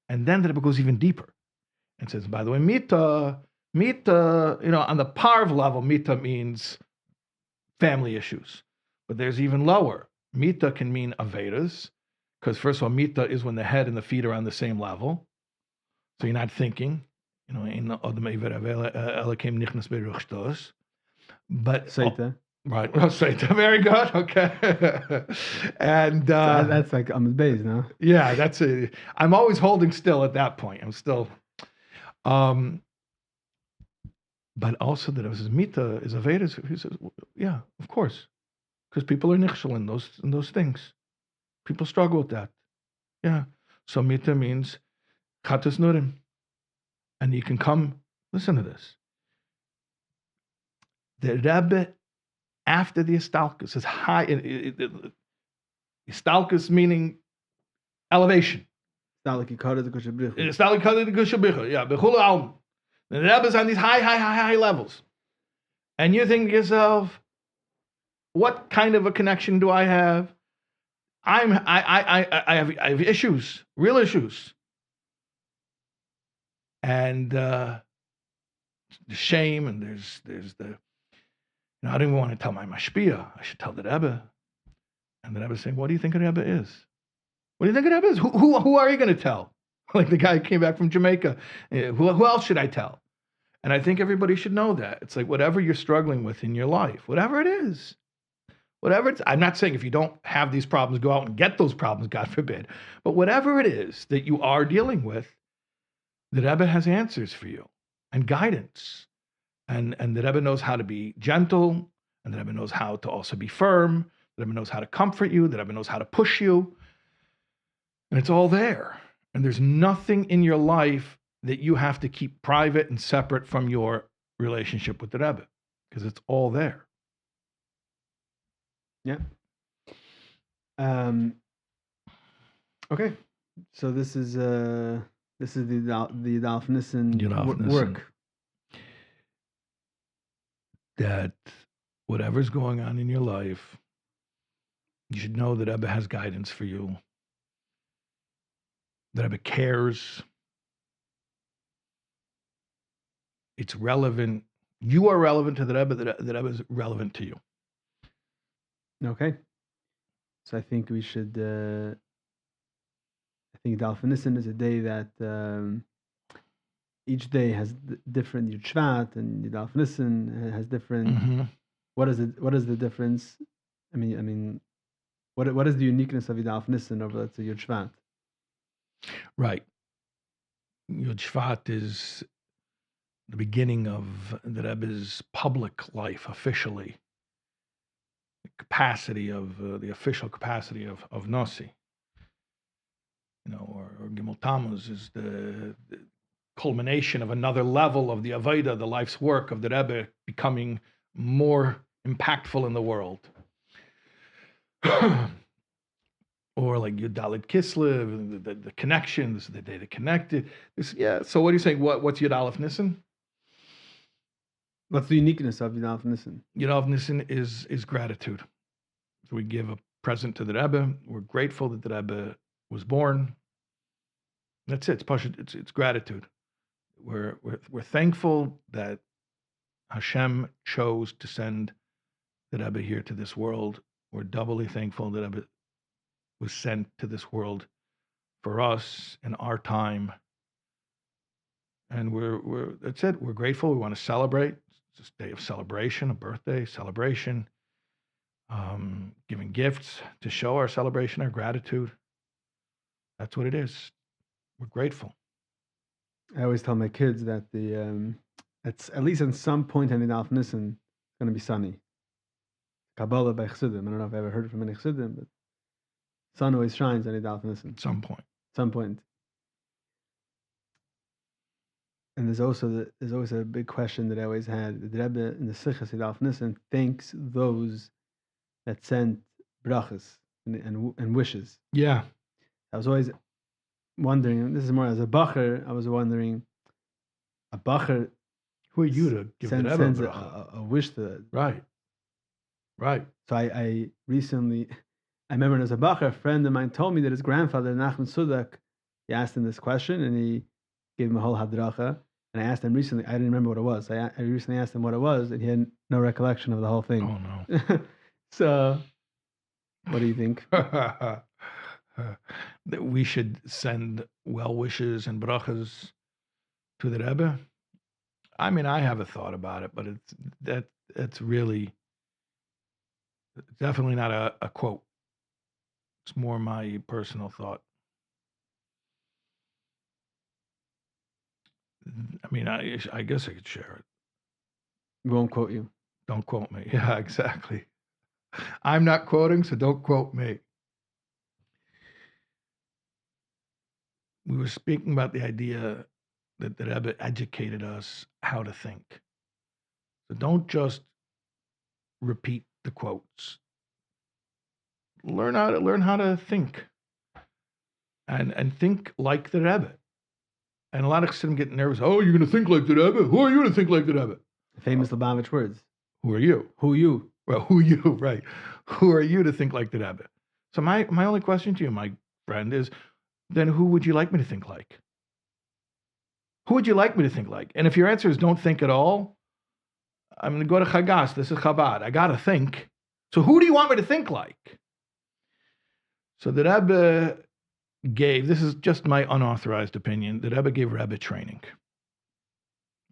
and then the Rebbe goes even deeper, and says, by the way, Mita, on the Parv level, Mita means family issues. But there's even lower. Mita can mean Avedas, because first of all, Mita is when the head and the feet are on the same level. So you're not thinking, but Saita. Right, Saita, very good, okay. And that's like I'm base now. Yeah, that's it. I'm always holding still at that point. I'm still, but also that it was Mita is Avedas. He says, yeah, of course. Because people are nichshel in those things. People struggle with that. Yeah. So Mita means chatas nurim. And you can come, listen to this. The Rebbe, after the Istalkus, is high. Istalkus meaning elevation. Istalkus the Kushabricha. Yeah. Bechulu Alm. The Rebbe is on these high levels. And you think to yourself, what kind of a connection do I have? I have issues, real issues, and the shame, and there's the. I don't even want to tell my mashpia. I should tell the Rebbe, and the Rebbe is saying, "What do you think a Rebbe is? What do you think a Rebbe is? Who are you going to tell? Like the guy who came back from Jamaica. Who else should I tell?" And I think everybody should know that. It's like whatever you're struggling with in your life, whatever it is. Whatever it's, I'm not saying if you don't have these problems, go out and get those problems, God forbid. But whatever it is that you are dealing with, the Rebbe has answers for you and guidance. And the Rebbe knows how to be gentle, and the Rebbe knows how to also be firm. The Rebbe knows how to comfort you. The Rebbe knows how to push you. And it's all there. And there's nothing in your life that you have to keep private and separate from your relationship with the Rebbe, because it's all there. Yeah. Okay. So this is the Dalf Nissan work. That whatever's going on in your life, you should know that Rebbe has guidance for you. That Rebbe cares. It's relevant. You are relevant to the Rebbe. The Rebbe is relevant to you. Okay, so I think we should. I think Dalf Nissan is a day that each day has different Yud Shvat, and Dalf Nissan has different. Mm-hmm. What is it? What is the difference? I mean, what is the uniqueness of Dalf Nissan over let's say Yud Shvat? Right. Yud Shvat is the beginning of the Rebbe's public life officially. Capacity of the official capacity of Nasi, or Gimel Tammuz is the culmination of another level of the Avodah, the life's work of the Rebbe becoming more impactful in the world. Or like Yud Kislev, the connection, this is the day they connected. So what are you saying? What's Yud Aleph Nissan? What's the uniqueness of Yud Aleph Nissan? Yud Aleph Nissan is gratitude. So we give a present to the Rebbe. We're grateful that the Rebbe was born. That's it. It's gratitude. We're thankful that Hashem chose to send the Rebbe here to this world. We're doubly thankful that Rebbe was sent to this world for us in our time. And that's it. We're grateful. We want to celebrate. It's a day of celebration, a birthday celebration, giving gifts to show our celebration, our gratitude. That's what it is. We're grateful. I always tell my kids that it's at least at some point in the Dalf Nissan, it's going to be sunny. Kabbalah by Chassidim. I don't know if I've ever heard it from any Chassidim, but sun always shines on the Dalf Nissan. Some point. Some point. And there's always a big question that I always had. The Rebbe in the Sichas Dalf Nissan thanks those that sent brachas and wishes. Yeah. I was always wondering, and this is more as a bacher, I was wondering, a bacher Who are you to give the Rebbe sends bracha? a wish to. Right. Right. So I recently, I remember as a bacher, a friend of mine told me that his grandfather, Nachman Sudak, he asked him this question and he gave him a whole hadracha. And I asked him recently, I didn't remember what it was. I recently asked him what it was and he had no recollection of the whole thing. Oh, no. So, what do you think? That we should send well wishes and brachas to the Rebbe. I mean, I have a thought about it, but it's really definitely not a quote. It's more my personal thought. I mean, I guess I could share it. We won't quote you. Don't quote me. Yeah, exactly. I'm not quoting, so don't quote me. We were speaking about the idea that the Rebbe educated us how to think. So don't just repeat the quotes. Learn how to think, and think like the Rebbe. And a lot of Chassidim get nervous. Oh, you're going to think like the Rebbe? Who are you to think like the Rebbe? Famous Lubavitch words. Who are you? Who you? Well, who you? Right? Who are you to think like the Rebbe? So my only question to you, my friend, is then who would you like me to think like? Who would you like me to think like? And if your answer is don't think at all, I'm going to go to Chagas. This is Chabad. I got to think. So who do you want me to think like? So the Rebbe gave, this is just my unauthorized opinion, the Rebbe gave Rebbe training.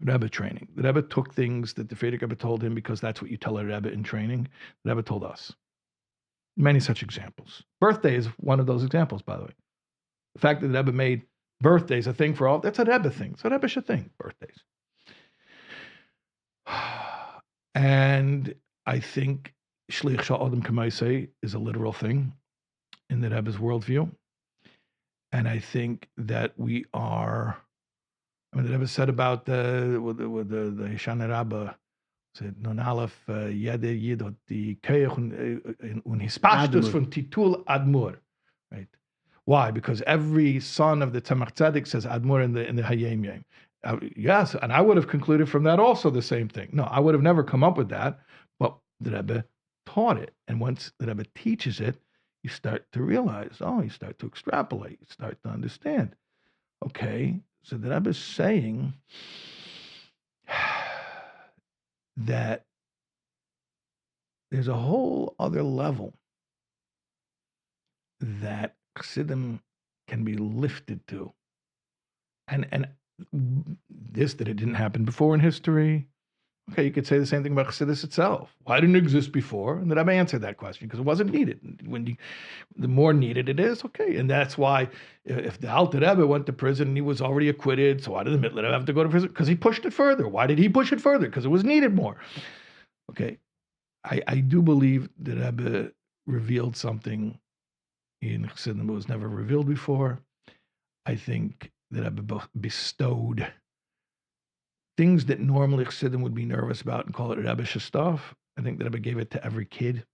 Rebbe training. The Rebbe took things that the Frierdiker Rebbe told him because that's what you tell a Rebbe in training. The Rebbe told us. Many such examples. Birthday is one of those examples, by the way. The fact that the Rebbe made birthdays a thing for all, that's a Rebbe thing. So Rebbe should think, birthdays. And I think Shlich Sha'adam Kamaisei is a literal thing in the Rebbe's worldview. And I think that we are, I mean, the Rebbe said about the Hishana Rabbah, said, non Aleph, jede Yid hat die Keich und Hispashtus von Titul Admur. Right? Why? Because every son of the Tzemach Tzedek says Admur in the Hayem Yem. Yes, and I would have concluded from that also the same thing. No, I would have never come up with that, but the Rebbe taught it. And once the Rebbe teaches it, you start to realize, you start to extrapolate, you start to understand. Okay, so the Rebbe is saying that there's a whole other level that Chassidim can be lifted to. And this, that it didn't happen before in history. Okay, you could say the same thing about Chassidus itself. Why didn't it exist before? And the Rebbe answered that question because it wasn't needed. The more needed it is, okay. And that's why if the Alter Rebbe went to prison and he was already acquitted, so why did the Mittler Rebbe have to go to prison? Because he pushed it further. Why did he push it further? Because it was needed more. Okay, I do believe the Rebbe revealed something in Chassidim that was never revealed before. I think the Rebbe bestowed things that normally Chassidim would be nervous about and call it Rebbe Shastov. I think the Rebbe gave it to every kid.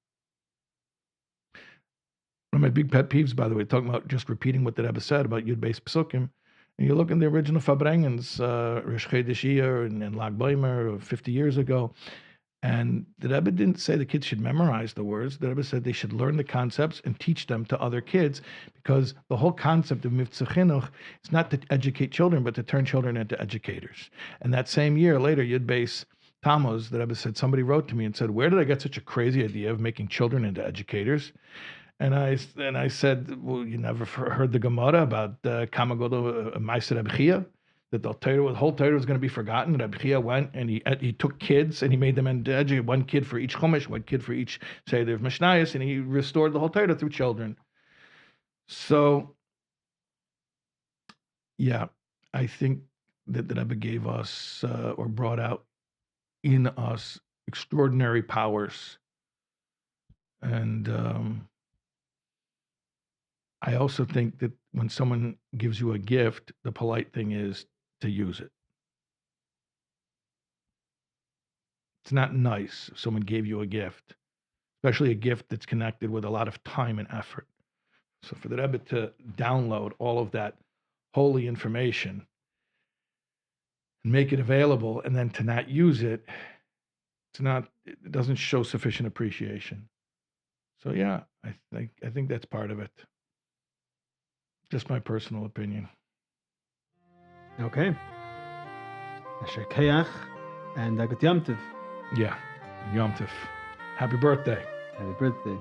One of my big pet peeves, by the way, talking about just repeating what the Rebbe said about Yud Beis Pesukim, and you look in the original Farbrengens, Rosh Chodesh Iyar and Lag Baimer 50 years ago, and the Rebbe didn't say the kids should memorize the words. The Rebbe said they should learn the concepts and teach them to other kids, because the whole concept of Mivtza Chinuch is not to educate children, but to turn children into educators. And that same year, later, Yud Beis Tammuz, the Rebbe said, somebody wrote to me and said, where did I get such a crazy idea of making children into educators? And I said, well, you never heard the Gemara about Kamagodo Meiser Rebbe Chia? That the whole Torah was going to be forgotten. Rabbi Chia went and he took kids and he made them educate, one kid for each Chumash, one kid for each Seder of Mishnayos, and he restored the whole Torah through children. So, yeah, I think that the Rebbe gave us or brought out in us extraordinary powers. And I also think that when someone gives you a gift, the polite thing is to use it. It's not nice if someone gave you a gift, especially a gift that's connected with a lot of time and effort. So for the Rebbe to download all of that holy information and make it available, and then to not use it, it doesn't show sufficient appreciation. So yeah, I think that's part of it. Just my personal opinion. Okay. Asher Kayach and Agat Yom Tov. Yeah, Yom Tov. Happy birthday. Happy birthday.